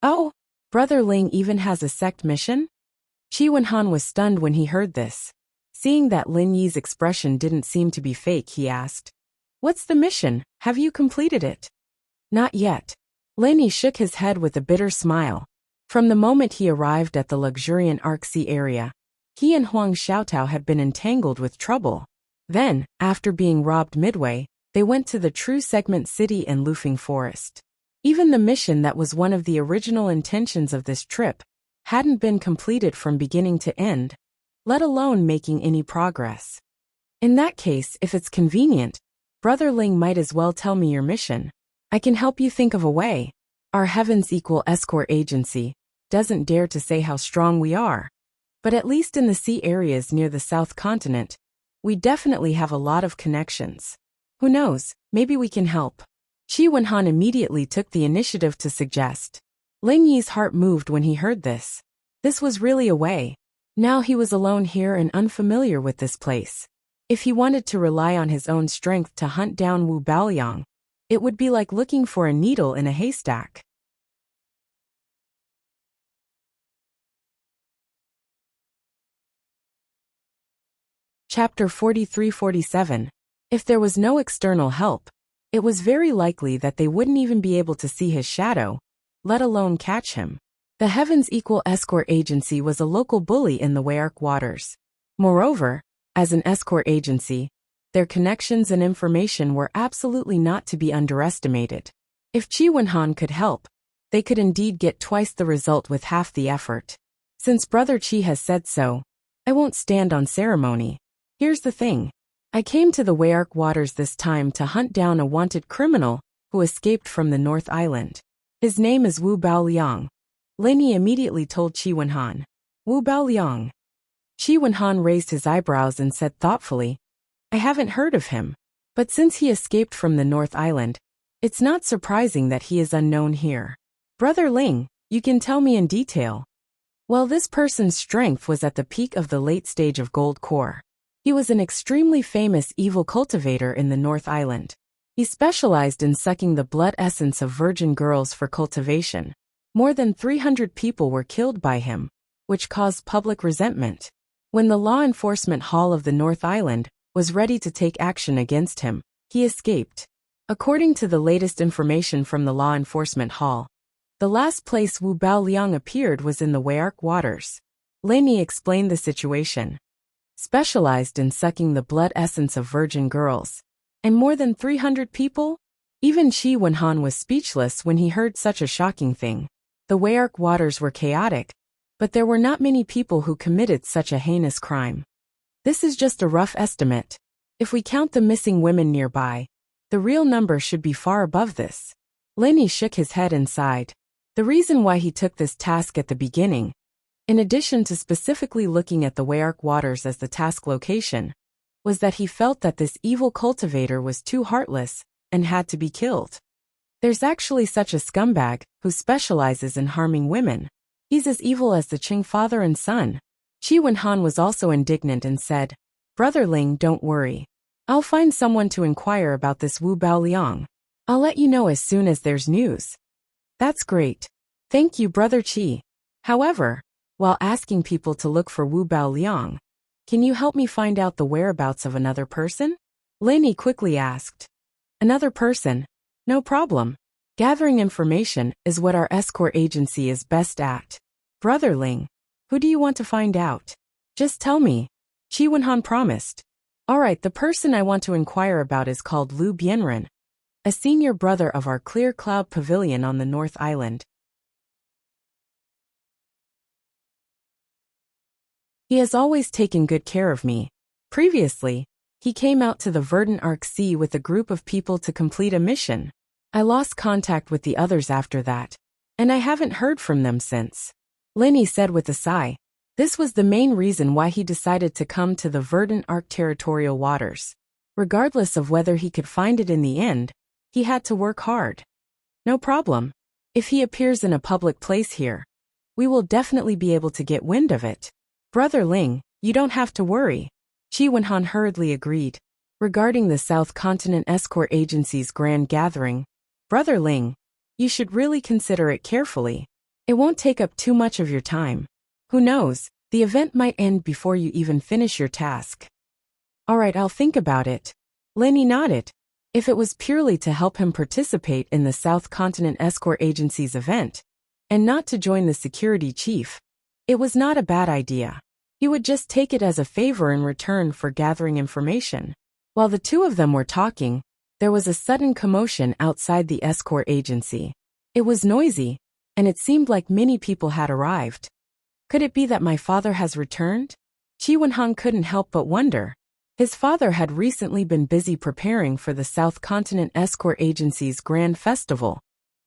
Oh, Brother Ling even has a sect mission? Qi Wenhan was stunned when he heard this. Seeing that Lin Yi's expression didn't seem to be fake, he asked, "What's the mission? Have you completed it?" Not yet. Lin Yi shook his head with a bitter smile. From the moment he arrived at the luxuriant Arc-Sea area, he and Huang Xiaotao had been entangled with trouble. Then, after being robbed midway, they went to the True Segment City in Lufeng Forest. Even the mission that was one of the original intentions of this trip hadn't been completed from beginning to end, let alone making any progress. In that case, if it's convenient, Brother Ling might as well tell me your mission. I can help you think of a way. Our Heaven's Equal Escort Agency doesn't dare to say how strong we are. But at least in the sea areas near the South Continent, we definitely have a lot of connections. Who knows, maybe we can help. Qi Wenhan immediately took the initiative to suggest. Ling Yi's heart moved when he heard this. This was really a way. Now he was alone here and unfamiliar with this place. If he wanted to rely on his own strength to hunt down Wu Baoliang, it would be like looking for a needle in a haystack. Chapter 43-47. If there was no external help, it was very likely that they wouldn't even be able to see his shadow, let alone catch him. The Heavens Equal Escort Agency was a local bully in the Wayark waters. Moreover, as an escort agency, their connections and information were absolutely not to be underestimated. If Qi Wenhan could help, they could indeed get twice the result with half the effort. Since Brother Qi has said so, I won't stand on ceremony. Here's the thing. I came to the Wayark waters this time to hunt down a wanted criminal who escaped from the North Island. His name is Wu Baoliang. Lin Yi immediately told Qi Wenhan. Wu Baoliang. Qi Wenhan raised his eyebrows and said thoughtfully, I haven't heard of him. But since he escaped from the North Island, it's not surprising that he is unknown here. Brother Ling, you can tell me in detail. Well, this person's strength was at the peak of the late stage of Gold Core. He was an extremely famous evil cultivator in the North Island. He specialized in sucking the blood essence of virgin girls for cultivation. More than 300 people were killed by him, which caused public resentment. When the Law Enforcement Hall of the North Island was ready to take action against him, he escaped. According to the latest information from the Law Enforcement Hall, the last place Wu Baoliang appeared was in the Wayark waters. Lin Yi explained the situation. Specialized in sucking the blood essence of virgin girls. And more than 300 people? Even Qi Wenhan was speechless when he heard such a shocking thing. The Wayark waters were chaotic, but there were not many people who committed such a heinous crime. This is just a rough estimate. If we count the missing women nearby, the real number should be far above this. Lin Yi shook his head and sighed. The reason why he took this task at the beginning, in addition to specifically looking at the Wayark waters as the task location, was that he felt that this evil cultivator was too heartless and had to be killed. There's actually such a scumbag who specializes in harming women. He's as evil as the Qing father and son. Qi Wenhan was also indignant and said, Brother Ling, don't worry. I'll find someone to inquire about this Wu Baoliang. I'll let you know as soon as there's news. That's great. Thank you, Brother Qi. However, while asking people to look for Wu Baoliang, can you help me find out the whereabouts of another person? Lin Yi quickly asked. Another person? No problem. Gathering information is what our escort agency is best at. Brother Ling, who do you want to find out? Just tell me. Qi Wenhan promised. Alright, the person I want to inquire about is called Liu Bianren, a senior brother of our Clear Cloud Pavilion on the North Island. He has always taken good care of me. Previously, he came out to the Verdant Arc Sea with a group of people to complete a mission. I lost contact with the others after that, and I haven't heard from them since. Lin Yi said with a sigh. This was the main reason why he decided to come to the Verdant Arc territorial waters. Regardless of whether he could find it in the end, he had to work hard. No problem. If he appears in a public place here, we will definitely be able to get wind of it. Brother Ling, you don't have to worry. Qi Wenhan hurriedly agreed. Regarding the South Continent Escort Agency's grand gathering, Brother Ling, you should really consider it carefully. It won't take up too much of your time. Who knows, the event might end before you even finish your task. Alright, I'll think about it. Lin Yi nodded. If it was purely to help him participate in the South Continent Escort Agency's event, and not to join the security chief, it was not a bad idea. He would just take it as a favor in return for gathering information. While the two of them were talking, there was a sudden commotion outside the escort agency. It was noisy, and it seemed like many people had arrived. Could it be that my father has returned? Qi Wenhan couldn't help but wonder. His father had recently been busy preparing for the South Continent Escort Agency's Grand Festival,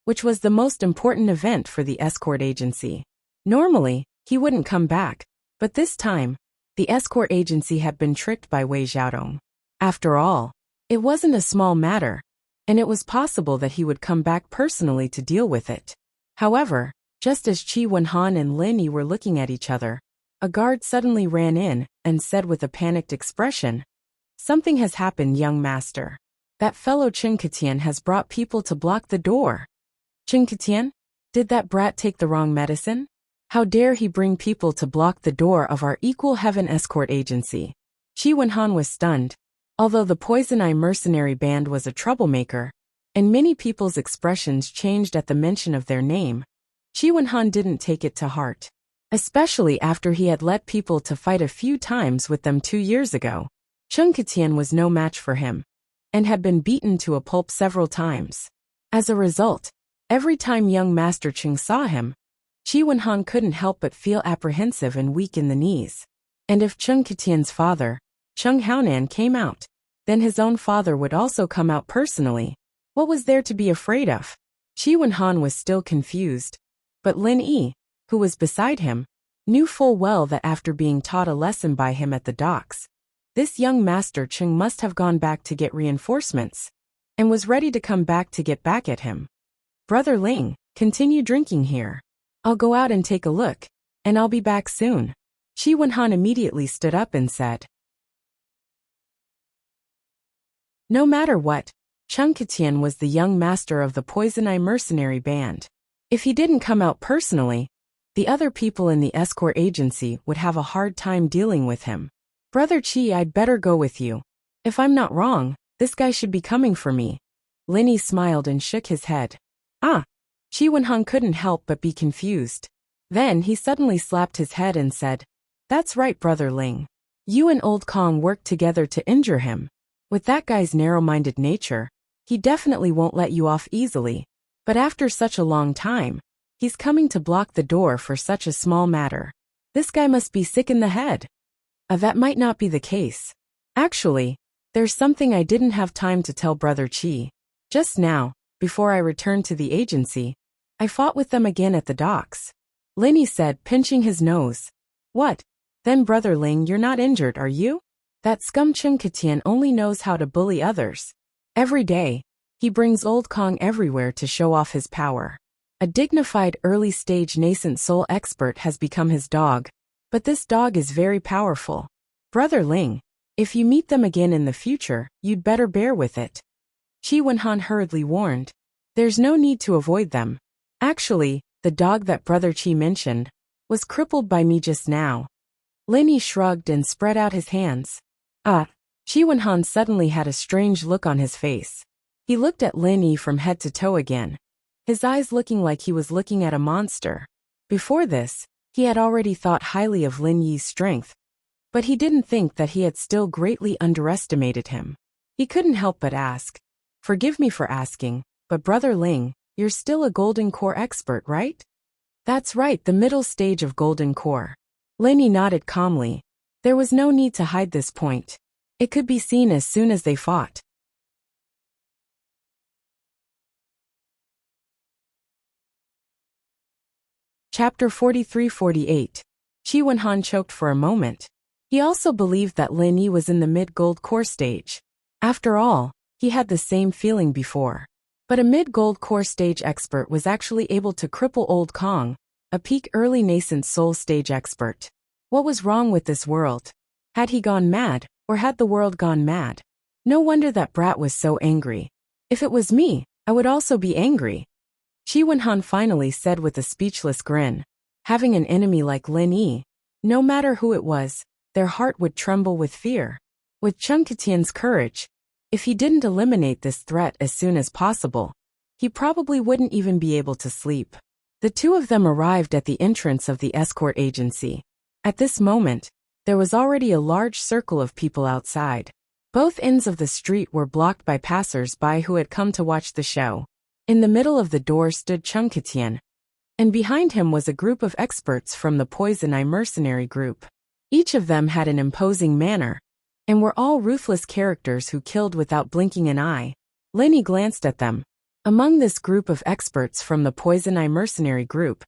which was the most important event for the escort agency. Normally, he wouldn't come back, But this time, the escort agency had been tricked by Wei Xiaodong. After all, it wasn't a small matter, and it was possible that he would come back personally to deal with it. However, just as Qi Wenhan and Lin Yi were looking at each other, a guard suddenly ran in and said with a panicked expression, "Something has happened, young master. That fellow Chen Ketian has brought people to block the door." Chen Ketian? Did that brat take the wrong medicine? How dare he bring people to block the door of our Equal Heaven escort agency? Qi Wenhan was stunned. Although the Poison Eye mercenary band was a troublemaker, and many people's expressions changed at the mention of their name, Qi Wenhan didn't take it to heart. Especially after he had led people to fight a few times with them 2 years ago. Chen Ketian was no match for him, and had been beaten to a pulp several times. As a result, every time young Master Cheng saw him, Qi Wenhan couldn't help but feel apprehensive and weak in the knees. And if Chen Ketian's father, Cheng Haonan, came out, then his own father would also come out personally. What was there to be afraid of? Qi Wenhan was still confused, but Lin Yi, who was beside him, knew full well that after being taught a lesson by him at the docks, this young Master Cheng must have gone back to get reinforcements, and was ready to come back to get back at him. "Brother Ling, continue drinking here. I'll go out and take a look, and I'll be back soon." Qi Wenhan immediately stood up and said. No matter what, Chen Ketian was the young master of the Poison Eye mercenary band. If he didn't come out personally, the other people in the escort agency would have a hard time dealing with him. "Brother Qi, I'd better go with you. If I'm not wrong, this guy should be coming for me." Lin Yi smiled and shook his head. "Ah." Qi Wenhan couldn't help but be confused. Then he suddenly slapped his head and said, "That's right, Brother Ling. You and Old Kong worked together to injure him. With that guy's narrow-minded nature, he definitely won't let you off easily. But after such a long time, he's coming to block the door for such a small matter. This guy must be sick in the head." That might not be the case. Actually, there's something I didn't have time to tell Brother Qi. Just now, before I returned to the agency, I fought with them again at the docks. Lin Yi said, pinching his nose. "What? Then Brother Ling, you're not injured, are you? That scum Chen Ketian only knows how to bully others. Every day, he brings Old Kong everywhere to show off his power. A dignified early-stage nascent soul expert has become his dog, but this dog is very powerful. Brother Ling, if you meet them again in the future, you'd better bear with it." Qi Wenhan hurriedly warned. "There's no need to avoid them. Actually, the dog that Brother Qi mentioned was crippled by me just now." Lin Yi shrugged and spread out his hands. Qi Wenhan suddenly had a strange look on his face. He looked at Lin Yi from head to toe again, his eyes looking like he was looking at a monster. Before this, he had already thought highly of Lin Yi's strength, but he didn't think that he had still greatly underestimated him. He couldn't help but ask, "Forgive me for asking, but Brother Ling, you're still a Golden Core expert, right?" "That's right, the middle stage of Golden Core." Lin Yi nodded calmly. There was no need to hide this point. It could be seen as soon as they fought. Chapter 43-48. Qi Wenhan choked for a moment. He also believed that Lin Yi was in the mid-gold core stage. After all, he had the same feeling before. But a mid-gold core stage expert was actually able to cripple Old Kong, a peak early nascent soul stage expert. What was wrong with this world? Had he gone mad, or had the world gone mad? No wonder that brat was so angry. If it was me, I would also be angry. Qi Wenhan finally said with a speechless grin. Having an enemy like Lin Yi, no matter who it was, their heart would tremble with fear. With Chen Ketian's courage, if he didn't eliminate this threat as soon as possible, he probably wouldn't even be able to sleep. The two of them arrived at the entrance of the escort agency. At this moment, there was already a large circle of people outside. Both ends of the street were blocked by passers-by who had come to watch the show. In the middle of the door stood Chen Ketian, and behind him was a group of experts from the Poison Eye mercenary group. Each of them had an imposing manner, and were all ruthless characters who killed without blinking an eye. Lin Yi glanced at them. Among this group of experts from the Poison Eye mercenary group,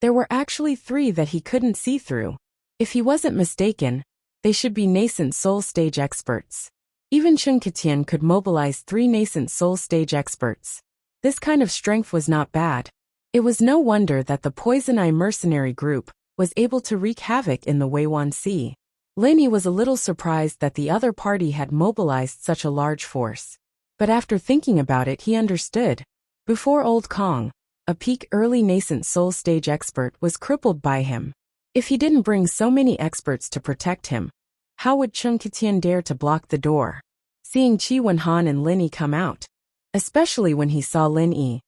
there were actually 3 that he couldn't see through. If he wasn't mistaken, they should be nascent soul stage experts. Even Chung Katian could mobilize 3 nascent soul stage experts. This kind of strength was not bad. It was no wonder that the Poison Eye mercenary group was able to wreak havoc in the Weiwan Sea. Linny was a little surprised that the other party had mobilized such a large force. But after thinking about it, he understood. Before Old Kong, a peak early nascent soul stage expert was crippled by him. If he didn't bring so many experts to protect him, how would Chung Katian dare to block the door? Seeing Chi Wenhan and Linny come out, especially when he saw Lin Yi,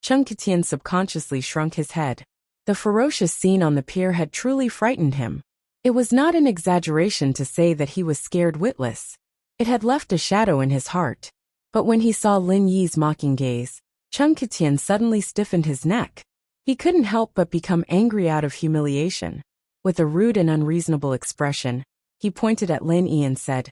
Chung Katian subconsciously shrunk his head. The ferocious scene on the pier had truly frightened him. It was not an exaggeration to say that he was scared witless. It had left a shadow in his heart. But when he saw Lin Yi's mocking gaze, Chung Katian suddenly stiffened his neck. He couldn't help but become angry out of humiliation. With a rude and unreasonable expression, he pointed at Lin Yi and said,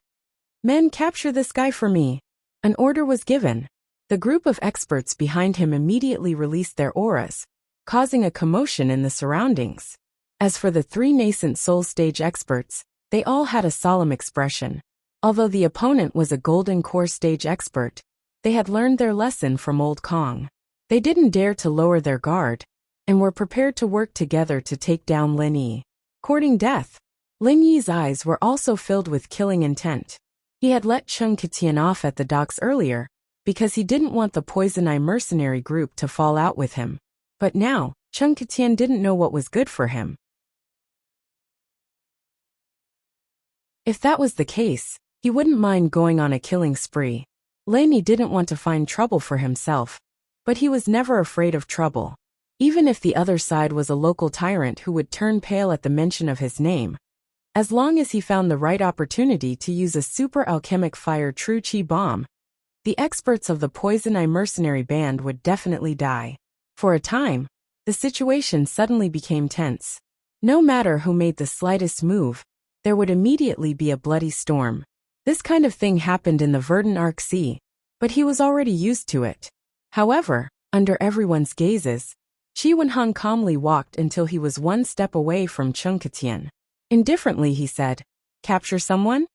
"Men, capture this guy for me." An order was given. The group of experts behind him immediately released their auras, causing a commotion in the surroundings. As for the 3 nascent soul stage experts, they all had a solemn expression. Although the opponent was a golden core stage expert, they had learned their lesson from Old Kong. They didn't dare to lower their guard, and were prepared to work together to take down Lin Yi. Courting death, Lin Yi's eyes were also filled with killing intent. He had let Chung Katian off at the docks earlier, because he didn't want the Poison Eye mercenary group to fall out with him. But now, Chung Katian didn't know what was good for him. If that was the case, he wouldn't mind going on a killing spree. Lin Yi didn't want to find trouble for himself, but he was never afraid of trouble. Even if the other side was a local tyrant who would turn pale at the mention of his name, as long as he found the right opportunity to use a super alchemic fire true chi bomb, the experts of the Poison Eye mercenary band would definitely die. For a time, the situation suddenly became tense. No matter who made the slightest move, there would immediately be a bloody storm. This kind of thing happened in the Verdant Arc Sea, but he was already used to it. However, under everyone's gazes, Chi Wenhan calmly walked until he was 1 step away from Chung Katian. Indifferently he said, "Capture someone?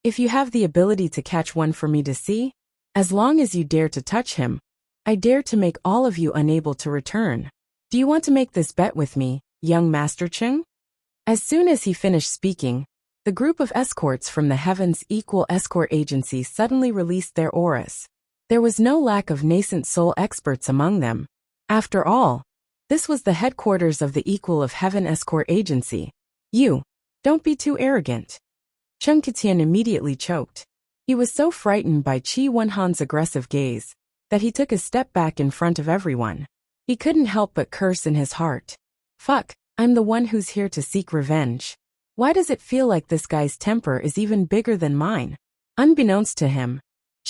If you have the ability to catch one for me to see, as long as you dare to touch him, I dare to make all of you unable to return. Do you want to make this bet with me, young Master Chung?" As soon as he finished speaking, the group of escorts from the Heaven's Equal Escort Agency suddenly released their auras. There was no lack of nascent soul experts among them. After all, this was the headquarters of the Equal of Heaven Escort Agency. "You, don't be too arrogant." Chung Katian immediately choked. He was so frightened by Chi Wenhan's aggressive gaze that he took a step back in front of everyone. He couldn't help but curse in his heart. "Fuck, I'm the one who's here to seek revenge. Why does it feel like this guy's temper is even bigger than mine?" Unbeknownst to him,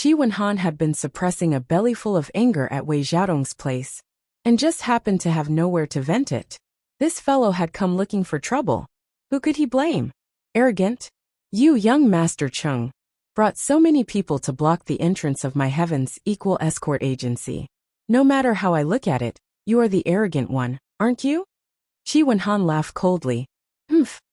Chi Wenhan had been suppressing a bellyful of anger at Wei Xiaodong's place, and just happened to have nowhere to vent it. This fellow had come looking for trouble. Who could he blame? Arrogant? You, young Master Chung, brought so many people to block the entrance of my Heaven's Equal Escort Agency. No matter how I look at it, you are the arrogant one, aren't you? Chi Wenhan laughed coldly.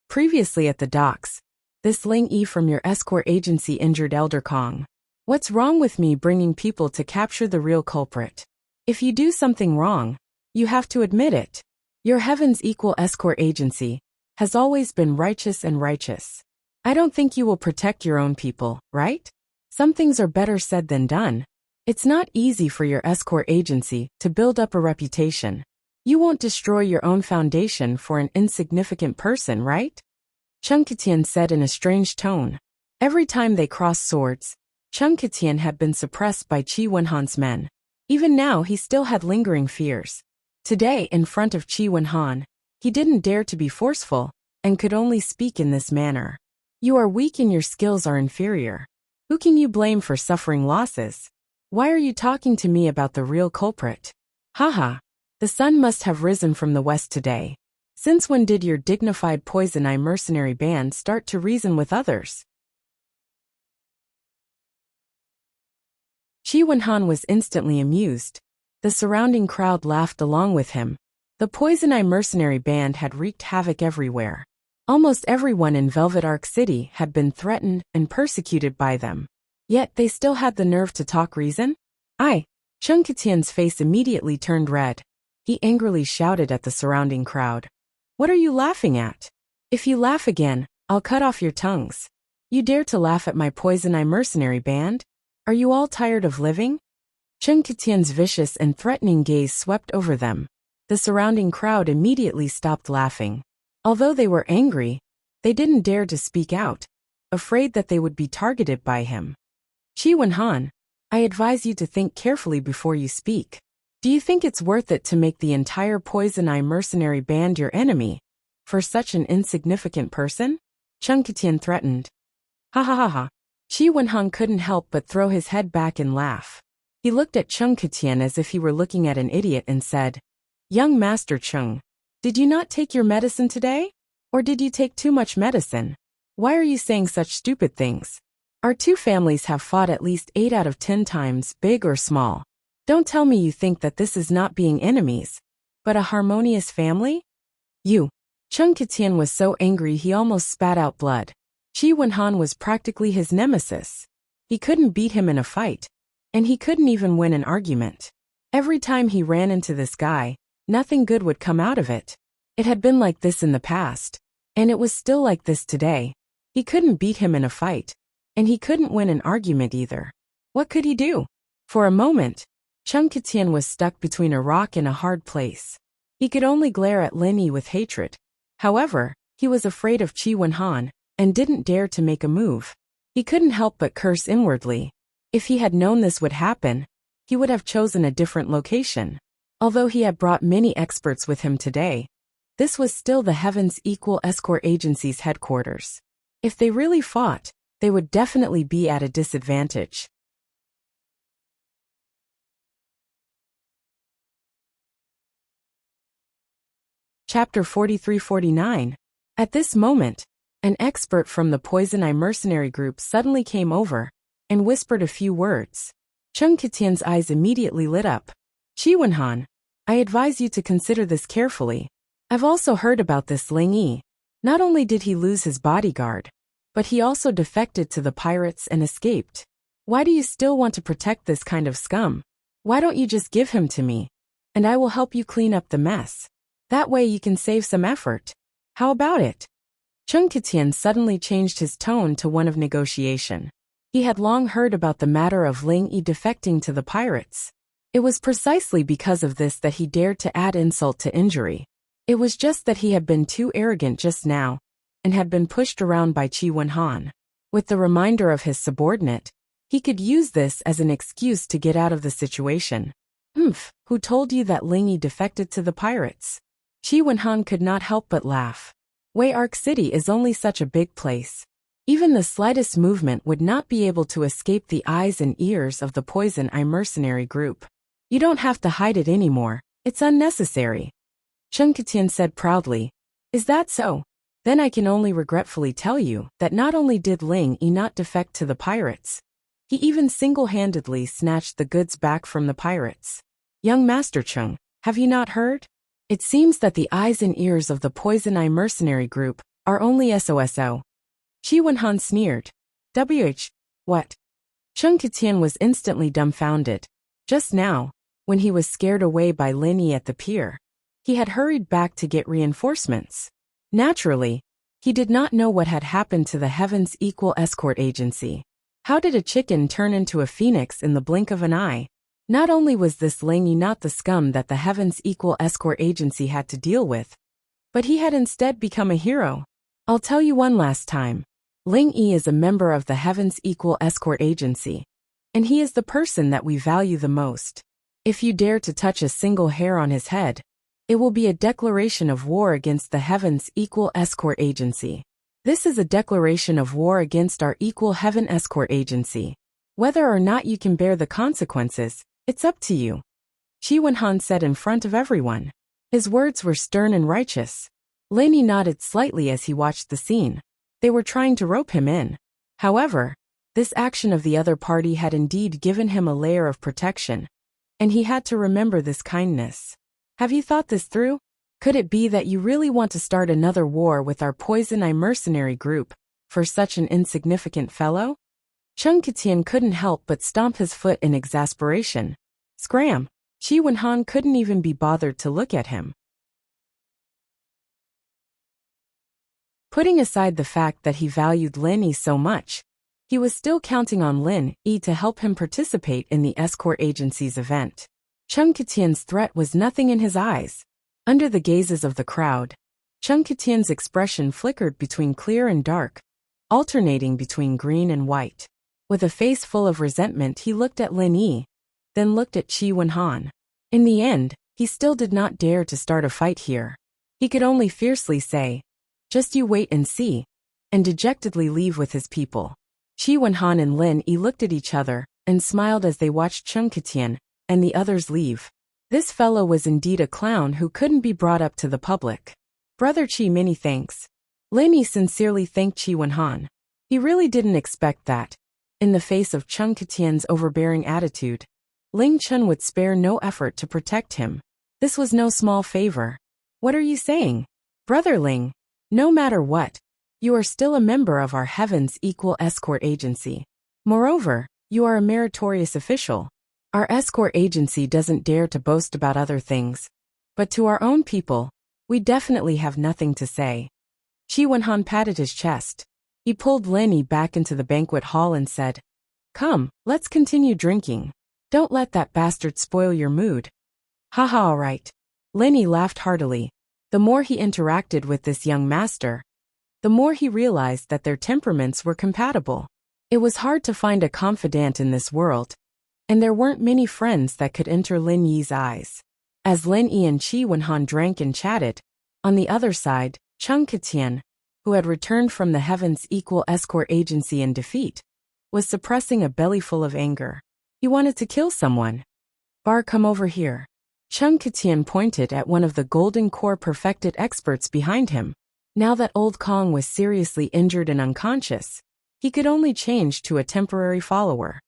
Previously at the docks, this Ling Yi from your escort agency injured Elder Kong. What's wrong with me bringing people to capture the real culprit? If you do something wrong, you have to admit it. Your Heaven's Equal Escort Agency has always been righteous and righteous. I don't think you will protect your own people, right? Some things are better said than done. It's not easy for your escort agency to build up a reputation. You won't destroy your own foundation for an insignificant person, right? Chung Katian said in a strange tone. Every time they crossed swords, Chung Katian had been suppressed by Chi Wenhan's men. Even now he still had lingering fears. Today, in front of Chi Wenhan, he didn't dare to be forceful, and could only speak in this manner. You are weak and your skills are inferior. Who can you blame for suffering losses? Why are you talking to me about the real culprit? Haha. The sun must have risen from the west today. Since when did your dignified Poison Eye mercenary band start to reason with others? Chi Wenhan was instantly amused. The surrounding crowd laughed along with him. The Poison Eye mercenary band had wreaked havoc everywhere. Almost everyone in Velvet Arc City had been threatened and persecuted by them. Yet they still had the nerve to talk reason? Chung Katian's face immediately turned red. He angrily shouted at the surrounding crowd. What are you laughing at? If you laugh again, I'll cut off your tongues. You dare to laugh at my Poison Eye mercenary band? Are you all tired of living? Chung Katian's vicious and threatening gaze swept over them. The surrounding crowd immediately stopped laughing. Although they were angry, they didn't dare to speak out, afraid that they would be targeted by him. Qi Wenhan, I advise you to think carefully before you speak. Do you think it's worth it to make the entire Poison Eye mercenary band your enemy, for such an insignificant person? Chung Katian threatened. Ha ha ha ha. Qi Wenhan couldn't help but throw his head back and laugh. He looked at Chung Katian as if he were looking at an idiot and said, Young Master Chung, did you not take your medicine today? Or did you take too much medicine? Why are you saying such stupid things? Our two families have fought at least 8 out of 10 times, big or small. Don't tell me you think that this is not being enemies, but a harmonious family? You. Chung Katian was so angry he almost spat out blood. Qi Wenhan was practically his nemesis. He couldn't beat him in a fight, and he couldn't even win an argument. Every time he ran into this guy, nothing good would come out of it. It had been like this in the past, and it was still like this today. He couldn't beat him in a fight, and he couldn't win an argument either. What could he do? For a moment, Chung Katian was stuck between a rock and a hard place. He could only glare at Lin Yi with hatred. However, he was afraid of Qi Wenhan, and didn't dare to make a move. He couldn't help but curse inwardly. If he had known this would happen, he would have chosen a different location. Although he had brought many experts with him today, this was still the Heaven's Equal Escort Agency's headquarters. If they really fought, they would definitely be at a disadvantage. Chapter 43-49. At this moment, an expert from the Poison Eye mercenary group suddenly came over and whispered a few words. Chung Katian's eyes immediately lit up. Qi Wenhan, I advise you to consider this carefully. I've also heard about this Ling Yi. Not only did he lose his bodyguard, but he also defected to the pirates and escaped. Why do you still want to protect this kind of scum? Why don't you just give him to me, and I will help you clean up the mess. That way you can save some effort. How about it? Chung Katian suddenly changed his tone to one of negotiation. He had long heard about the matter of Ling Yi defecting to the pirates. It was precisely because of this that he dared to add insult to injury. It was just that he had been too arrogant just now, and had been pushed around by Qi Wenhan. With the reminder of his subordinate, he could use this as an excuse to get out of the situation. Who told you that Ling Yi defected to the pirates? Qi Wenhan could not help but laugh. Wei Arc City is only such a big place. Even the slightest movement would not be able to escape the eyes and ears of the Poison Eye mercenary group. You don't have to hide it anymore. It's unnecessary. Chung Katian said proudly. Is that so? Then I can only regretfully tell you that not only did Ling Yi not defect to the pirates, he even single-handedly snatched the goods back from the pirates. Young Master Chung, have you not heard? It seems that the eyes and ears of the Poison Eye mercenary group are only SOSO. Qi Wenhan sneered. What? Chung Katian was instantly dumbfounded. Just now, when he was scared away by Lin Yi at the pier, he had hurried back to get reinforcements. Naturally, he did not know what had happened to the Heaven's Equal Escort Agency. How did a chicken turn into a phoenix in the blink of an eye? Not only was this Ling Yi not the scum that the Heaven's Equal Escort Agency had to deal with, but he had instead become a hero. I'll tell you one last time. Ling Yi is a member of the Heaven's Equal Escort Agency, and he is the person that we value the most. If you dare to touch a single hair on his head, it will be a declaration of war against the Heaven's Equal Escort Agency. This is a declaration of war against our Equal Heaven Escort Agency. Whether or not you can bear the consequences, it's up to you. Qi Wenhan said in front of everyone. His words were stern and righteous. Lin Yi nodded slightly as he watched the scene. They were trying to rope him in. However, this action of the other party had indeed given him a layer of protection, and he had to remember this kindness. Have you thought this through? Could it be that you really want to start another war with our Poison Eye mercenary group, for such an insignificant fellow? Chung Katian couldn't help but stomp his foot in exasperation. Scram! Chi Wenhan couldn't even be bothered to look at him. Putting aside the fact that he valued Lin Yi so much, he was still counting on Lin Yi to help him participate in the escort agency's event. Chung Katian's threat was nothing in his eyes. Under the gazes of the crowd, Chung Katian's expression flickered between clear and dark, alternating between green and white. With a face full of resentment, he looked at Lin Yi, then looked at Chi Wenhan. In the end, he still did not dare to start a fight here. He could only fiercely say, "Just you wait and see," and dejectedly leave with his people. Chi Wenhan and Lin Yi looked at each other and smiled as they watched Chung Katian and the others leave. This fellow was indeed a clown who couldn't be brought up to the public. Brother Chi, many thanks. Lin Yi sincerely thanked Chi Wenhan. He really didn't expect that, in the face of Chung Katian's overbearing attitude, Ling Chun would spare no effort to protect him. This was no small favor. What are you saying? Brother Ling, no matter what, you are still a member of our Heaven's Equal Escort Agency. Moreover, you are a meritorious official. Our escort agency doesn't dare to boast about other things. But to our own people, we definitely have nothing to say. Chi Wenhan patted his chest. He pulled Lin Yi back into the banquet hall and said, "Come, let's continue drinking. Don't let that bastard spoil your mood." Haha, all right. Lin Yi laughed heartily. The more he interacted with this young master, the more he realized that their temperaments were compatible. It was hard to find a confidant in this world, and there weren't many friends that could enter Lin Yi's eyes. As Lin Yi and Chi Wenhan drank and chatted, on the other side, Chung Katian, who had returned from the Heaven's Equal Escort Agency in defeat, was suppressing a bellyful of anger. He wanted to kill someone. "Bar, come over here." Chung Katian pointed at one of the Golden Core perfected experts behind him. Now that Old Kong was seriously injured and unconscious, he could only change to a temporary follower.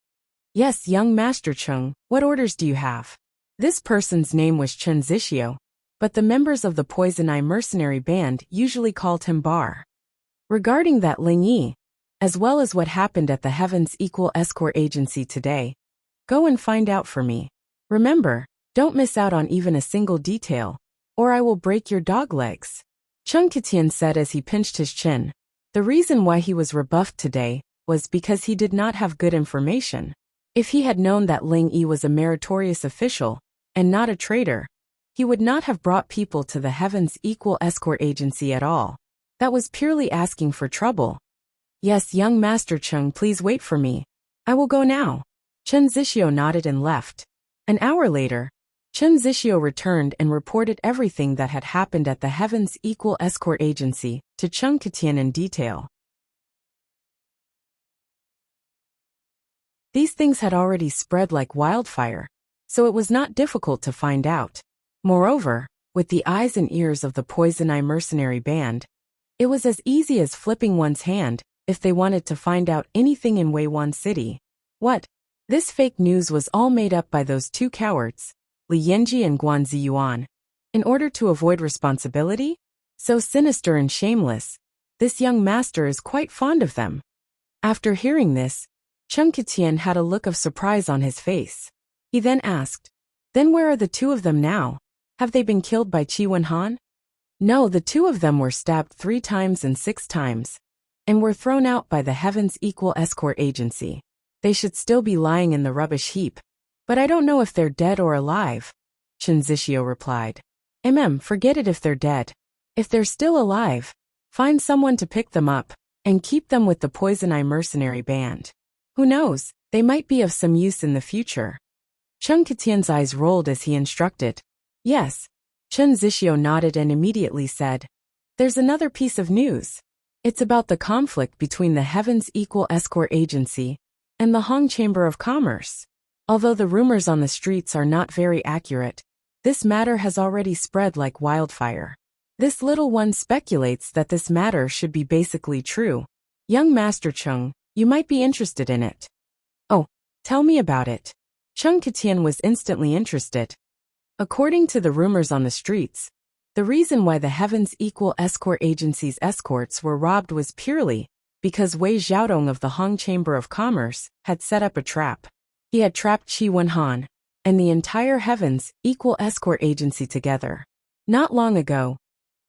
"Yes, young Master Chung, what orders do you have?" This person's name was Chen Zixio, but the members of the Poison Eye mercenary band usually called him Bar. Regarding that Ling Yi, as well as what happened at the Heaven's Equal Escort Agency today, go and find out for me. Remember, don't miss out on even a single detail, or I will break your dog legs. Chung Katian said as he pinched his chin. The reason why he was rebuffed today was because he did not have good information. If he had known that Ling Yi was a meritorious official, and not a traitor, he would not have brought people to the Heaven's Equal Escort Agency at all. That was purely asking for trouble. "Yes, young Master Chung, please wait for me. I will go now." Chen Zixio nodded and left. An hour later, Chen Zixio returned and reported everything that had happened at the Heaven's Equal Escort Agency to Chung Katian in detail. These things had already spread like wildfire, so it was not difficult to find out. Moreover, with the eyes and ears of the Poison Eye mercenary band, it was as easy as flipping one's hand if they wanted to find out anything in Weiwan City. What? This fake news was all made up by those two cowards, Li Yanji and Guan Ziyuan, in order to avoid responsibility? So sinister and shameless, this young master is quite fond of them. After hearing this, Chung Katian had a look of surprise on his face. He then asked, "Then where are the two of them now? Have they been killed by Chi Wenhan?" "No, the two of them were stabbed 3 times and 6 times, and were thrown out by the Heaven's Equal Escort Agency. They should still be lying in the rubbish heap, but I don't know if they're dead or alive," Chen Zixio replied. Forget it if they're dead. If they're still alive, find someone to pick them up, and keep them with the Poison Eye mercenary band. Who knows, they might be of some use in the future." Chung Katian's eyes rolled as he instructed. "Yes." Chen Zixio nodded and immediately said, "There's another piece of news. It's about the conflict between the Heaven's Equal Escort Agency and the Hong Chamber of Commerce. Although the rumors on the streets are not very accurate, this matter has already spread like wildfire. This little one speculates that this matter should be basically true. Young Master Chung, you might be interested in it." "Oh, tell me about it." Chung Katian was instantly interested. According to the rumors on the streets, The reason why the Heavens Equal Escort Agency's escorts were robbed was purely because Wei Xiaodong of the Hong Chamber of Commerce had set up a trap. He had trapped Qi Wenhan and the entire Heavens Equal Escort Agency together. Not long ago,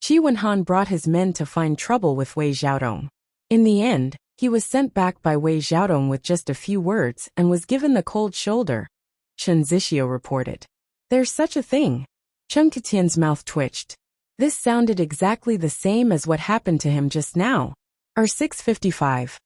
Qi Wenhan brought his men to find trouble with Wei Xiaodong. In the end, he was sent back by Wei Xiaodong with just a few words and was given the cold shoulder, Chen Zixio reported. There's such a thing. Chen Ketian's mouth twitched. This sounded exactly the same as what happened to him just now. R655.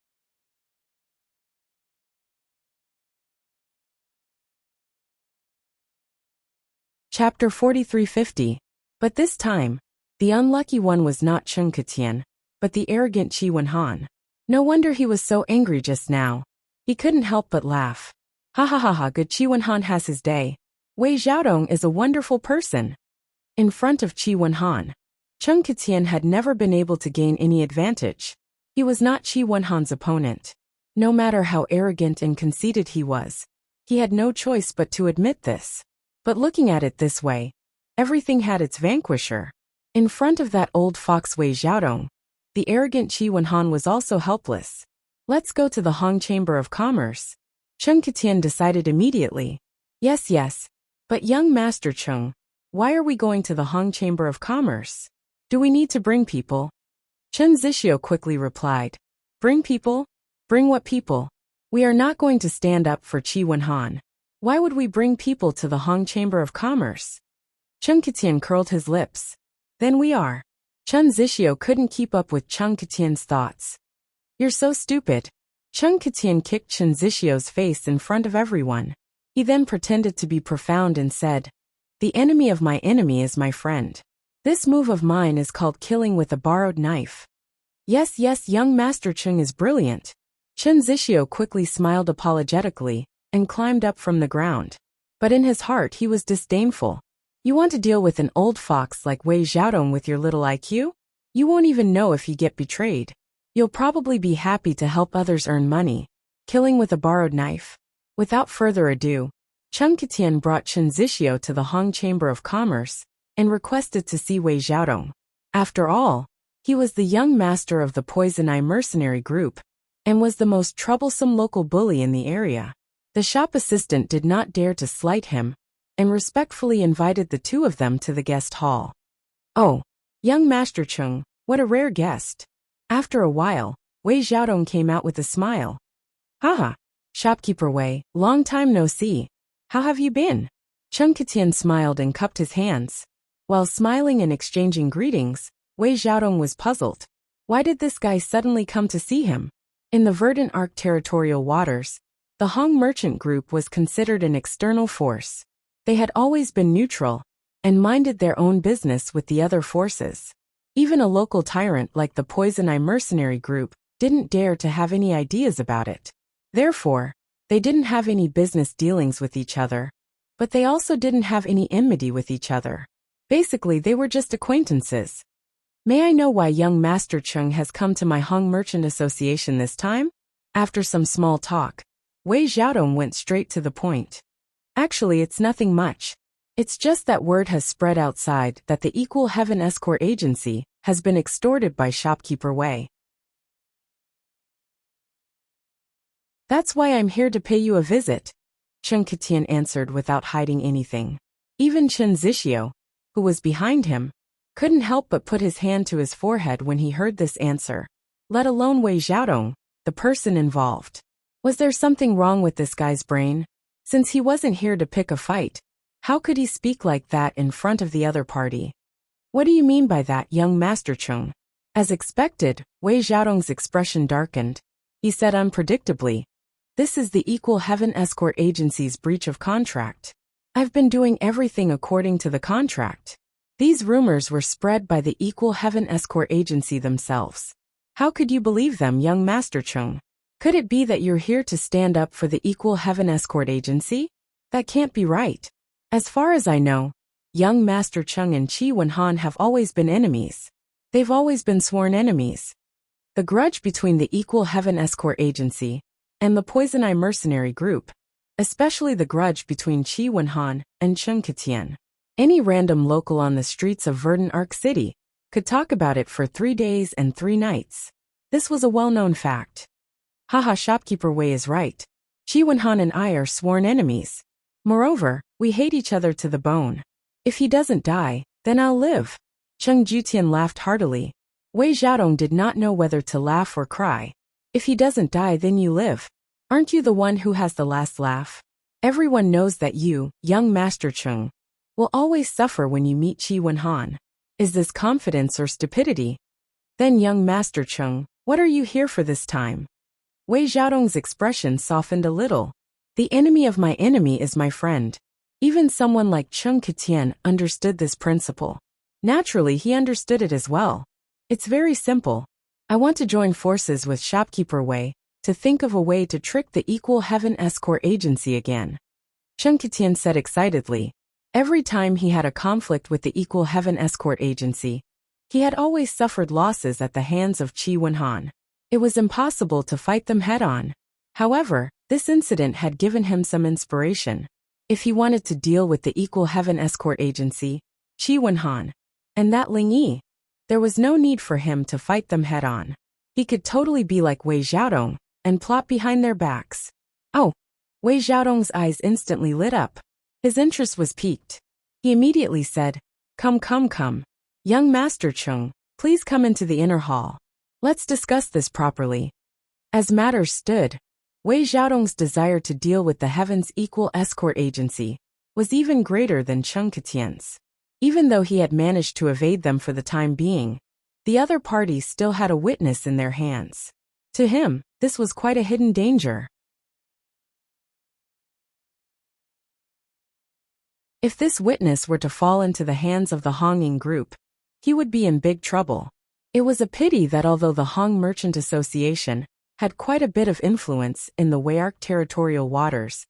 Chapter 4350. But this time, the unlucky one was not Chen Ketian, but the arrogant Qi Wenhan. No wonder he was so angry just now. He couldn't help but laugh. Ha ha ha ha, good Qi Wenhan has his day. Wei Xiaodong is a wonderful person. In front of Qi Wenhan, Chen Ketian had never been able to gain any advantage. He was not Qi Wenhan's opponent. No matter how arrogant and conceited he was, he had no choice but to admit this. But looking at it this way, everything had its vanquisher. In front of that old fox Wei Xiaodong, the arrogant Qi Wenhan was also helpless. Let's go to the Hong Chamber of Commerce. Chen Ketian decided immediately. Yes. But young Master Cheng, why are we going to the Hong Chamber of Commerce? Do we need to bring people? Chen Zixio quickly replied. Bring people? Bring what people? We are not going to stand up for Qi Wenhan. Why would we bring people to the Hong Chamber of Commerce? Chen Ketian curled his lips. Then we are. Chen Zixio couldn't keep up with Chen Ketian's thoughts. You're so stupid. Chen Ketian kicked Chen Zixio's face in front of everyone. He then pretended to be profound and said, The enemy of my enemy is my friend. This move of mine is called killing with a borrowed knife. Yes, young Master Cheng is brilliant. Chen Zixio quickly smiled apologetically and climbed up from the ground. But in his heart he was disdainful. You want to deal with an old fox like Wei Xiaodong with your little IQ? You won't even know if you get betrayed. You'll probably be happy to help others earn money. Killing with a borrowed knife. Without further ado, Chen Ketian brought Chen Zixio to the Hong Chamber of Commerce and requested to see Wei Xiaodong. After all, he was the young master of the Poison Eye mercenary group and was the most troublesome local bully in the area. The shop assistant did not dare to slight him and respectfully invited the two of them to the guest hall. Oh, young Master Cheng, what a rare guest. After a while, Wei Xiaodong came out with a smile. Haha, shopkeeper Wei, long time no see. How have you been? Chen Ketian smiled and cupped his hands. While smiling and exchanging greetings, Wei Xiaodong was puzzled. Why did this guy suddenly come to see him? In the Verdant Arc territorial waters, the Hong merchant group was considered an external force. They had always been neutral and minded their own business with the other forces. Even a local tyrant like the Poison Eye mercenary group didn't dare to have any ideas about it. Therefore, they didn't have any business dealings with each other, but they also didn't have any enmity with each other. Basically, they were just acquaintances. May I know why young Master Cheng has come to my Hong Merchant Association this time? After some small talk, Wei Xiaodong went straight to the point. Actually, it's nothing much. It's just that word has spread outside that the Equal Heaven Escort Agency has been extorted by shopkeeper Wei. That's why I'm here to pay you a visit, Chen Ketian answered without hiding anything. Even Chen Zixio, who was behind him, couldn't help but put his hand to his forehead when he heard this answer, let alone Wei Xiaodong, the person involved. Was there something wrong with this guy's brain? Since he wasn't here to pick a fight, how could he speak like that in front of the other party? What do you mean by that, young Master Cheng? As expected, Wei Xiaodong's expression darkened. He said unpredictably, This is the Equal Heaven Escort Agency's breach of contract. I've been doing everything according to the contract. These rumors were spread by the Equal Heaven Escort Agency themselves. How could you believe them, young Master Cheng? Could it be that you're here to stand up for the Equal Heaven Escort Agency? That can't be right. As far as I know, young Master Cheng and Qi Wenhan have always been enemies. They've always been sworn enemies. The grudge between the Equal Heaven Escort Agency and the Poison Eye mercenary group, especially the grudge between Qi Wenhan and Chen Ketian, Any random local on the streets of Verdant Arc City could talk about it for 3 days and 3 nights. This was a well-known fact. Haha, shopkeeper Wei is right. Qi Wenhan and I are sworn enemies. Moreover, we hate each other to the bone. If he doesn't die, then I'll live. Cheng Jutian laughed heartily. Wei Xiaodong did not know whether to laugh or cry. If he doesn't die, then you live. Aren't you the one who has the last laugh? Everyone knows that you, young Master Cheng, will always suffer when you meet Qi Wenhan. Is this confidence or stupidity? Then young Master Cheng, what are you here for this time? Wei Xiaodong's expression softened a little. The enemy of my enemy is my friend. Even someone like Cheng Ketian understood this principle. Naturally, he understood it as well. It's very simple. I want to join forces with shopkeeper Wei to think of a way to trick the Equal Heaven Escort Agency again. Cheng Ketian said excitedly. Every time he had a conflict with the Equal Heaven Escort Agency, he had always suffered losses at the hands of Qi Wenhan. It was impossible to fight them head-on. However, this incident had given him some inspiration. If he wanted to deal with the Equal Heaven Escort Agency, Qi Wenhan, and that Ling Yi, there was no need for him to fight them head-on. He could totally be like Wei Xiaodong and plot behind their backs. Oh! Wei Xiaodong's eyes instantly lit up. His interest was piqued. He immediately said, Come. Young Master Cheng, please come into the inner hall. Let's discuss this properly. As matters stood, Wei Xiaodong's desire to deal with the Heaven's Equal Escort Agency was even greater than Cheng Ketian's. Even though he had managed to evade them for the time being, the other parties still had a witness in their hands. To him, this was quite a hidden danger. If this witness were to fall into the hands of the Honging Group, he would be in big trouble. It was a pity that although the Hong Merchant Association had quite a bit of influence in the Weiarc territorial waters,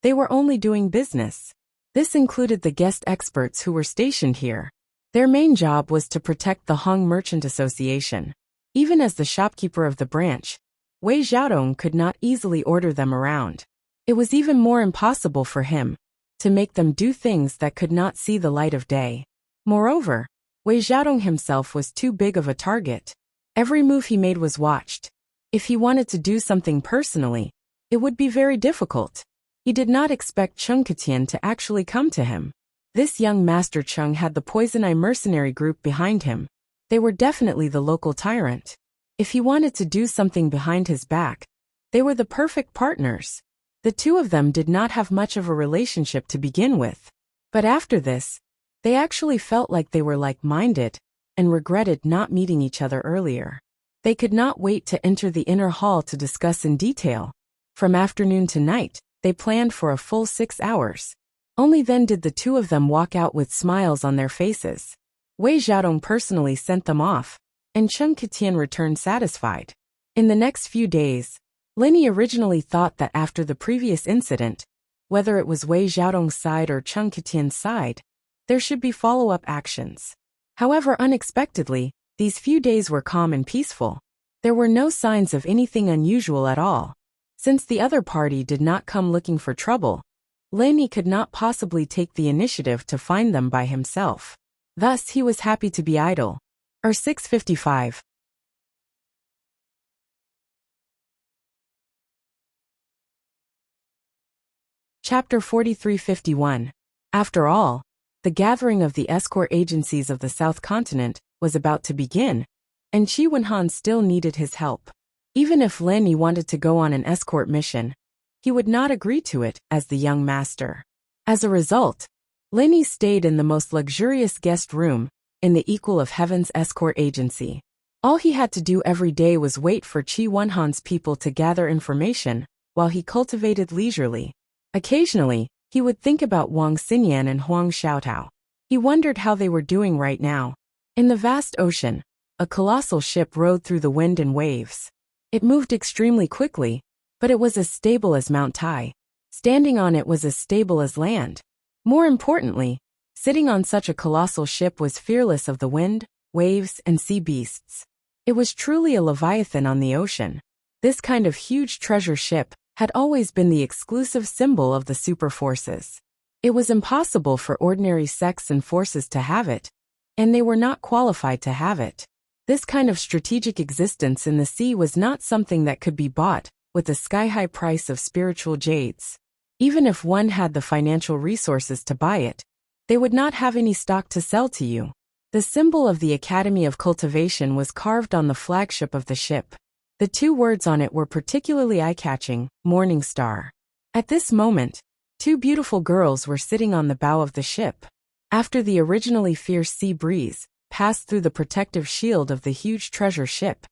they were only doing business. This included the guest experts who were stationed here. Their main job was to protect the Hong Merchant Association. Even as the shopkeeper of the branch, Wei Xiaodong could not easily order them around. It was even more impossible for him to make them do things that could not see the light of day. Moreover, Wei Xiaodong himself was too big of a target. Every move he made was watched. If he wanted to do something personally, it would be very difficult. He did not expect Cheng Ketian to actually come to him. This young Master Cheng had the Poison Eye mercenary group behind him. They were definitely the local tyrant. If he wanted to do something behind his back, they were the perfect partners. The two of them did not have much of a relationship to begin with. But after this, they actually felt like they were like-minded and regretted not meeting each other earlier. They could not wait to enter the inner hall to discuss in detail. From afternoon to night, they planned for a full 6 hours. Only then did the two of them walk out with smiles on their faces. Wei Xiaodong personally sent them off, and Cheng Ketian returned satisfied. In the next few days, Linny originally thought that after the previous incident, whether it was Wei Xiaodong's side or Cheng Ketian's side, there should be follow-up actions. However, unexpectedly, these few days were calm and peaceful. There were no signs of anything unusual at all. Since the other party did not come looking for trouble, Linny could not possibly take the initiative to find them by himself. Thus, he was happy to be idle. 6:55. Chapter 43:51. After all, the gathering of the escort agencies of the South Continent was about to begin, and Qi Wenhan still needed his help. Even if Linny wanted to go on an escort mission, he would not agree to it as the young master. As a result, Linny stayed in the most luxurious guest room in the Equal of Heaven's escort agency. All he had to do every day was wait for Qi Wenhan's people to gather information while he cultivated leisurely. Occasionally, he would think about Wang Xinyan and Huang Xiaotao. He wondered how they were doing right now. In the vast ocean, a colossal ship rode through the wind and waves. It moved extremely quickly, but it was as stable as Mount Tai. Standing on it was as stable as land. More importantly, sitting on such a colossal ship was fearless of the wind, waves, and sea beasts. It was truly a leviathan on the ocean. This kind of huge treasure ship had always been the exclusive symbol of the super forces. It was impossible for ordinary sects and forces to have it, and they were not qualified to have it. This kind of strategic existence in the sea was not something that could be bought with the sky-high price of spiritual jades. Even if one had the financial resources to buy it, they would not have any stock to sell to you. The symbol of the Academy of Cultivation was carved on the flagship of the ship. The two words on it were particularly eye-catching, Morning Star. At this moment, two beautiful girls were sitting on the bow of the ship. After the originally fierce sea breeze passed through the protective shield of the huge treasure ship,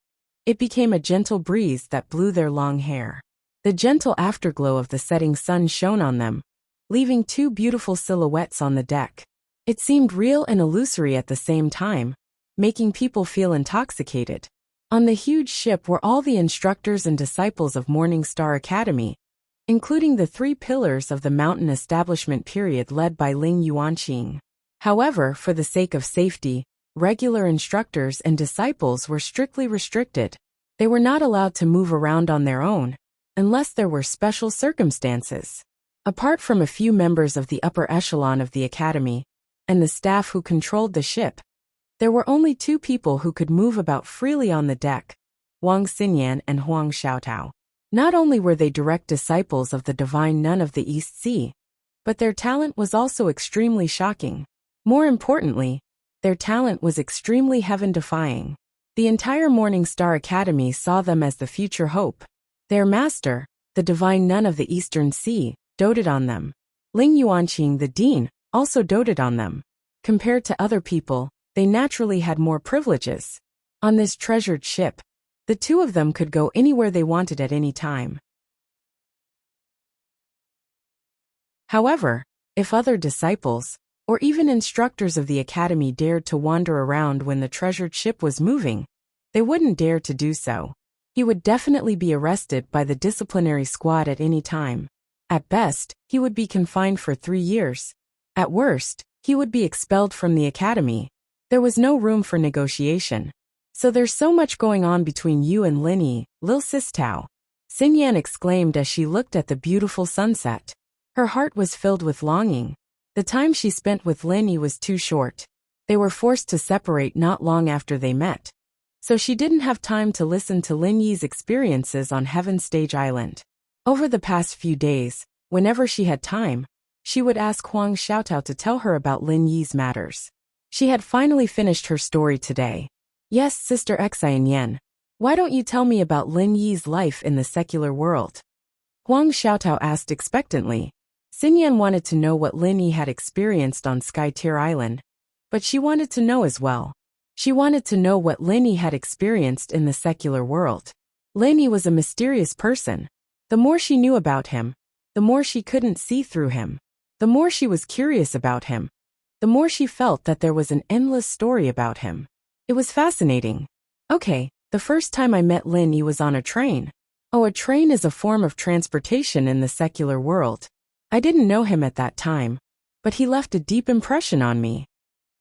it became a gentle breeze that blew their long hair. The gentle afterglow of the setting sun shone on them, leaving two beautiful silhouettes on the deck. It seemed real and illusory at the same time, making people feel intoxicated. On the huge ship were all the instructors and disciples of Morning Star Academy, including the three pillars of the mountain establishment period led by Ling Yuanqing. However, for the sake of safety, regular instructors and disciples were strictly restricted. They were not allowed to move around on their own, unless there were special circumstances. Apart from a few members of the upper echelon of the academy, and the staff who controlled the ship, there were only two people who could move about freely on the deck, Huang Xinyan and Huang Xiaotao. Not only were they direct disciples of the divine nun of the East Sea, but their talent was also extremely shocking. More importantly, their talent was extremely heaven-defying. The entire Morning Star Academy saw them as the future hope. Their master, the divine nun of the Eastern Sea, doted on them. Ling Yuanqing, the dean, also doted on them. Compared to other people, they naturally had more privileges. On this treasured ship, the two of them could go anywhere they wanted at any time. However, if other disciples, or even instructors of the academy dared to wander around when the treasured ship was moving, they wouldn't dare to do so. He would definitely be arrested by the disciplinary squad at any time. At best, he would be confined for 3 years. At worst, he would be expelled from the academy. There was no room for negotiation. So there's so much going on between you and Linny, Lil Sistao, Xinyan exclaimed as she looked at the beautiful sunset. Her heart was filled with longing. The time she spent with Linny was too short. They were forced to separate not long after they met. So she didn't have time to listen to Lin Yi's experiences on Heaven Stage Island. Over the past few days, whenever she had time, she would ask Huang Xiaotao to tell her about Lin Yi's matters. She had finally finished her story today. Yes, Sister Xianyan. Why don't you tell me about Lin Yi's life in the secular world? Huang Xiaotao asked expectantly. Xinyan wanted to know what Lin Yi had experienced on Sky Tier Island, but she wanted to know as well. She wanted to know what Lin Yi had experienced in the secular world. Lin Yi was a mysterious person. The more she knew about him, the more she couldn't see through him. The more she was curious about him, the more she felt that there was an endless story about him. It was fascinating. Okay, the first time I met Lin Yi was on a train. Oh, a train is a form of transportation in the secular world. I didn't know him at that time, but he left a deep impression on me.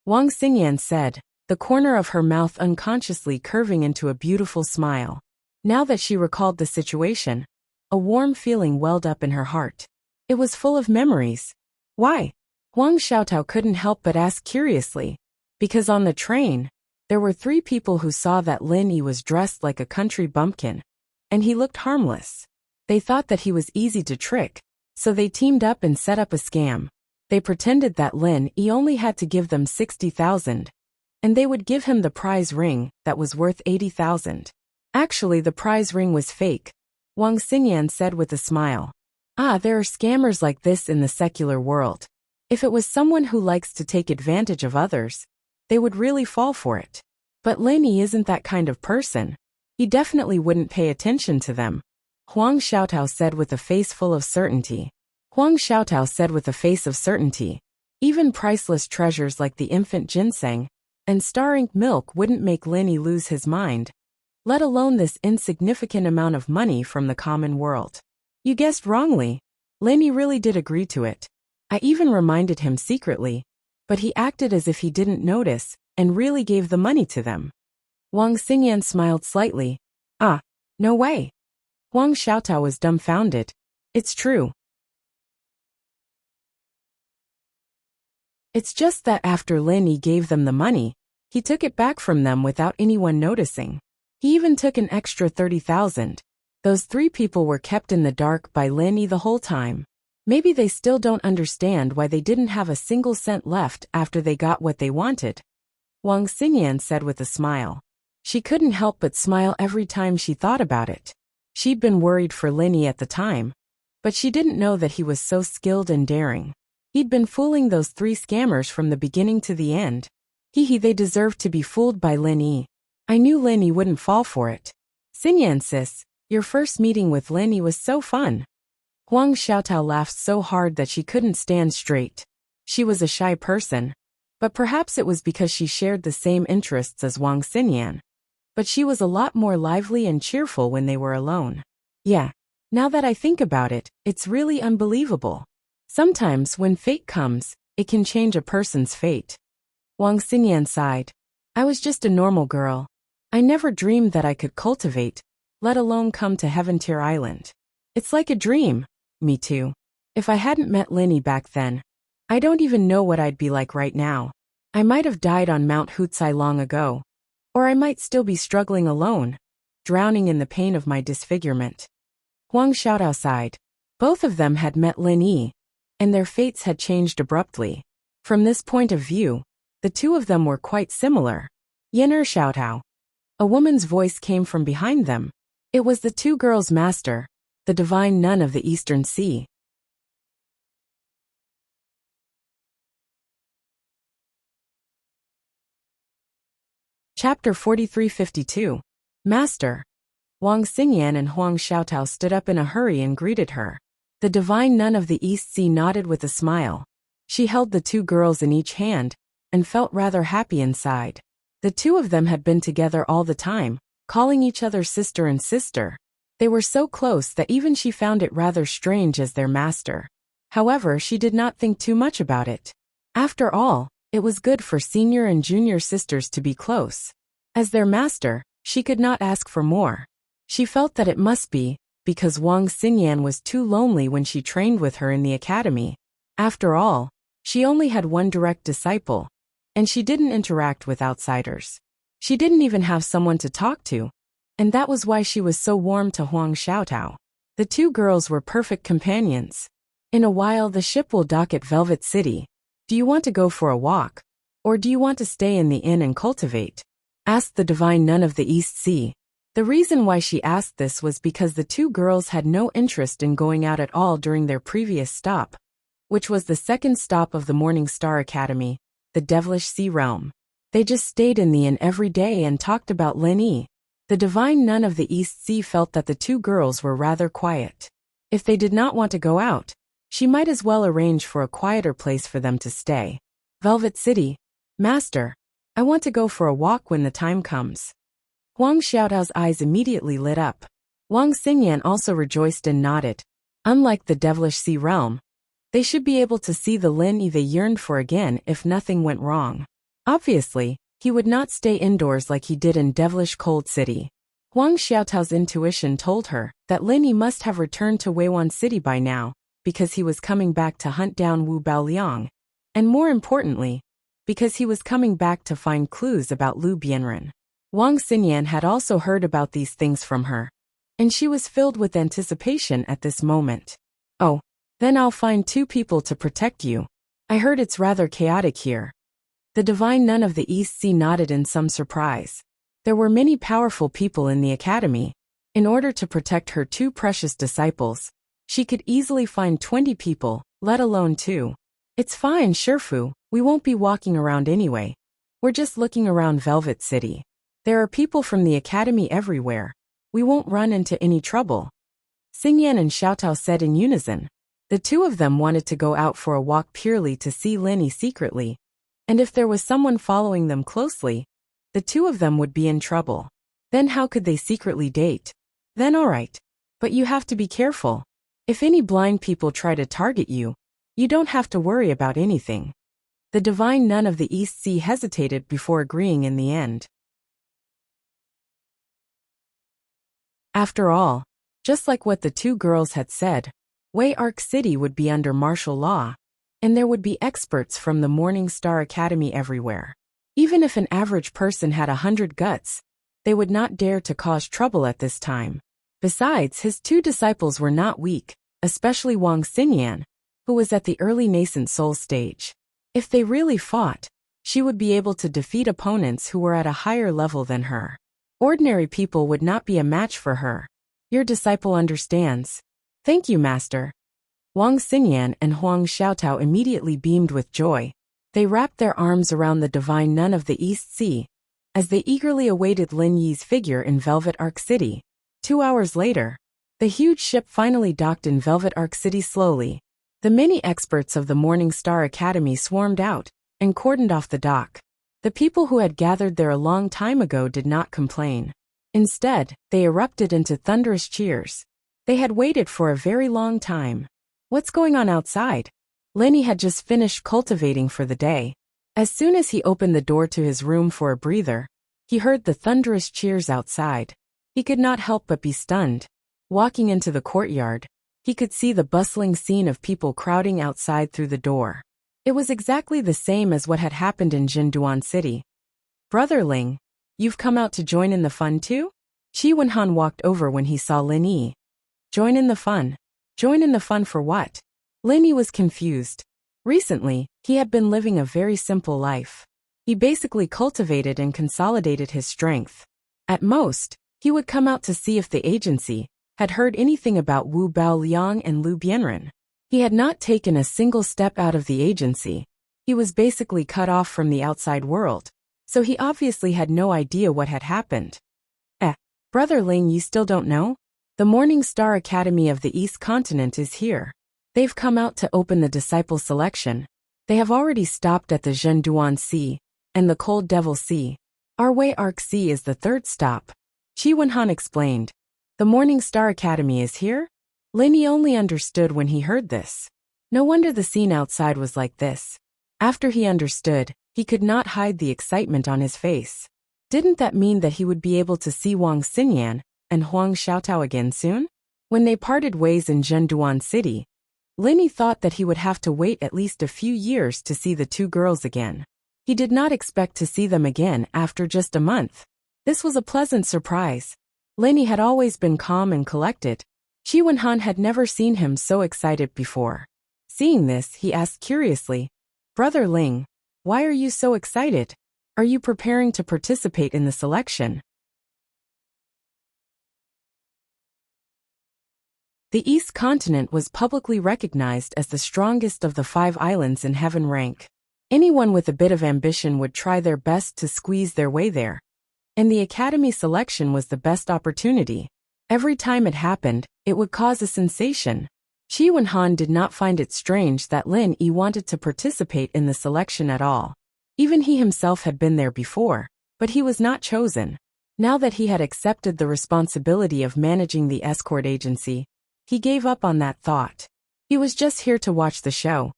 Wang Xingyan said, the corner of her mouth unconsciously curving into a beautiful smile. Now that she recalled the situation, a warm feeling welled up in her heart. It was full of memories. Why? Huang Xiaotao couldn't help but ask curiously. Because on the train, there were 3 people who saw that Lin Yi was dressed like a country bumpkin, and he looked harmless. They thought that he was easy to trick, so they teamed up and set up a scam. They pretended that Lin Yi only had to give them 60,000, and they would give him the prize ring that was worth 80,000. Actually, the prize ring was fake, Wang Xingyan said with a smile. Ah, there are scammers like this in the secular world. If it was someone who likes to take advantage of others, they would really fall for it. But Lin Yi isn't that kind of person. He definitely wouldn't pay attention to them. Huang Xiaotao said with a face full of certainty. Huang Xiaotao said with a face of certainty. Even priceless treasures like the infant ginseng and star-ink milk wouldn't make Lin Yi lose his mind, let alone this insignificant amount of money from the common world. You guessed wrongly. Lin Yi really did agree to it. I even reminded him secretly, but he acted as if he didn't notice and really gave the money to them. Wang Xingyan smiled slightly. Ah, no way. Huang Xiaotao was dumbfounded. It's true. It's just that after Lin gave them the money, he took it back from them without anyone noticing. He even took an extra 30,000. Those 3 people were kept in the dark by Lin the whole time. Maybe they still don't understand why they didn't have a single cent left after they got what they wanted. Wang Xingyan said with a smile. She couldn't help but smile every time she thought about it. She'd been worried for Lin at the time, but she didn't know that he was so skilled and daring. He'd been fooling those 3 scammers from the beginning to the end. They deserved to be fooled by Lin. I knew Lin wouldn't fall for it. Xingyan sis, your first meeting with Lin was so fun. Huang Xiaotao laughed so hard that she couldn't stand straight. She was a shy person, but perhaps it was because she shared the same interests as Wang Xingyan. But she was a lot more lively and cheerful when they were alone. Yeah, now that I think about it, it's really unbelievable. Sometimes when fate comes, it can change a person's fate. Wang Xingyan sighed. I was just a normal girl. I never dreamed that I could cultivate, let alone come to Heaven-Tier Island. It's like a dream. Me too. If I hadn't met Lin back then, I don't even know what I'd be like right now. I might have died on Mount Hutsai long ago. Or I might still be struggling alone, drowning in the pain of my disfigurement. Huang Xiaotao sighed. Both of them had met Lin, and their fates had changed abruptly. From this point of view, the 2 of them were quite similar. Yener Xiaotao. A woman's voice came from behind them. It was the 2 girls' master, the divine nun of the Eastern Sea. Chapter 4352. Master. Wang Xingyan and Huang Xiaotao stood up in a hurry and greeted her. The divine nun of the East Sea nodded with a smile. She held the 2 girls in each hand, and felt rather happy inside. The 2 of them had been together all the time, calling each other sister and sister. They were so close that even she found it rather strange as their master. However, she did not think too much about it. After all, it was good for senior and junior sisters to be close. As their master, she could not ask for more. She felt that it must be, because Wang Xingyan was too lonely when she trained with her in the academy. After all, she only had one direct disciple, and she didn't interact with outsiders. She didn't even have someone to talk to, and that was why she was so warm to Huang Xiaotao. The 2 girls were perfect companions. In a while the ship will dock at Velvet City. Do you want to go for a walk? Or do you want to stay in the inn and cultivate? Asked the divine nun of the East Sea. The reason why she asked this was because the 2 girls had no interest in going out at all during their previous stop, which was the 2nd stop of the Morning Star Academy, the Devilish Sea Realm. They just stayed in the inn every day and talked about Lin. The divine nun of the East Sea felt that the 2 girls were rather quiet. If they did not want to go out, she might as well arrange for a quieter place for them to stay. Velvet City. Master, I want to go for a walk when the time comes. Huang Xiaotao's eyes immediately lit up. Wang Xingyan also rejoiced and nodded. Unlike the Devilish Sea Realm, they should be able to see the Lin they yearned for again if nothing went wrong. Obviously, he would not stay indoors like he did in Devilish Cold City. Huang Xiaotao's intuition told her that Lin must have returned to Weiwan City by now, because he was coming back to hunt down Wu Baoliang, and more importantly, because he was coming back to find clues about Lu Bianren. Wang Xingyan had also heard about these things from her, and she was filled with anticipation at this moment. Oh, then I'll find 2 people to protect you. I heard it's rather chaotic here. The divine nun of the East Sea nodded in some surprise. There were many powerful people in the academy. In order to protect her 2 precious disciples, she could easily find 20 people, let alone 2. It's fine, Shifu, we won't be walking around anyway. We're just looking around Velvet City. There are people from the academy everywhere. We won't run into any trouble. Xingyan and Xiaotao said in unison. The 2 of them wanted to go out for a walk purely to see Lin secretly, and if there was someone following them closely, the 2 of them would be in trouble. Then how could they secretly date? Then alright. But you have to be careful. If any blind people try to target you, you don't have to worry about anything. The divine nun of the East Sea hesitated before agreeing in the end. After all, just like what the 2 girls had said, Wei Arc City would be under martial law, and there would be experts from the Morning Star Academy everywhere. Even if an average person had 100 guts, they would not dare to cause trouble at this time. Besides, his two disciples were not weak, especially Wang Xinyan, who was at the early nascent soul stage. If they really fought, she would be able to defeat opponents who were at a higher level than her. Ordinary people would not be a match for her. Your disciple understands. Thank you, Master. Wang Xinyan and Huang Xiaotao immediately beamed with joy. They wrapped their arms around the divine nun of the East Sea, as they eagerly awaited Lin Yi's figure in Velvet Arc City. 2 hours later, the huge ship finally docked in Velvet Arc City slowly. The many experts of the Morning Star Academy swarmed out and cordoned off the dock. The people who had gathered there a long time ago did not complain. Instead, they erupted into thunderous cheers. They had waited for a very long time. What's going on outside? Lenny had just finished cultivating for the day. As soon as he opened the door to his room for a breather, he heard the thunderous cheers outside. He could not help but be stunned. Walking into the courtyard, he could see the bustling scene of people crowding outside through the door. It was exactly the same as what had happened in Jinduan City. Brother Ling, you've come out to join in the fun too? Qi Wenhan walked over when he saw Lin Yi. Join in the fun. Join in the fun for what? Lin Yi was confused. Recently, he had been living a very simple life. He basically cultivated and consolidated his strength. At most, he would come out to see if the agency had heard anything about Wu Baoliang and Lu Bianren. He had not taken a single step out of the agency. He was basically cut off from the outside world, so he obviously had no idea what had happened. Brother Ling, you still don't know? The Morning Star Academy of the East Continent is here. They've come out to open the disciple selection. They have already stopped at the Zhenduan Sea and the Cold Devil Sea. Our way Arc Sea is the third stop. Qi Wenhan explained. The Morning Star Academy is here? Lin Yi only understood when he heard this. No wonder the scene outside was like this. After he understood, he could not hide the excitement on his face. Didn't that mean that he would be able to see Wang Xinyan and Huang Xiaotao again soon? When they parted ways in Zhenduan City, Lin Yi thought that he would have to wait at least a few years to see the two girls again. He did not expect to see them again after just a month. This was a pleasant surprise. Lin Yi had always been calm and collected. Qi Wenhan had never seen him so excited before. Seeing this, he asked curiously, Brother Ling, why are you so excited? Are you preparing to participate in the selection? The East Continent was publicly recognized as the strongest of the 5 islands in heaven rank. Anyone with a bit of ambition would try their best to squeeze their way there. And the Academy selection was the best opportunity. Every time it happened, it would cause a sensation. Qi Wenhan did not find it strange that Lin Yi wanted to participate in the selection at all. Even he himself had been there before, but he was not chosen. Now that he had accepted the responsibility of managing the escort agency, he gave up on that thought. He was just here to watch the show.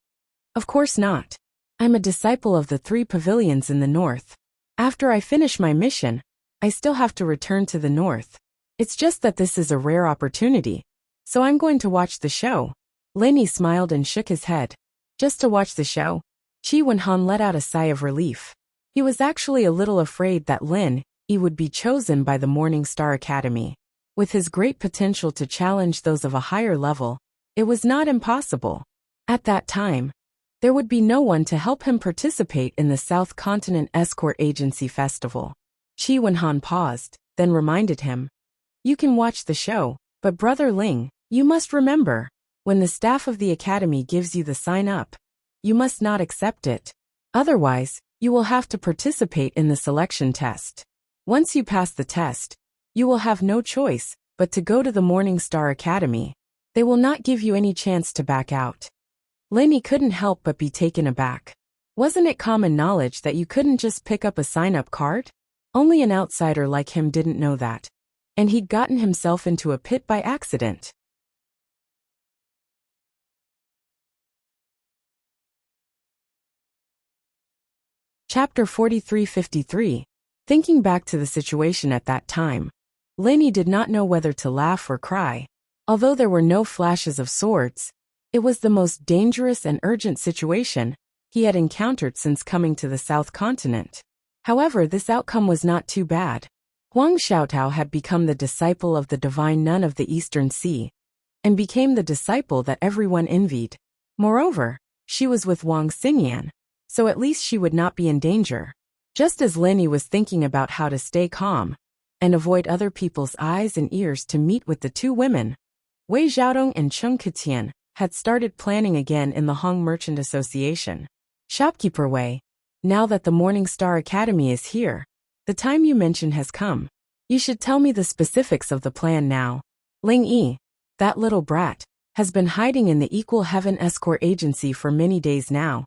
Of course not. I'm a disciple of the 3 pavilions in the north. After I finish my mission, I still have to return to the north. It's just that this is a rare opportunity, so I'm going to watch the show. Lin Yi smiled and shook his head. Just to watch the show? Qi Wenhan let out a sigh of relief. He was actually a little afraid that Lin Yi would be chosen by the Morning Star Academy. With his great potential to challenge those of a higher level, it was not impossible. At that time, there would be no one to help him participate in the South Continent Escort Agency Festival. Qi Wenhan paused, then reminded him. You can watch the show, but Brother Ling, you must remember, when the staff of the Academy gives you the sign-up, you must not accept it. Otherwise, you will have to participate in the selection test. Once you pass the test, you will have no choice but to go to the Morning Star Academy. They will not give you any chance to back out. Lin Yi couldn't help but be taken aback. Wasn't it common knowledge that you couldn't just pick up a sign-up card? Only an outsider like him didn't know that. And he'd gotten himself into a pit by accident. Chapter 43-53. Thinking back to the situation at that time, Lin Yi did not know whether to laugh or cry. Although there were no flashes of swords, It was the most dangerous and urgent situation he had encountered since coming to the South Continent. However, this outcome was not too bad. Huang Xiaotao had become the disciple of the divine nun of the Eastern Sea, and became the disciple that everyone envied. Moreover, she was with Wang Xingyan, so at least she would not be in danger. Just as Lin Yi was thinking about how to stay calm and avoid other people's eyes and ears to meet with the two women, Wei Xiaodong and Cheng Ketian had started planning again in the Hong Merchant Association. Shopkeeper Wei, now that the Morning Star Academy is here, the time you mentioned has come. You should tell me the specifics of the plan now. Ling Yi, that little brat, has been hiding in the Equal Heaven Escort Agency for many days now,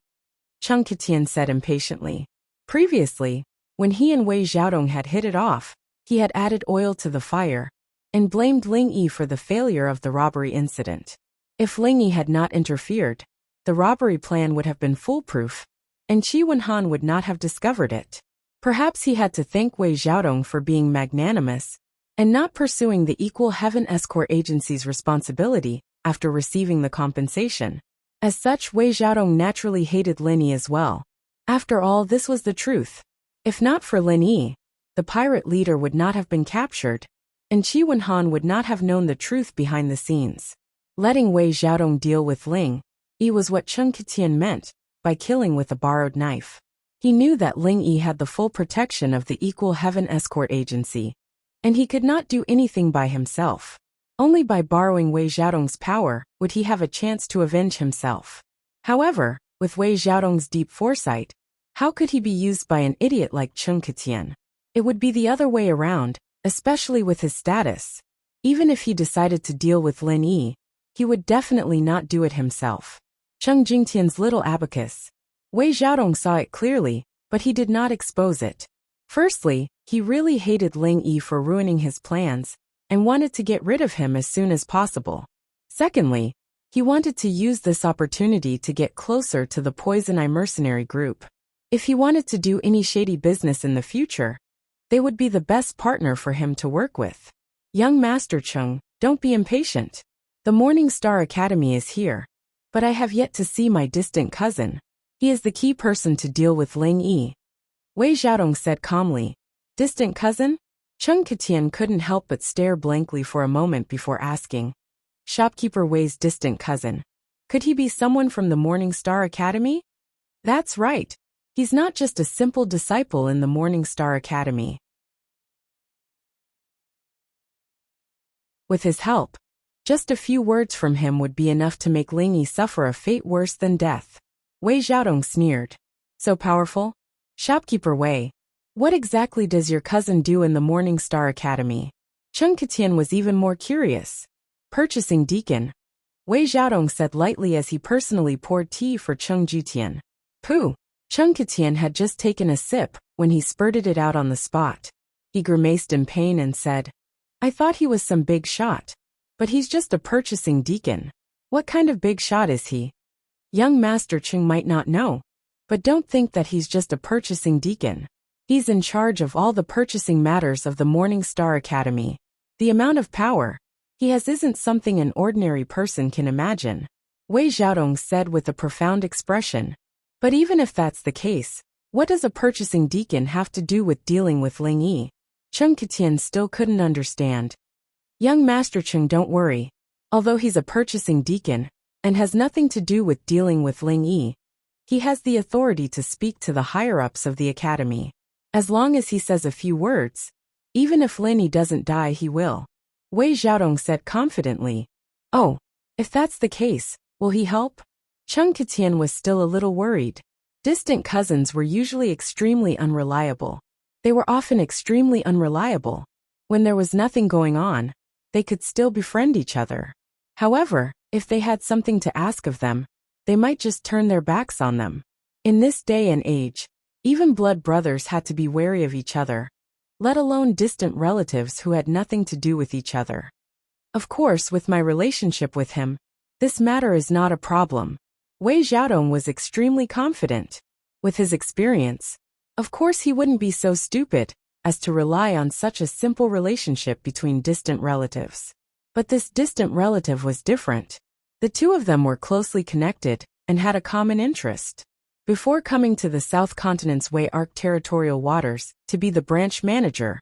Cheng Ketian said impatiently. Previously, when he and Wei Xiaodong had hit it off, he had added oil to the fire and blamed Ling Yi for the failure of the robbery incident. If Ling Yi had not interfered, the robbery plan would have been foolproof, and Qi Wenhan would not have discovered it. Perhaps he had to thank Wei Xiaodong for being magnanimous and not pursuing the Equal Heaven Escort Agency's responsibility after receiving the compensation. As such, Wei Xiaodong naturally hated Lin Yi as well. After all, this was the truth. If not for Lin Yi, the pirate leader would not have been captured, and Qi Wenhan would not have known the truth behind the scenes. Letting Wei Xiaodong deal with Ling Yi was what Cheng Ketian meant by killing with a borrowed knife. He knew that Ling Yi had the full protection of the Equal Heaven Escort Agency, and he could not do anything by himself. Only by borrowing Wei Xiaodong's power would he have a chance to avenge himself. However, with Wei Xiaodong's deep foresight, how could he be used by an idiot like Cheng Ketian? It would be the other way around, especially with his status. Even if he decided to deal with Lin Yi, he would definitely not do it himself. Cheng Jingtian's little abacus. Wei Xiaodong saw it clearly, but he did not expose it. Firstly, he really hated Ling Yi for ruining his plans, and wanted to get rid of him as soon as possible. Secondly, he wanted to use this opportunity to get closer to the Poison Eye mercenary group. If he wanted to do any shady business in the future, they would be the best partner for him to work with. Young Master Cheng, don't be impatient. The Morning Star Academy is here, but I have yet to see my distant cousin. He is the key person to deal with Ling Yi. Wei Xiaodong said calmly. Distant cousin? Cheng Ketian couldn't help but stare blankly for a moment before asking. Shopkeeper Wei's distant cousin. Could he be someone from the Morning Star Academy? That's right. He's not just a simple disciple in the Morning Star Academy. With his help, just a few words from him would be enough to make Ling Yi suffer a fate worse than death. Wei Xiaodong sneered. So powerful? Shopkeeper Wei, what exactly does your cousin do in the Morning Star Academy? Cheng Ketian was even more curious. Purchasing deacon, Wei Xiaodong said lightly as he personally poured tea for Cheng Jitian. Pooh! Cheng Ketian had just taken a sip when he spurted it out on the spot. He grimaced in pain and said, I thought he was some big shot. But he's just a purchasing deacon. What kind of big shot is he? Young Master Cheng might not know, but don't think that he's just a purchasing deacon. He's in charge of all the purchasing matters of the Morning Star Academy. The amount of power he has isn't something an ordinary person can imagine, Wei Xiaodong said with a profound expression. But even if that's the case, what does a purchasing deacon have to do with dealing with Ling Yi? Cheng Ketian still couldn't understand. Young Master Cheng, don't worry. Although he's a purchasing deacon, and has nothing to do with dealing with Ling Yi, he has the authority to speak to the higher-ups of the academy. As long as he says a few words, even if Lin Yi doesn't die, he will. Wei Xiaodong said confidently. Oh, if that's the case, will he help? Cheng Ketian was still a little worried. Distant cousins were usually extremely unreliable. They were often extremely unreliable. When there was nothing going on, they could still befriend each other. However, if they had something to ask of them, they might just turn their backs on them. In this day and age, even blood brothers had to be wary of each other, let alone distant relatives who had nothing to do with each other. Of course, with my relationship with him, this matter is not a problem. Wei Xiaodong was extremely confident. With his experience, of course he wouldn't be so stupid as to rely on such a simple relationship between distant relatives. But this distant relative was different. The two of them were closely connected and had a common interest. Before coming to the South Continent's Wei Arc territorial waters to be the branch manager,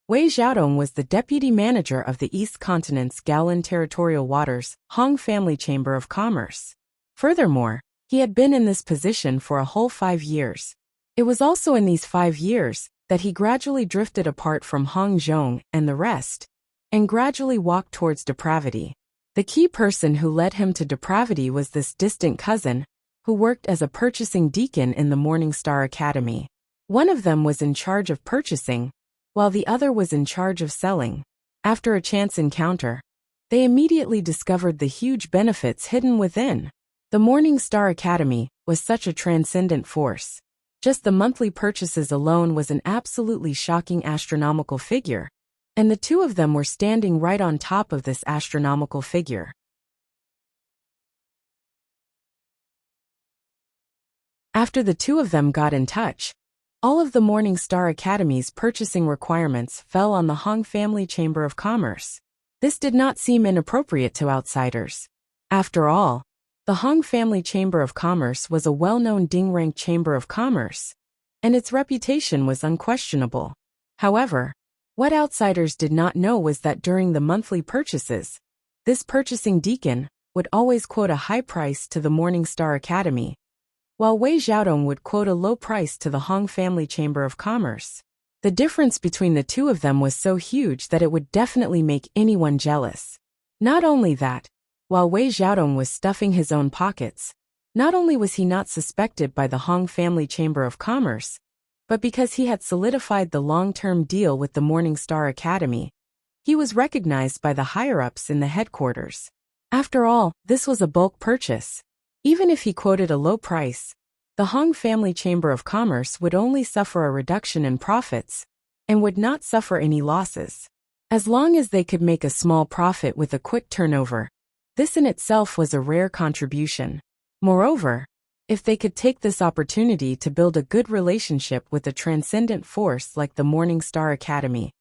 Wei Xiaodong was the deputy manager of the East Continent's Gaolin territorial waters, Hong Family Chamber of Commerce. Furthermore, he had been in this position for a whole 5 years. It was also in these 5 years that he gradually drifted apart from Hong Zhong and the rest, and gradually walked towards depravity. The key person who led him to depravity was this distant cousin, who worked as a purchasing deacon in the Morning Star Academy. One of them was in charge of purchasing, while the other was in charge of selling. After a chance encounter, they immediately discovered the huge benefits hidden within. The Morning Star Academy was such a transcendent force. Just the monthly purchases alone was an absolutely shocking astronomical figure, and the two of them were standing right on top of this astronomical figure. After the two of them got in touch, all of the Morning Star Academy's purchasing requirements fell on the Hong Family Chamber of Commerce. This did not seem inappropriate to outsiders. After all, the Hong Family Chamber of Commerce was a well-known Ding-rank chamber of commerce, and its reputation was unquestionable. However, what outsiders did not know was that during the monthly purchases, this purchasing deacon would always quote a high price to the Morning Star Academy, while Wei Xiaodong would quote a low price to the Hong Family Chamber of Commerce. The difference between the two of them was so huge that it would definitely make anyone jealous. Not only that, while Wei Xiaodong was stuffing his own pockets, not only was he not suspected by the Hong Family Chamber of Commerce, but because he had solidified the long-term deal with the Morning Star Academy, he was recognized by the higher-ups in the headquarters. After all, this was a bulk purchase. Even if he quoted a low price, the Hong Family Chamber of Commerce would only suffer a reduction in profits and would not suffer any losses. As long as they could make a small profit with a quick turnover, this in itself was a rare contribution. Moreover, if they could take this opportunity to build a good relationship with a transcendent force like the Morning Star Academy,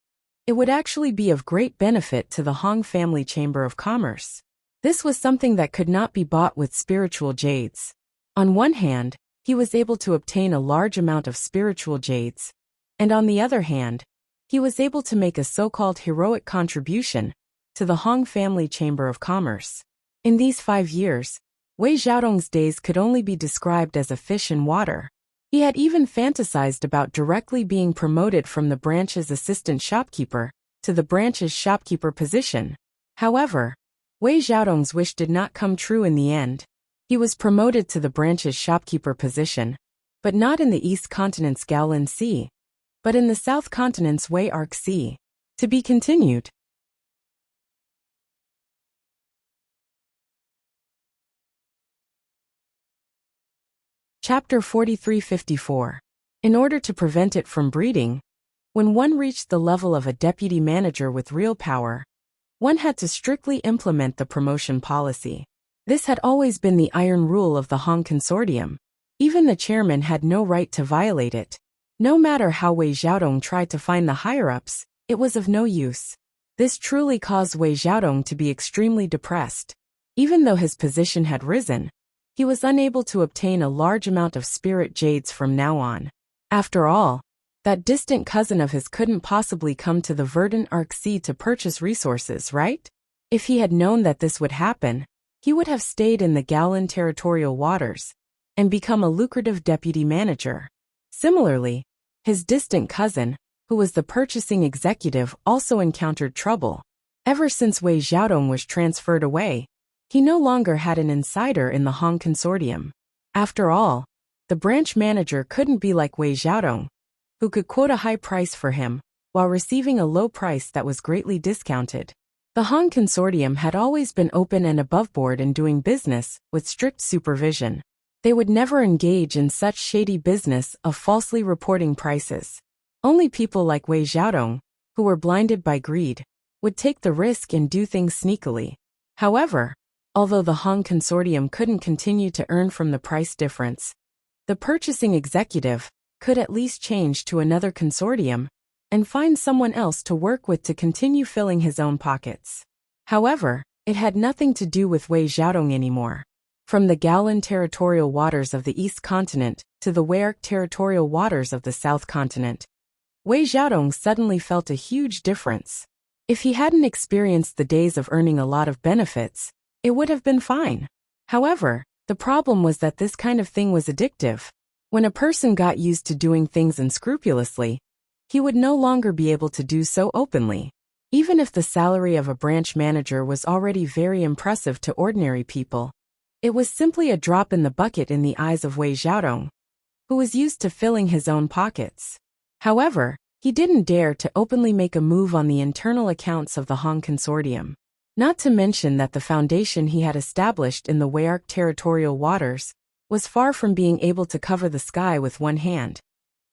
it would actually be of great benefit to the Hong Family Chamber of Commerce. This was something that could not be bought with spiritual jades. On one hand, he was able to obtain a large amount of spiritual jades, and on the other hand, he was able to make a so-called heroic contribution to the Hong Family Chamber of Commerce. In these 5 years, Wei Xiaodong's days could only be described as a fish in water. He had even fantasized about directly being promoted from the branch's assistant shopkeeper to the branch's shopkeeper position. However, Wei Xiaodong's wish did not come true in the end. He was promoted to the branch's shopkeeper position, but not in the East Continent's Gaolin Sea, but in the South Continent's Wei Arc Sea. To be continued. Chapter 4354. In order to prevent it from breeding, when one reached the level of a deputy manager with real power, one had to strictly implement the promotion policy. This had always been the iron rule of the Hong Consortium. Even the chairman had no right to violate it. No matter how Wei Xiaodong tried to find the higher-ups, it was of no use. This truly caused Wei Xiaodong to be extremely depressed. Even though his position had risen, he was unable to obtain a large amount of spirit jades from now on. After all, that distant cousin of his couldn't possibly come to the Verdant Arc Sea to purchase resources, right? If he had known that this would happen, he would have stayed in the Gaolin territorial waters and become a lucrative deputy manager. Similarly, his distant cousin, who was the purchasing executive, also encountered trouble. Ever since Wei Xiaodong was transferred away, he no longer had an insider in the Hong Consortium. After all, the branch manager couldn't be like Wei Xiaodong, who could quote a high price for him, while receiving a low price that was greatly discounted. The Hong Consortium had always been open and aboveboard in doing business with strict supervision. They would never engage in such shady business of falsely reporting prices. Only people like Wei Xiaodong, who were blinded by greed, would take the risk and do things sneakily. However, although the Hong Consortium couldn't continue to earn from the price difference, the purchasing executive could at least change to another consortium and find someone else to work with to continue filling his own pockets. However, It had nothing to do with Wei Xiaodong anymore. From the Gaolan territorial waters of the East Continent to the Wei'erk territorial waters of the South Continent, Wei Xiaodong suddenly felt a huge difference. If he hadn't experienced the days of earning a lot of benefits, it would have been fine. However, the problem was that this kind of thing was addictive. When a person got used to doing things unscrupulously, he would no longer be able to do so openly. Even if the salary of a branch manager was already very impressive to ordinary people, it was simply a drop in the bucket in the eyes of Wei Xiaodong, who was used to filling his own pockets. However, he didn't dare to openly make a move on the internal accounts of the Hong Consortium. Not to mention that the foundation he had established in the Wei'erk territorial waters was far from being able to cover the sky with one hand.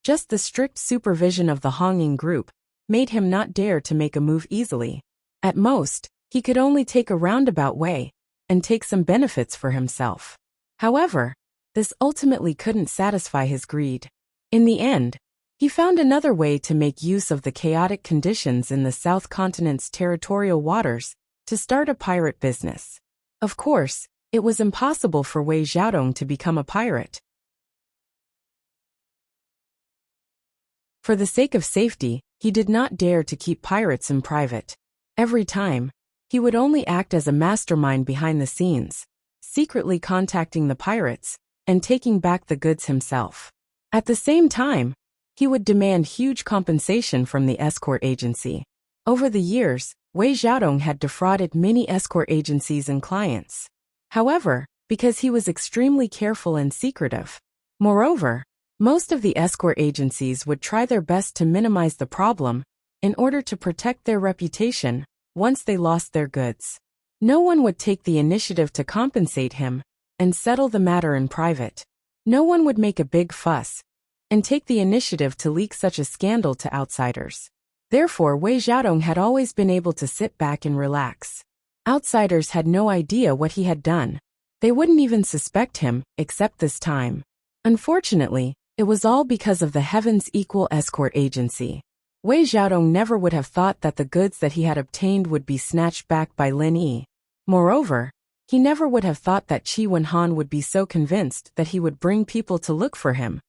Just the strict supervision of the Honging group made him not dare to make a move easily. At most, he could only take a roundabout way and take some benefits for himself. However, this ultimately couldn't satisfy his greed. In the end, he found another way to make use of the chaotic conditions in the South Continent's territorial waters to start a pirate business. Of course, it was impossible for Wei Xiaodong to become a pirate. For the sake of safety, he did not dare to keep pirates in private. Every time, he would only act as a mastermind behind the scenes, secretly contacting the pirates and taking back the goods himself. At the same time, he would demand huge compensation from the escort agency. Over the years, Wei Xiaodong had defrauded many escort agencies and clients. However, because he was extremely careful and secretive. Moreover, most of the escort agencies would try their best to minimize the problem in order to protect their reputation once they lost their goods. No one would take the initiative to compensate him and settle the matter in private. No one would make a big fuss and take the initiative to leak such a scandal to outsiders. Therefore, Wei Xiaodong had always been able to sit back and relax. Outsiders had no idea what he had done. They wouldn't even suspect him, except this time. Unfortunately, it was all because of the Heavens Equal Escort Agency. Wei Xiaodong never would have thought that the goods that he had obtained would be snatched back by Lin Yi. Moreover, he never would have thought that Qi Wenhan would be so convinced that he would bring people to look for him,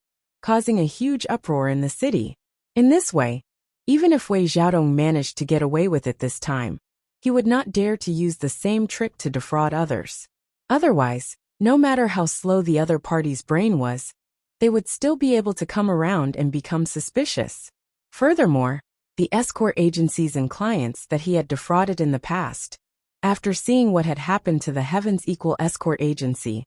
causing a huge uproar in the city. In this way, even if Wei Xiaodong managed to get away with it this time, he would not dare to use the same trick to defraud others. Otherwise, no matter how slow the other party's brain was, they would still be able to come around and become suspicious. Furthermore, the escort agencies and clients that he had defrauded in the past, after seeing what had happened to the Heavens Equal Escort Agency,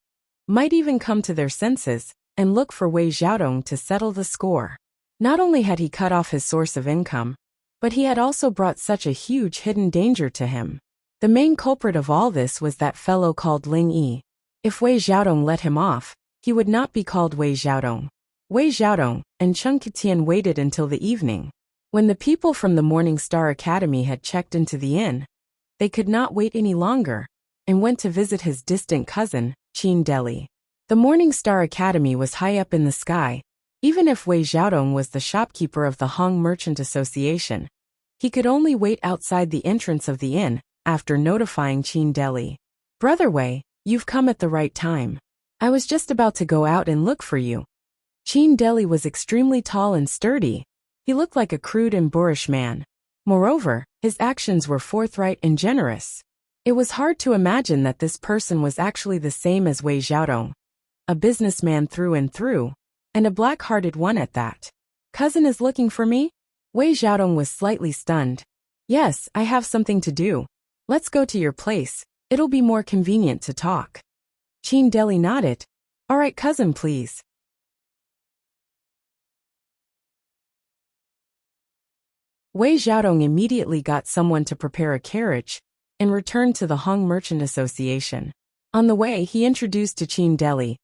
might even come to their senses and look for Wei Xiaodong to settle the score. Not only had he cut off his source of income, but he had also brought such a huge hidden danger to him. The main culprit of all this was that fellow called Ling Yi. If Wei Xiaodong let him off, he would not be called Wei Xiaodong. Wei Xiaodong and Cheng Ketian waited until the evening. When the people from the Morning Star Academy had checked into the inn, they could not wait any longer and went to visit his distant cousin, Qin Deli. The Morning Star Academy was high up in the sky. Even if Wei Xiaodong was the shopkeeper of the Hong Merchant Association, he could only wait outside the entrance of the inn after notifying Qin Deli. "Brother Wei, you've come at the right time. I was just about to go out and look for you." Qin Deli was extremely tall and sturdy. He looked like a crude and boorish man. Moreover, his actions were forthright and generous. It was hard to imagine that this person was actually the same as Wei Xiaodong, a businessman through and through, and a black-hearted one at that. "Cousin is looking for me?" Wei Xiaodong was slightly stunned. "Yes, I have something to do. Let's go to your place. It'll be more convenient to talk." Qin Deli nodded. "All right, cousin, please." Wei Xiaodong immediately got someone to prepare a carriage and returned to the Hong Merchant Association. On the way, he introduced to Qin Deli,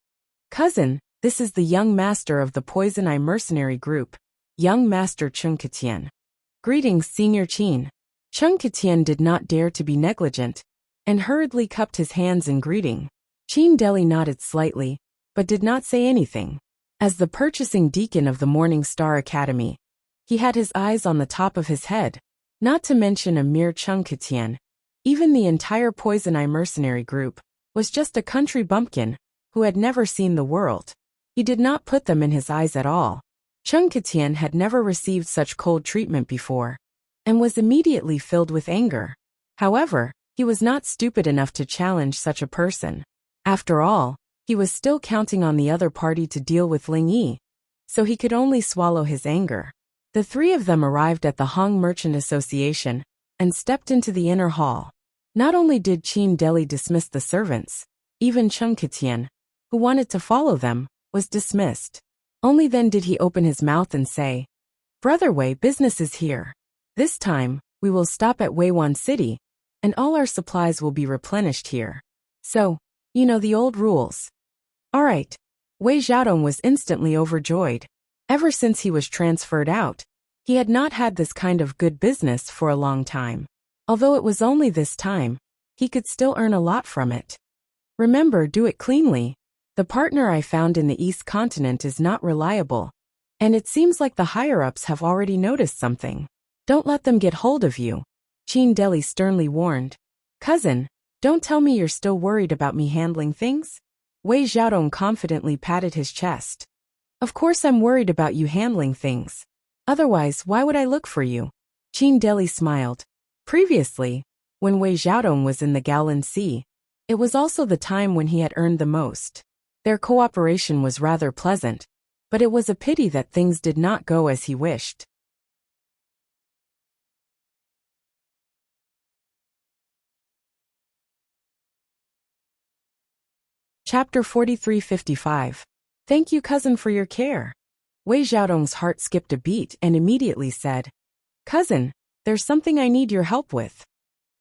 "Cousin, this is the young master of the Poison Eye Mercenary Group, young master Cheng Ketian." "Greetings, Senior Qin." Cheng Ketian did not dare to be negligent and hurriedly cupped his hands in greeting. Qin Deli nodded slightly, but did not say anything. As the purchasing deacon of the Morning Star Academy, he had his eyes on the top of his head. Not to mention a mere Cheng Ketian, Even the entire Poison Eye mercenary group was just a country bumpkin who had never seen the world. He did not put them in his eyes at all. Chung Katian had never received such cold treatment before, and was immediately filled with anger. However, he was not stupid enough to challenge such a person. After all, he was still counting on the other party to deal with Ling Yi, so he could only swallow his anger. The three of them arrived at the Hong Merchant Association and stepped into the inner hall. Not only did Qin Deli dismiss the servants, even Chung Katian, who wanted to follow them, was dismissed. Only then did he open his mouth and say, "Brother Wei, business is here. This time, we will stop at Weiwan City, and all our supplies will be replenished here. So, you know the old rules." All right. Wei Xiaodong was instantly overjoyed. Ever since he was transferred out, he had not had this kind of good business for a long time. Although it was only this time, he could still earn a lot from it. Remember, do it cleanly. The partner I found in the East Continent is not reliable, and it seems like the higher-ups have already noticed something. Don't let them get hold of you, Qin Deli sternly warned. Cousin, don't tell me you're still worried about me handling things? Wei Xiaodong confidently patted his chest. Of course I'm worried about you handling things. Otherwise, why would I look for you? Qin Deli smiled. Previously, when Wei Xiaodong was in the Gaolan Sea, it was also the time when he had earned the most. Their cooperation was rather pleasant, but it was a pity that things did not go as he wished. Chapter 43-55. Thank you, cousin, for your care. Wei Xiaodong's heart skipped a beat and immediately said, Cousin, there's something I need your help with.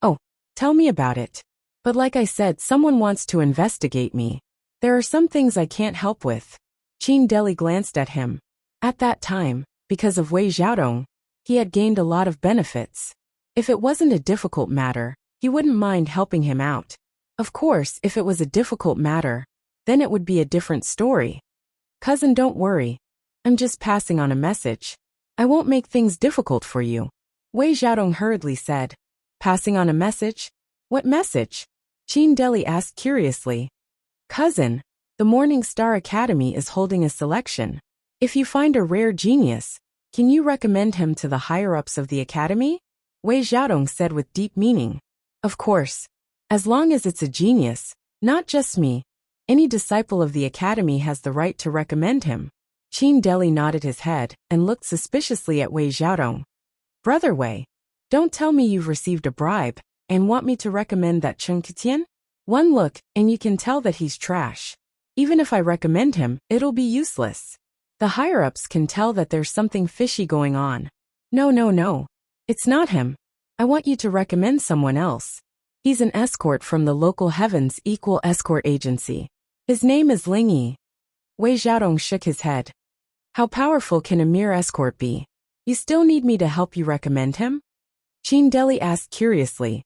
Oh, tell me about it. But like I said, someone wants to investigate me. There are some things I can't help with. Qin Deli glanced at him. At that time, because of Wei Xiaodong, he had gained a lot of benefits. If it wasn't a difficult matter, he wouldn't mind helping him out. Of course, if it was a difficult matter, then it would be a different story. Cousin, don't worry. I'm just passing on a message. I won't make things difficult for you. Wei Xiaodong hurriedly said. Passing on a message? What message? Qin Deli asked curiously. Cousin, the Morning Star Academy is holding a selection. If you find a rare genius, can you recommend him to the higher-ups of the academy? Wei Xiaodong said with deep meaning. Of course. As long as it's a genius, not just me. Any disciple of the academy has the right to recommend him. Qin Deli nodded his head and looked suspiciously at Wei Xiaodong. Brother Wei, don't tell me you've received a bribe and want me to recommend that Chung Katian? One look, and you can tell that he's trash. Even if I recommend him, it'll be useless. The higher-ups can tell that there's something fishy going on. No. It's not him. I want you to recommend someone else. He's an escort from the local Heavens Equal Escort Agency. His name is Ling Yi. Wei Xiaodong shook his head. How powerful can a mere escort be? You still need me to help you recommend him? Qin Deli asked curiously.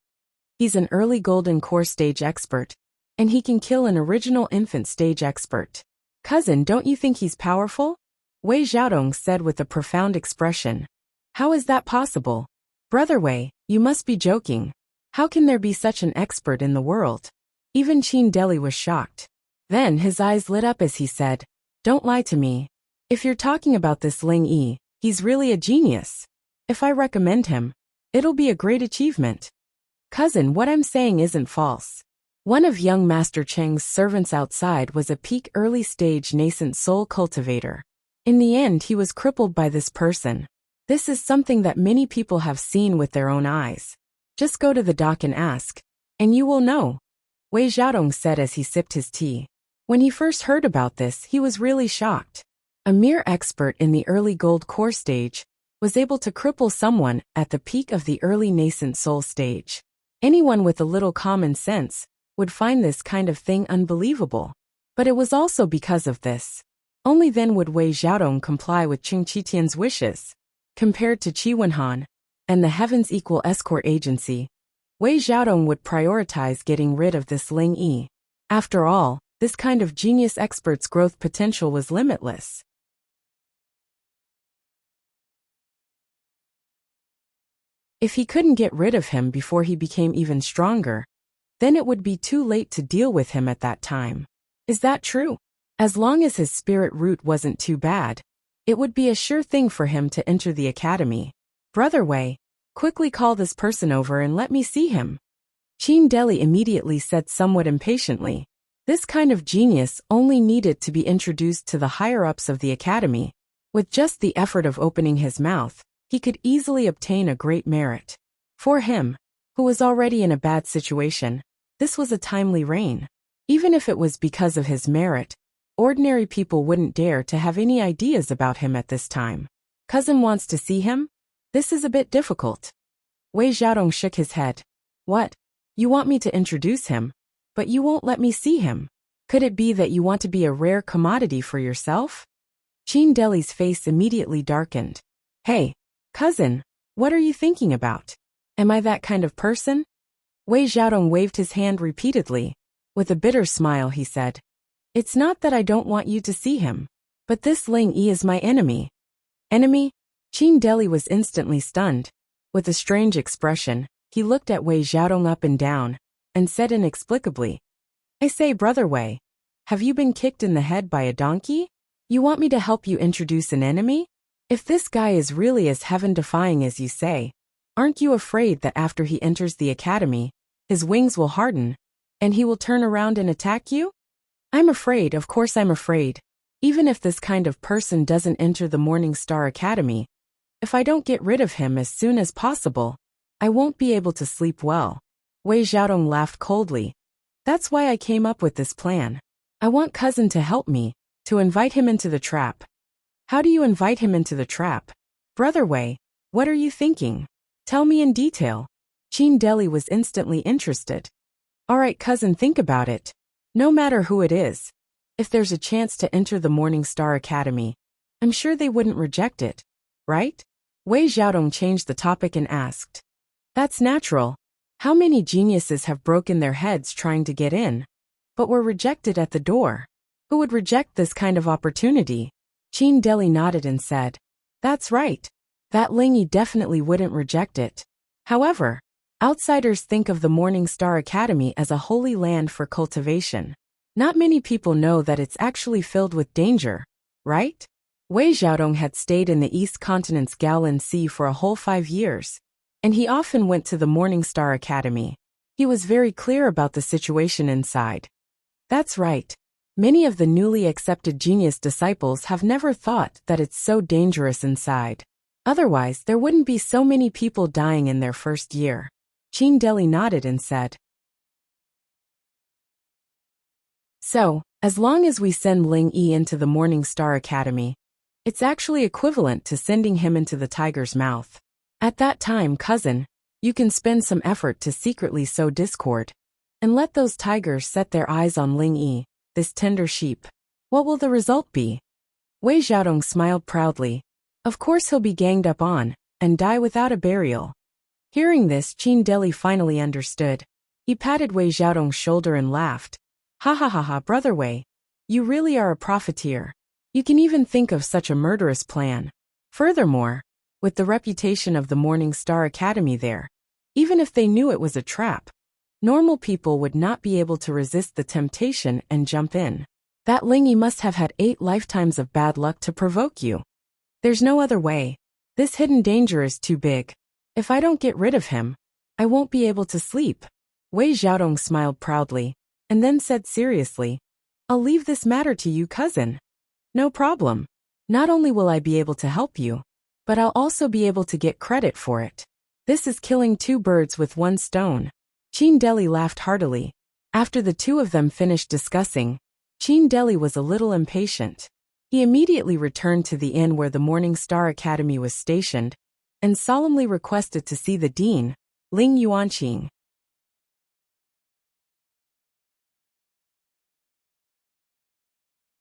He's an early golden core stage expert, and he can kill an original infant stage expert. Cousin, don't you think he's powerful? Wei Xiaodong said with a profound expression. How is that possible? Brother Wei, you must be joking. How can there be such an expert in the world? Even Qin Deli was shocked. Then his eyes lit up as he said, Don't lie to me. If you're talking about this Ling Yi, he's really a genius. If I recommend him, it'll be a great achievement. Cousin, what I'm saying isn't false. One of young Master Cheng's servants outside was a peak early-stage nascent soul cultivator. In the end, he was crippled by this person. This is something that many people have seen with their own eyes. Just go to the dock and ask, and you will know. Wei Xiaodong said as he sipped his tea. When he first heard about this, he was really shocked. A mere expert in the early gold core stage was able to cripple someone at the peak of the early nascent soul stage. Anyone with a little common sense would find this kind of thing unbelievable. But it was also because of this. Only then would Wei Xiaodong comply with Chung Qitian's wishes. Compared to Qi Wenhan and the Heavens Equal Escort Agency, Wei Xiaodong would prioritize getting rid of this Ling Yi. After all, this kind of genius expert's growth potential was limitless. If he couldn't get rid of him before he became even stronger, then it would be too late to deal with him at that time. Is that true? As long as his spirit root wasn't too bad, it would be a sure thing for him to enter the academy. Brother Wei, quickly call this person over and let me see him. Qin Deli immediately said somewhat impatiently. This kind of genius only needed to be introduced to the higher-ups of the academy. With just the effort of opening his mouth, he could easily obtain a great merit. For him, who was already in a bad situation, this was a timely reign. Even if it was because of his merit, ordinary people wouldn't dare to have any ideas about him at this time. Cousin wants to see him? This is a bit difficult. Wei Xiaodong shook his head. What? You want me to introduce him, but you won't let me see him. Could it be that you want to be a rare commodity for yourself? Qin Deli's face immediately darkened. Hey, cousin, what are you thinking about? Am I that kind of person? Wei Xiaodong waved his hand repeatedly. With a bitter smile he said, It's not that I don't want you to see him, but this Ling Yi is my enemy. Enemy? Qin Deli was instantly stunned. With a strange expression, he looked at Wei Xiaodong up and down, and said inexplicably, I say, Brother Wei, have you been kicked in the head by a donkey? You want me to help you introduce an enemy? If this guy is really as heaven-defying as you say, aren't you afraid that after he enters the academy, his wings will harden, and he will turn around and attack you? I'm afraid, of course I'm afraid. Even if this kind of person doesn't enter the Morning Star Academy, if I don't get rid of him as soon as possible, I won't be able to sleep well. Wei Xiaodong laughed coldly. That's why I came up with this plan. I want cousin to help me, to invite him into the trap. How do you invite him into the trap? Brother Wei, what are you thinking? Tell me in detail. Qin Deli was instantly interested. All right, cousin, think about it. No matter who it is, if there's a chance to enter the Morning Star Academy, I'm sure they wouldn't reject it, right? Wei Xiaodong changed the topic and asked. That's natural. How many geniuses have broken their heads trying to get in, but were rejected at the door? Who would reject this kind of opportunity? Qin Deli nodded and said, That's right. That Ling Yi definitely wouldn't reject it. However, outsiders think of the Morning Star Academy as a holy land for cultivation. Not many people know that it's actually filled with danger, right? Wei Xiaodong had stayed in the East Continent's Gaolin Sea for a whole 5 years, and he often went to the Morning Star Academy. He was very clear about the situation inside. That's right. Many of the newly accepted genius disciples have never thought that it's so dangerous inside. Otherwise, there wouldn't be so many people dying in their first year. Qin Deli nodded and said, So, as long as we send Ling Yi into the Morning Star Academy, it's actually equivalent to sending him into the tiger's mouth. At that time, cousin, you can spend some effort to secretly sow discord, and let those tigers set their eyes on Ling Yi, this tender sheep. What will the result be? Wei Xiaodong smiled proudly. Of course he'll be ganged up on, and die without a burial. Hearing this, Qin Deli finally understood. He patted Wei Xiaodong's shoulder and laughed. Ha ha ha ha, Brother Wei. You really are a profiteer. You can even think of such a murderous plan. Furthermore, with the reputation of the Morning Star Academy there, even if they knew it was a trap, normal people would not be able to resist the temptation and jump in. That Ling Yi must have had 8 lifetimes of bad luck to provoke you. There's no other way. This hidden danger is too big. If I don't get rid of him, I won't be able to sleep. Wei Xiaodong smiled proudly, and then said seriously, I'll leave this matter to you, cousin. No problem. Not only will I be able to help you, but I'll also be able to get credit for it. This is killing 2 birds with 1 stone. Qin Deli laughed heartily. After the two of them finished discussing, Qin Deli was a little impatient. He immediately returned to the inn where the Morning Star Academy was stationed, and solemnly requested to see the dean, Ling Yuanqing.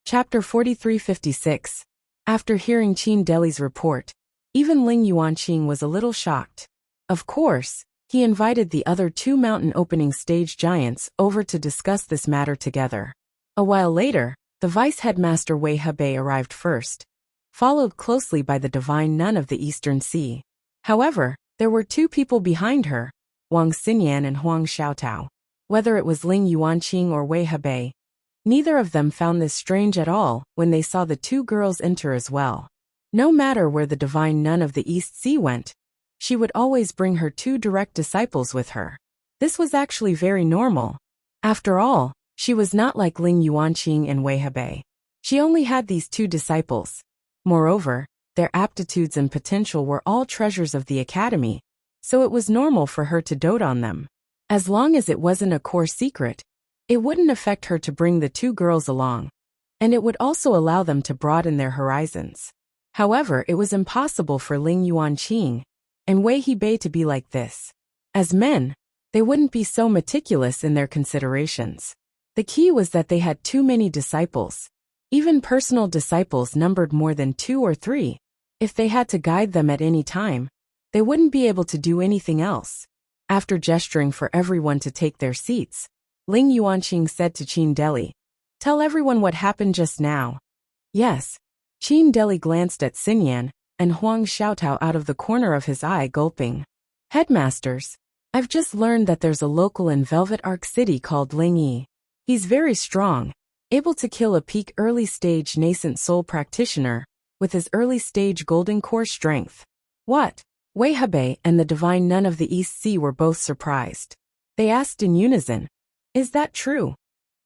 Chapter 4356. After hearing Qin Deli's report, even Ling Yuanqing was a little shocked. Of course, he invited the other 2 mountain opening stage giants over to discuss this matter together. A while later, the vice headmaster Wei Hebei arrived first, followed closely by the divine nun of the Eastern Sea. However, There were two people behind her, Wang Xinyan and Huang Xiaotao. Whether it was Ling Yuanqing or Wei Hebei, neither of them found this strange at all when they saw the two girls enter as well. No matter where the divine nun of the East Sea went, she would always bring her two direct disciples with her. This was actually very normal. After all, she was not like Ling Yuanqing and Wei Hebei. She only had these two disciples. Moreover, their aptitudes and potential were all treasures of the academy, so it was normal for her to dote on them. As long as it wasn't a core secret, it wouldn't affect her to bring the two girls along, and it would also allow them to broaden their horizons. However, it was impossible for Ling Yuanqing and Wei Hebei to be like this. As men, they wouldn't be so meticulous in their considerations. The key was that they had too many disciples. Even personal disciples numbered more than 2 or 3. If they had to guide them at any time, they wouldn't be able to do anything else. After gesturing for everyone to take their seats, Ling Yuanqing said to Qin Deli, "Tell everyone what happened just now." Yes. Qin Deli glanced at Xinyan and Huang Xiaotao out of the corner of his eye, gulping. "Headmasters, I've just learned that there's a local in Velvet Arc City called Ling Yi. He's very strong, able to kill a peak early-stage nascent soul practitioner with his early-stage golden core strength." What? Wei Hebei and the divine nun of the East Sea were both surprised. They asked in unison, "Is that true?"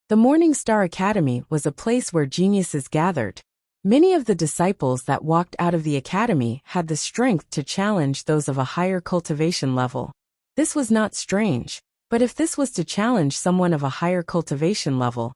The Morning Star Academy was a place where geniuses gathered. Many of the disciples that walked out of the academy had the strength to challenge those of a higher cultivation level. This was not strange, but if this was to challenge someone of a higher cultivation level,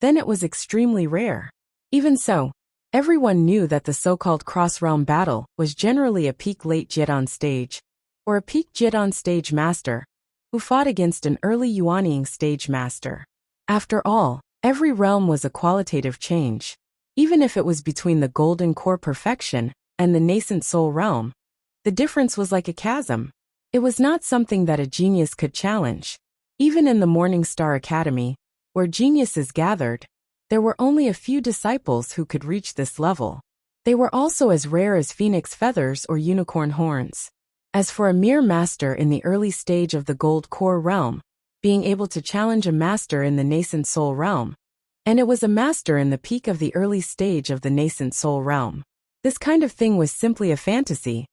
then it was extremely rare. Even so, everyone knew that the so-called cross-realm battle was generally a peak late Jidon stage, or a peak Jidon stage master, who fought against an early Yuanying stage master. After all, every realm was a qualitative change. Even if it was between the golden core perfection and the nascent soul realm, the difference was like a chasm. It was not something that a genius could challenge. Even in the Morning Star Academy, where geniuses gathered, there were only a few disciples who could reach this level. They were also as rare as phoenix feathers or unicorn horns. As for a mere master in the early stage of the gold core realm, being able to challenge a master in the nascent soul realm, and it was a master in the peak of the early stage of the nascent soul realm. This kind of thing was simply a fantasy.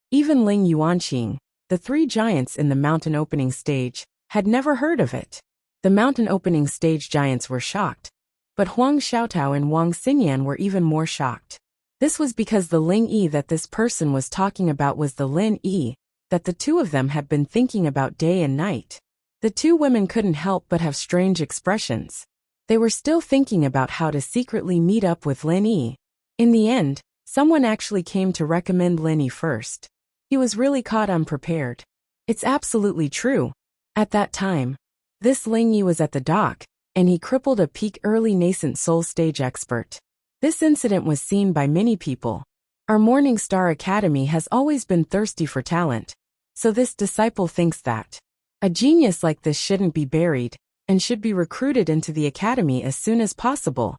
Even Ling Yuanqing, the 3 giants in the mountain opening stage, had never heard of it. The mountain opening stage giants were shocked, but Huang Xiaotao and Wang Xinyan were even more shocked. This was because the Ling Yi that this person was talking about was the Lin Yi that the two of them had been thinking about day and night. The two women couldn't help but have strange expressions. They were still thinking about how to secretly meet up with Lin Yi. In the end, someone actually came to recommend Lin Yi first. He was really caught unprepared. It's absolutely true. At that time, this Ling Yi was at the dock, and he crippled a peak early nascent soul stage expert. This incident was seen by many people. Our Morning Star Academy has always been thirsty for talent, so this disciple thinks that a genius like this shouldn't be buried, and should be recruited into the academy as soon as possible.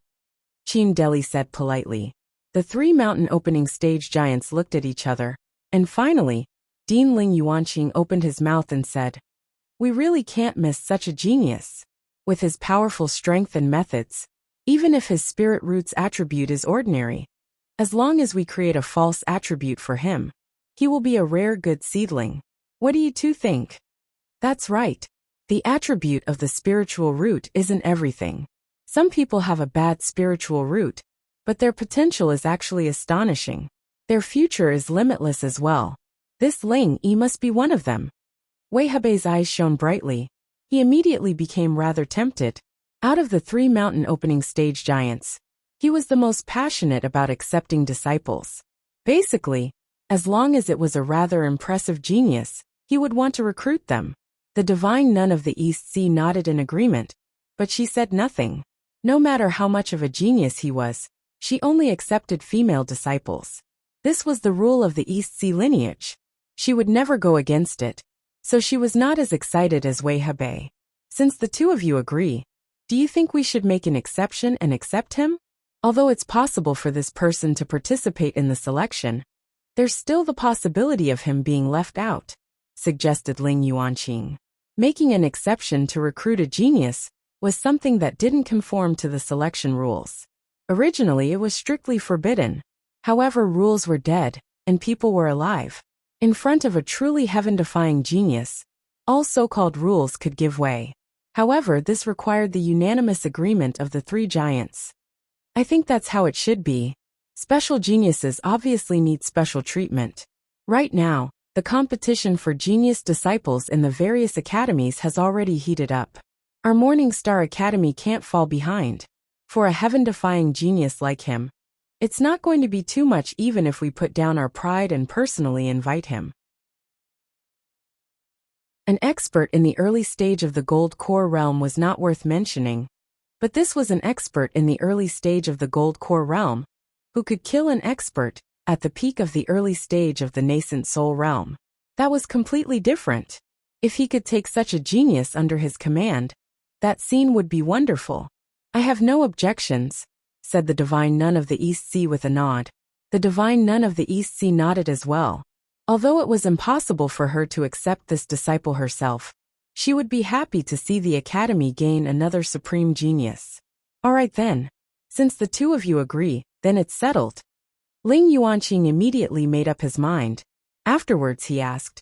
Qin Deli said politely. The 3 mountain opening stage giants looked at each other, and finally, Dean Ling Yuanqing opened his mouth and said, "We really can't miss such a genius. With his powerful strength and methods, even if his spirit roots attribute is ordinary, as long as we create a false attribute for him, he will be a rare good seedling. What do you two think?" That's right. The attribute of the spiritual root isn't everything. Some people have a bad spiritual root, but their potential is actually astonishing. Their future is limitless as well. This Ling Yi must be one of them. Wei Hebei's eyes shone brightly. He immediately became rather tempted. Out of the 3 mountain opening stage giants, he was the most passionate about accepting disciples. Basically, as long as it was a rather impressive genius, he would want to recruit them. The divine nun of the East Sea nodded in agreement, but she said nothing. No matter how much of a genius he was, she only accepted female disciples. This was the rule of the East Sea lineage. She would never go against it, so she was not as excited as Wei Hebei. Since the two of you agree, do you think we should make an exception and accept him? Although it's possible for this person to participate in the selection, There's still the possibility of him being left out, suggested Ling Yuanqing. Making an exception to recruit a genius was something that didn't conform to the selection rules. Originally, it was strictly forbidden. However, rules were dead, and people were alive. In front of a truly heaven-defying genius, all so-called rules could give way. However, this required the unanimous agreement of the three giants. I think that's how it should be. Special geniuses obviously need special treatment. Right now, the competition for genius disciples in the various academies has already heated up. Our Morning Star Academy can't fall behind. For a heaven-defying genius like him, it's not going to be too much even if we put down our pride and personally invite him. An expert in the early stage of the gold core realm was not worth mentioning, but this was an expert in the early stage of the gold core realm, who could kill an expert at the peak of the early stage of the nascent soul realm. That was completely different. If he could take such a genius under his command, that scene would be wonderful. I have no objections, said the Divine Nun of the East Sea with a nod. The Divine Nun of the East Sea nodded as well. Although it was impossible for her to accept this disciple herself, she would be happy to see the Academy gain another supreme genius. All right then. Since the two of you agree, then it's settled. Ling Yuanqing immediately made up his mind. Afterwards he asked,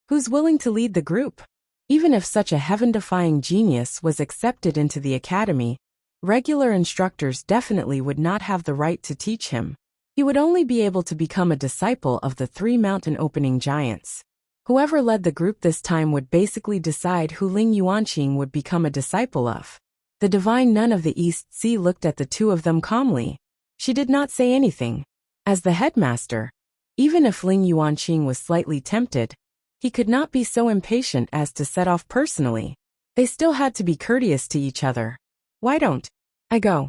who's willing to lead the group? Even if such a heaven-defying genius was accepted into the Academy, regular instructors definitely would not have the right to teach him. He would only be able to become a disciple of the three mountain opening giants. Whoever led the group this time would basically decide who Ling Yuanqing would become a disciple of. The Divine Nun of the East Sea looked at the two of them calmly. She did not say anything. As the headmaster, even if Ling Yuanqing was slightly tempted, he could not be so impatient as to set off personally. They still had to be courteous to each other. Why don't I go?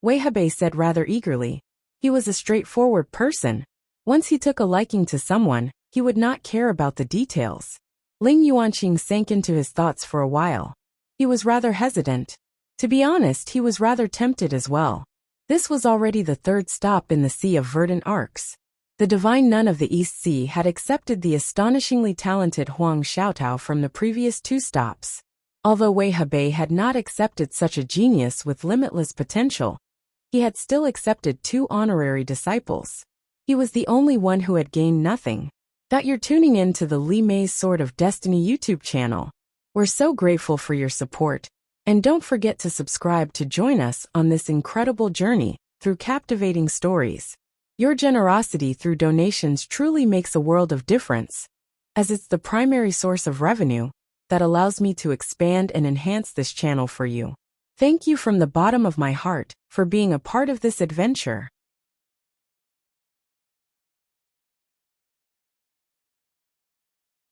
Wei Hebei said rather eagerly. He was a straightforward person. Once he took a liking to someone, he would not care about the details. Ling Yuanqing sank into his thoughts for a while. He was rather hesitant. To be honest, he was rather tempted as well. This was already the third stop in the Sea of Verdant Arcs. The Divine Nun of the East Sea had accepted the astonishingly talented Huang Xiaotao from the previous two stops. Although Wei Hebei had not accepted such a genius with limitless potential, he had still accepted two honorary disciples. He was the only one who had gained nothing. That you're tuning in to the Li Mei's Sword of Destiny YouTube channel. We're so grateful for your support. And don't forget to subscribe to join us on this incredible journey through captivating stories. Your generosity through donations truly makes a world of difference, as it's the primary source of revenue that allows me to expand and enhance this channel for you. Thank you from the bottom of my heart for being a part of this adventure.